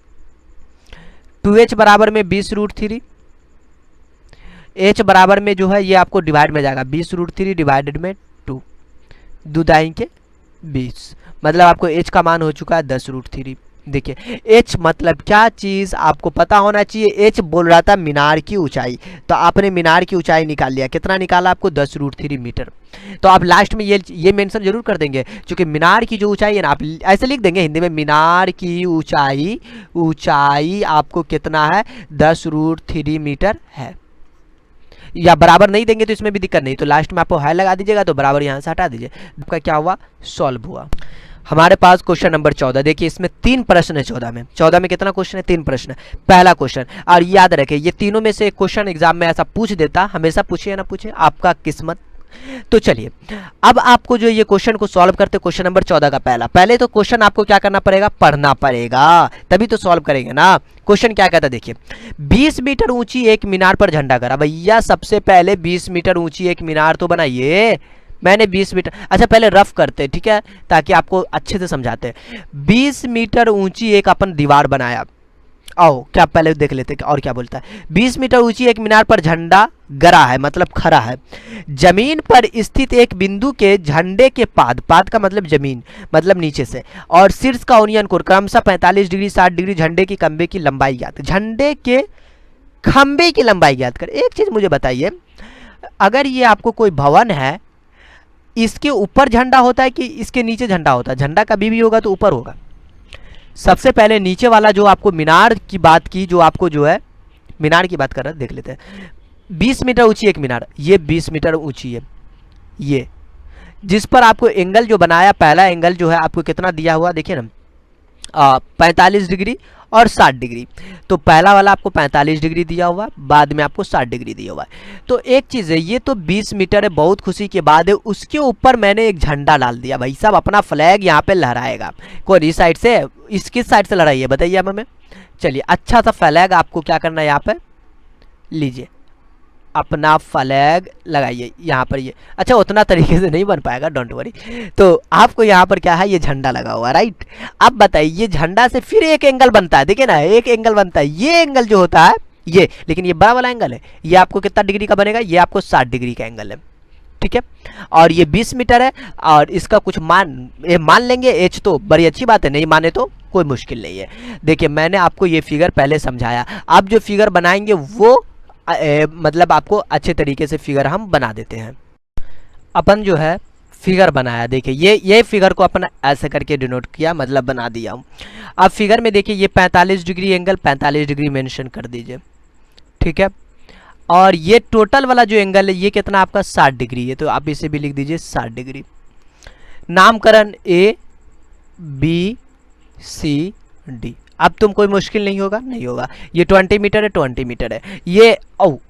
2h बराबर में 20 √3, h बराबर में जो है ये आपको डिवाइड में जाएगा, 20 √3 डिवाइडेड में 2, 2 दाई के 20, मतलब आपको h का मान हो चुका है 10 √3। देखिए h मतलब क्या चीज़ आपको पता होना चाहिए, h बोल रहा था मीनार की ऊंचाई, तो आपने मीनार की ऊंचाई निकाल लिया, कितना निकाला आपको 10 √3 मीटर। तो आप लास्ट में ये मेंशन जरूर कर देंगे, क्योंकि मीनार की जो ऊंचाई है ना, आप ऐसे लिख देंगे हिंदी में, मीनार की ऊंचाई आपको कितना है, 10 √3 मीटर है। या बराबर नहीं देंगे तो इसमें भी दिक्कत नहीं, तो लास्ट में आपको हाई लगा दीजिएगा, तो बराबर यहाँ से हटा दीजिए, आपका क्या हुआ, सॉल्व हुआ। हमारे पास क्वेश्चन नंबर 14, देखिए इसमें 3 प्रश्न है, 14 में कितना क्वेश्चन है, 3 प्रश्न है। पहला क्वेश्चन, और याद रखें ये तीनों में से एक क्वेश्चन एग्जाम में ऐसा पूछ देता, हमेशा पूछे या ना पूछे, आपका किस्मत। तो चलिए अब आपको जो ये क्वेश्चन को सॉल्व करते, क्वेश्चन नंबर 14 का पहले तो क्वेश्चन आपको क्या करना पड़ेगा, पढ़ना पड़ेगा, तभी तो सॉल्व करेंगे ना। क्वेश्चन क्या कहता है, देखिए 20 मीटर ऊंची एक मीनार पर झंडा गड़ा। भैया सबसे पहले 20 मीटर ऊंची एक मीनार तो बनाइए, मैंने 20 मीटर, अच्छा पहले रफ करते, ठीक है, ताकि आपको अच्छे से समझाते हैं। 20 मीटर ऊंची एक अपन दीवार बनाया, आओ क्या पहले देख लेते और क्या बोलता है। 20 मीटर ऊंची एक मीनार पर झंडा गड़ा है, मतलब खड़ा है। जमीन पर स्थित एक बिंदु के झंडे के पाद का मतलब जमीन, मतलब नीचे से, और शीर्ष का ओनियन कोण क्रमशः 45 डिग्री 60 डिग्री झंडे की खंबे की लंबाई ज्ञात, झंडे के खंबे की लंबाई ज्ञात कर। एक चीज मुझे बताइए, अगर ये आपको कोई भवन है, इसके ऊपर झंडा होता है कि इसके नीचे झंडा होता है, झंडा कभी भी होगा तो ऊपर होगा। सबसे पहले नीचे वाला जो आपको मीनार की बात की, जो आपको जो है मीनार की बात कर रहा है, देख लेते हैं। 20 मीटर ऊंची एक मीनार, ये 20 मीटर ऊंची है, ये जिस पर आपको एंगल जो बनाया, पहला एंगल जो है आपको कितना दिया हुआ, देखिए ना 45 डिग्री और 60 डिग्री। तो पहला वाला आपको 45 डिग्री दिया हुआ, बाद में आपको 60 डिग्री दिया हुआ है। तो एक चीज़ है, ये तो 20 मीटर है, बहुत खुशी की बात है। उसके ऊपर मैंने एक झंडा डाल दिया, भाई साहब अपना फ्लैग यहाँ पे लहराएगा। कौन इस साइड से, किस साइड से लहराइए बताइए आप हमें। चलिए अच्छा सा फ्लैग आपको क्या करना है, यहाँ पे लीजिए अपना फ्लैग लगाइए यहाँ पर। ये अच्छा उतना तरीके से नहीं बन पाएगा, डोंट वरी। तो आपको यहाँ पर क्या है, ये झंडा लगा हुआ, राइट। अब बताइए ये झंडा से फिर एक एंगल बनता है, देखिए ना एक एंगल बनता है, ये एंगल जो होता है ये, लेकिन ये बड़ा वाला एंगल है, ये आपको कितना डिग्री का बनेगा, ये आपको 60 डिग्री का एंगल है, ठीक है। और ये 20 मीटर है, और इसका कुछ मान लेंगे एच, तो बड़ी अच्छी बात है, नहीं माने तो कोई मुश्किल नहीं है। देखिए मैंने आपको ये फिगर पहले समझाया, आप जो फिगर बनाएंगे वो मतलब आपको अच्छे तरीके से फिगर हम बना देते हैं। अपन जो है फिगर बनाया, देखिए ये फिगर को अपन ऐसे करके डिनोट किया, मतलब बना दिया हूँ। अब फिगर में देखिए ये 45 डिग्री एंगल, 45 डिग्री मेंशन कर दीजिए, ठीक है। और ये टोटल वाला जो एंगल है ये कितना आपका 60 डिग्री है, तो आप इसे भी लिख दीजिए 60 डिग्री। नामकरण ए बी सी डी, अब तुम कोई मुश्किल नहीं होगा, नहीं होगा। ये 20 मीटर है, 20 मीटर है। ये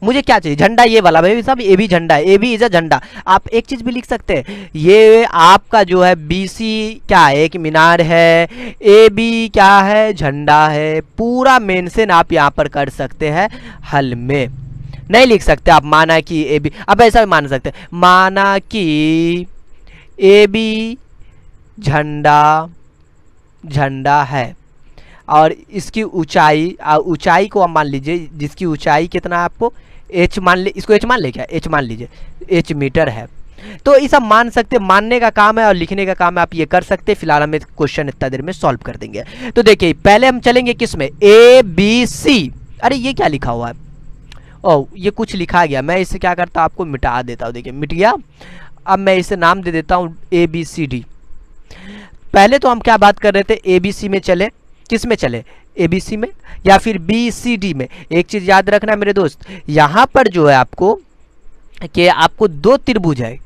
मुझे क्या चाहिए, झंडा ये वाला भाई साहब, ये भी झंडा है, ए बी इज अ झंडा। आप एक चीज भी लिख सकते हैं, ये आपका जो है बी सी क्या है, एक मीनार है, ए बी क्या है, झंडा है। पूरा मेंशन आप यहाँ पर कर सकते हैं हल में, नहीं लिख सकते आप माना कि ए बी, अब ऐसा भी मान सकते हैं, माना कि ए बी झंडा है, और इसकी ऊंचाई को आप मान लीजिए, जिसकी ऊंचाई कितना है आपको h मान ले, इसको h मान ले, क्या h मान लीजिए, h मीटर है। तो ये सब मान सकते, मानने का काम है और लिखने का काम है, आप ये कर सकते। फिलहाल हम क्वेश्चन इतना देर में सॉल्व कर देंगे। तो देखिए पहले हम चलेंगे किस में, ए बी सी। अरे ये क्या लिखा हुआ है, ये कुछ लिखा गया, मैं इसे क्या करता हूँ आपको मिटा देता हूँ। देखिए मिट गया। अब मैं इसे नाम दे देता हूँ ए बी सी डी। पहले तो हम क्या बात कर रहे थे, ए बी सी में चले, किस में चले, ए बी सी में या फिर बी सी डी में। एक चीज याद रखना मेरे दोस्त, यहाँ पर जो है आपको कि आपको दो त्रिभुज है,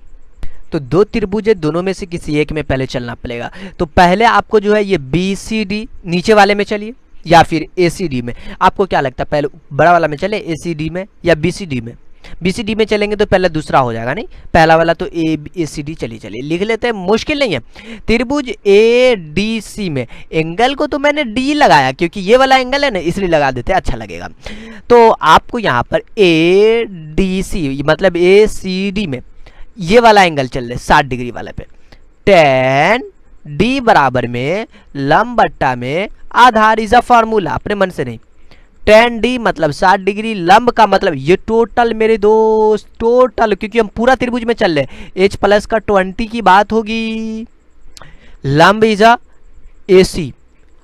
तो दो त्रिभुज है, दोनों में से किसी एक में पहले चलना पड़ेगा। तो पहले आपको जो है ये बी सी डी नीचे वाले में चलिए, या फिर ए सी डी में। आपको क्या लगता है, पहले बड़ा वाला में चले, ए सी डी में या बी सी डी में। बी सी डी में चलेंगे तो पहले दूसरा हो जाएगा, नहीं पहला वाला, तो ए सी डी चलिए लिख लेते हैं, मुश्किल नहीं है। त्रिभुज ए डी सी में एंगल को तो मैंने डी लगाया, क्योंकि ये वाला एंगल है ना, इसलिए लगा देते हैं, अच्छा लगेगा। तो आपको यहाँ पर ए डी सी मतलब ए सी डी में ये वाला एंगल चल रहे 60 डिग्री वाले पे, tan डी बराबर में लंब बट्टा में आधार इज अ फॉर्मूला, अपने मन से नहीं। tan डी मतलब 60 डिग्री, लंब का मतलब ये टोटल मेरे दोस्त, टोटल, क्योंकि हम पूरा त्रिभुज में चल रहे, h प्लस का 20 की बात होगी। लंब इज अ AC,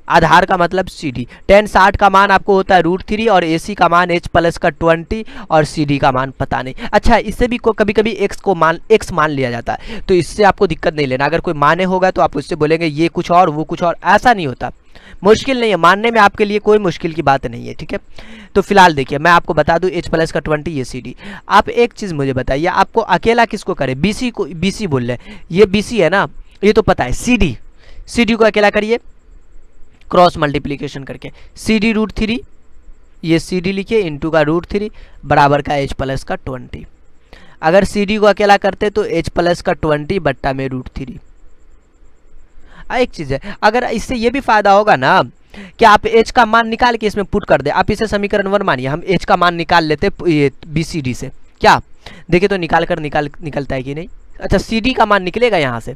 आधार का मतलब CD। tan 60 का मान आपको होता है √3 और AC का मान h प्लस का 20 और CD का मान पता नहीं। अच्छा, इससे भी कभी कभी x मान लिया जाता है, तो इससे आपको दिक्कत नहीं लेना। अगर कोई माने होगा तो आप उससे बोलेंगे ये कुछ और वो कुछ और, ऐसा नहीं होता, मुश्किल नहीं है मानने में, आपके लिए कोई मुश्किल की बात नहीं है, ठीक है। तो फिलहाल देखिए मैं आपको बता दूं h प्लस का 20 ये CD। आप एक चीज़ मुझे बताइए, आपको अकेला किसको करे, BC को, BC बोल रहे, ये BC है ना, ये तो पता है। CD को अकेला करिए क्रॉस मल्टीप्लीकेशन करके, CD √3, ये CD लिखिए इंटू का √3 बराबर का h प्लस का 20। अगर CD को अकेला करते तो h प्लस का 20 बट्टा में √3। एक चीज़ है, अगर इससे ये भी फायदा होगा ना कि आप h का मान निकाल के इसमें पुट कर दे। आप इसे समीकरण 1 मानिए, हम h का मान निकाल लेते ये BCD से, क्या देखिए तो निकलता है कि नहीं। अच्छा, CD का मान निकलेगा यहाँ से,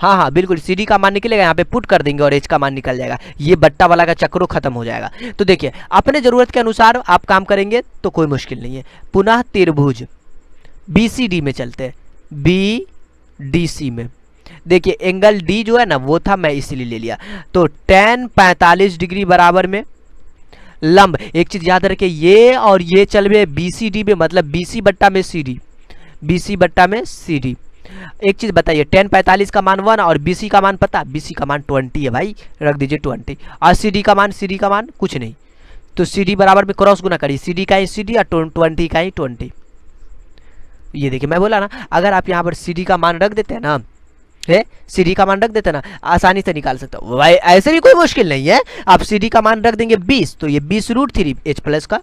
हाँ बिल्कुल CD का मान निकलेगा, यहाँ पे पुट कर देंगे और h का मान निकल जाएगा, ये बट्टा वाला का चक्रो खत्म हो जाएगा। तो देखिए अपने ज़रूरत के अनुसार आप काम करेंगे तो कोई मुश्किल नहीं है। पुनः त्रिभुज BCD में चलते हैं, BDC में देखिए एंगल D जो है ना वो था, मैं इसीलिए ले लिया। तो tan 45 डिग्री बराबर में लंब, एक चीज याद रखें, ये और ये चल रहे BCD में, मतलब BC बट्टा में CD, BC बट्टा में CD। एक चीज बताइए, tan 45 का मान 1 और BC का मान पता, BC का मान 20 है भाई, रख दीजिए 20, और CD का मान कुछ नहीं, तो CD बराबर में क्रॉस गुना करिए, CD का ही CD और 20 का ही 20। ये देखिए मैं बोला ना, अगर आप यहाँ पर CD का मान रख देते हैं ना, CD का मान रख देते ना, आसानी से निकाल सकते हो भाई, ऐसे भी कोई मुश्किल नहीं है। आप CD का मान रख देंगे 20, तो ये 20 √3 h प्लस का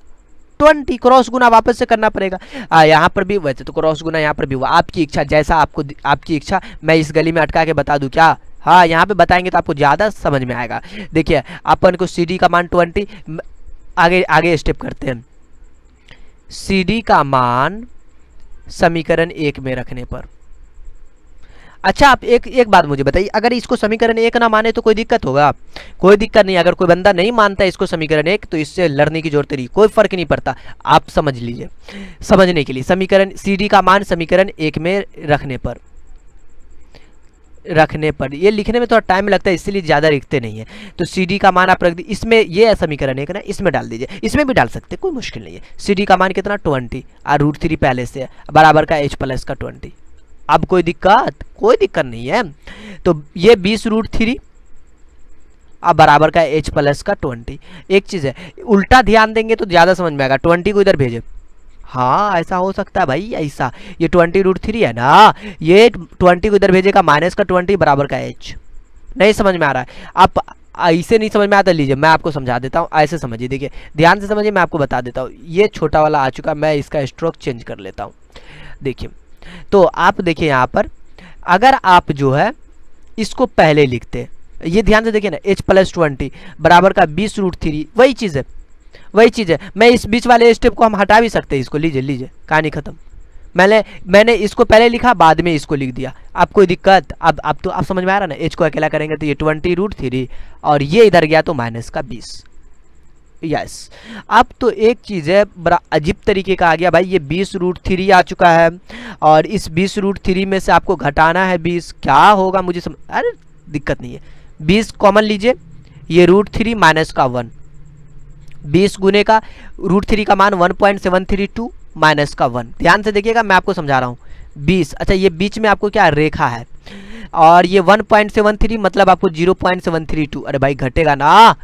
20, क्रॉस गुना वापस से करना पड़ेगा। यहाँ पर भी वैसे तो क्रॉस गुना यहाँ पर भी हुआ, आपकी इच्छा, जैसा आपकी इच्छा। मैं इस गली में अटका के बता दूं क्या, हाँ यहाँ पे बताएंगे तो आपको ज़्यादा समझ में आएगा। देखिए अपन को CD का मान 20, आगे स्टेप करते हैं। CD का मान समीकरण 1 में रखने पर अच्छा आप एक बात मुझे बताइए, अगर इसको समीकरण एक ना माने तो कोई दिक्कत होगा? कोई दिक्कत नहीं। अगर कोई बंदा नहीं मानता इसको समीकरण एक, तो इससे लड़ने की जरूरत नहीं, कोई फर्क नहीं पड़ता। आप समझ लीजिए, समझने के लिए समीकरण सी डी का मान समीकरण एक में रखने पर ये लिखने में थोड़ा टाइम लगता है, इसलिए ज़्यादा लिखते नहीं है। तो सी डी का मान आप रख दीजिए इसमें, ये है समीकरण एक ना, इसमें डाल दीजिए, इसमें भी डाल सकते, कोई मुश्किल नहीं है। सी डी का मान कितना 20 और √3 पहले से है, बराबर का h प्लस का 20। अब कोई दिक्कत नहीं है। तो ये 20√3 अब बराबर का h प्लस का 20। एक चीज़ है, उल्टा ध्यान देंगे तो ज़्यादा समझ में आएगा। 20 को इधर भेजे, हाँ ऐसा हो सकता है भाई, ऐसा ये 20√3 है ना, ये 20 को इधर भेजेगा, माइनस का 20 बराबर का h। नहीं समझ में आ रहा है? आप ऐसे नहीं समझ में आता, लीजिए मैं आपको समझा देता हूँ, ऐसे समझिए, देखिए ध्यान से समझिए, मैं आपको बता देता हूँ। ये छोटा वाला आ चुका, मैं इसका स्ट्रोक चेंज कर लेता हूँ। देखिए, तो आप देखिए यहाँ पर, अगर आप जो है इसको पहले लिखते, ये ध्यान से देखिए ना, h प्लस 20 बराबर का 20√3, वही चीज़ है। मैं इस बीच वाले स्टेप को हम हटा भी सकते हैं, इसको लीजिए कहानी खत्म। मैंने इसको पहले लिखा, बाद में इसको लिख दिया। आप कोई दिक्कत? अब तो आप समझ में आ रहा ना, h को अकेला करेंगे तो ये 20√3 और ये इधर गया तो माइनस का 20। यस, अब तो एक चीज़ है, बड़ा अजीब तरीके का आ गया भाई, ये 20√3 आ चुका है और इस 20√3 में से आपको घटाना है 20। क्या होगा मुझे अरे दिक्कत नहीं है, 20 कॉमन लीजिए, ये √3 माइनस का 1, 20 गुने का √3 का मान 1.732 माइनस का 1। ध्यान से देखिएगा, मैं आपको समझा रहा हूँ। 20, अच्छा ये बीच में आपको क्या रेखा है, और ये 1.73 मतलब आपको 0.732। अरे भाई घटेगा ना,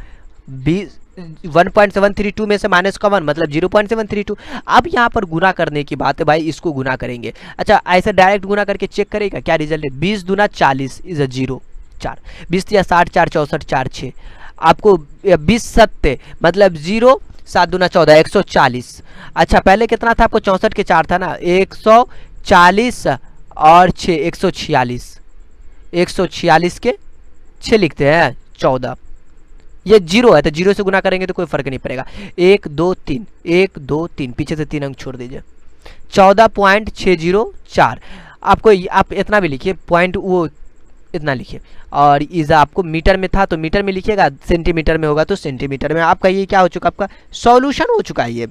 1.732 में से माइनस का 1 मतलब 0.732। अब यहाँ पर गुना करने की बात है भाई, इसको गुना करेंगे। अच्छा ऐसे डायरेक्ट गुना करके चेक करेगा क्या रिजल्ट है? 20 दूना 40 इज अ 0, 4, 20 या 60, 4 64, 4 6, आपको 20 सत्ते मतलब 0, 7 दूना 14, 140। अच्छा पहले कितना था आपको? 64 के 4 था ना, 140 और 6 146, 146 के 6 लिखते हैं 14। ये 0 है तो 0 से गुना करेंगे तो कोई फर्क नहीं पड़ेगा। 1 2 3, 1 2 3, पीछे से 3 अंक छोड़ दीजिए, 14.604। आपको आप इतना भी लिखिए, पॉइंट वो इतना लिखिए, और इज़ा आपको मीटर में था तो मीटर में लिखिएगा, सेंटीमीटर में होगा तो सेंटीमीटर में। आपका ये क्या हो चुका, आपका सॉल्यूशन हो चुका है ये,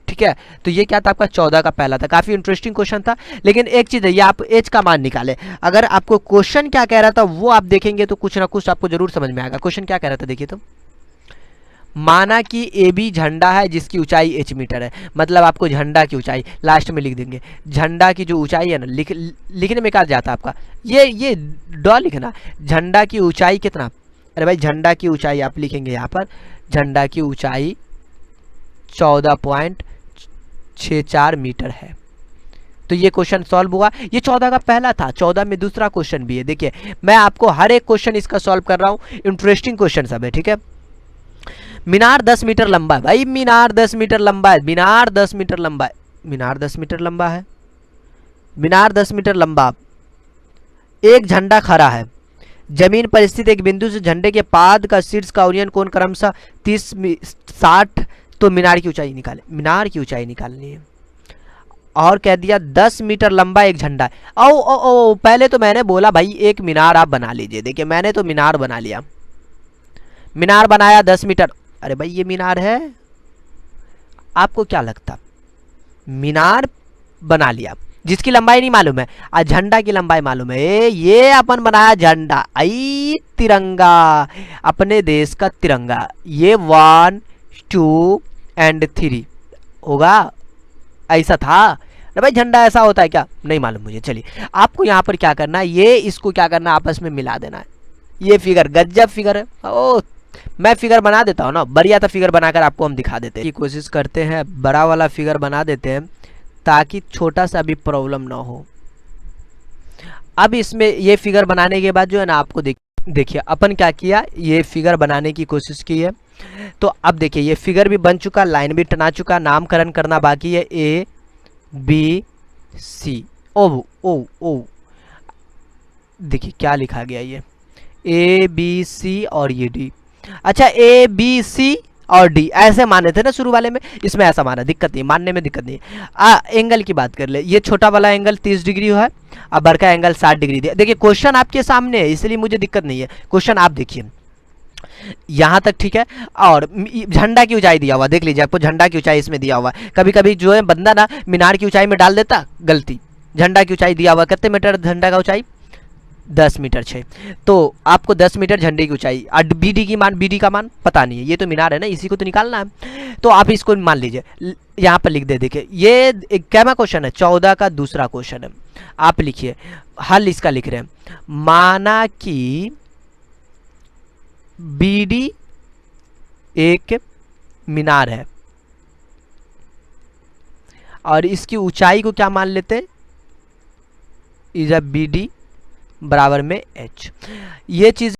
ठीक है। तो ये क्या था आपका 14 का पहला था, काफ़ी इंटरेस्टिंग क्वेश्चन था। लेकिन एक चीज़ है, ये आप एच का मान निकाले, अगर आपको क्वेश्चन क्या कह रहा था वो आप देखेंगे तो कुछ ना कुछ आपको जरूर समझ में आएगा। क्वेश्चन क्या कह रहा था देखिए, तो माना कि ए बी झंडा है जिसकी ऊंचाई h मीटर है, मतलब आपको झंडा की ऊंचाई लास्ट में लिख देंगे। झंडा की जो ऊंचाई है ना, लिखने में क्या जाता है आपका, ये डॉ लिखना, झंडा की ऊंचाई कितना। अरे भाई झंडा की ऊंचाई आप लिखेंगे यहाँ पर, झंडा की ऊंचाई 14.64 मीटर है। तो ये क्वेश्चन सॉल्व हुआ। ये 14 का पहला था, 14 में दूसरा क्वेश्चन भी है। देखिए मैं आपको हर एक क्वेश्चन इसका सॉल्व कर रहा हूँ, इंटरेस्टिंग क्वेश्चन सब है, ठीक है। मीनार 10 मीटर लंबा है भाई, मीनार 10 मीटर लंबा है, मीनार 10 मीटर लंबा है, मीनार 10 मीटर लंबा है, मीनार 10 मीटर लंबा। एक झंडा खड़ा है, जमीन पर स्थित एक बिंदु से झंडे के पाद का शीर्ष का ओरियन कोण क्रमशः 30 60। तो मीनार की ऊंचाई निकाले, मीनार की ऊंचाई निकालनी है। और कह दिया 10 मीटर लंबा एक झंडा है। ओ पहले तो मैंने बोला भाई एक मीनार आप बना लीजिए। देखिए मैंने तो मीनार बना लिया, मीनार बनाया 10 मीटर। अरे भाई ये मीनार है, आपको क्या लगता, मीनार बना लिया जिसकी लंबाई नहीं मालूम है, आज झंडा की लंबाई मालूम है। ये अपन बनाया झंडा, आई तिरंगा, अपने देश का तिरंगा। ये 1 2 और 3 होगा, ऐसा था। अरे भाई झंडा ऐसा होता है क्या, नहीं मालूम मुझे। चलिए आपको यहाँ पर क्या करना है, ये इसको क्या करना है, आपस में मिला देना है। ये फिगर गजब फिगर है। ओ मैं फिगर बना देता हूँ ना, बढ़िया था फिगर बनाकर आपको हम दिखा देते हैं। की कोशिश करते हैं बड़ा वाला फिगर बना देते हैं ताकि छोटा सा भी प्रॉब्लम ना हो। अब इसमें ये फिगर बनाने के बाद जो है ना, आपको देखिए अपन क्या किया, ये फिगर बनाने की कोशिश की है। तो अब देखिए ये फिगर भी बन चुका, लाइन भी टना चुका, नामकरण करना बाकी है। ए बी सी, ओ देखिए क्या लिखा गया, ये ए बी सी और ये डी। अच्छा ए बी सी और डी ऐसे माने थे ना शुरू वाले में, इसमें ऐसा माना, दिक्कत नहीं, मानने में दिक्कत नहीं। एंगल की बात कर ले, ये छोटा वाला एंगल 30 डिग्री है, अब बड़ा का एंगल 60 डिग्री दिया। देखिए क्वेश्चन आपके सामने है इसलिए मुझे दिक्कत नहीं है, क्वेश्चन आप देखिए यहाँ तक ठीक है। और झंडा की ऊंचाई दिया हुआ, देख लीजिए आपको झंडा की ऊंचाई इसमें दिया हुआ है। कभी कभी जो है बंदा ना मीनार की ऊंचाई में डाल देता, गलती। झंडा की ऊंचाई दिया हुआ, कितने मीटर झंडा का ऊंचाई, 10 मीटर 6, तो आपको 10 मीटर झंडे की ऊंचाई। और बीडी की मान, बीडी का मान पता नहीं है, ये तो मीनार है ना, इसी को तो निकालना है, तो आप इसको मान लीजिए, यहाँ पर लिख दे। देखिए ये एक कैमा क्वेश्चन है, 14 का दूसरा क्वेश्चन है, आप लिखिए हल इसका लिख रहे हैं। माना कि बीडी एक मीनार है और इसकी ऊंचाई को क्या मान लेते, इज अ बीडी बराबर में एच। ये चीज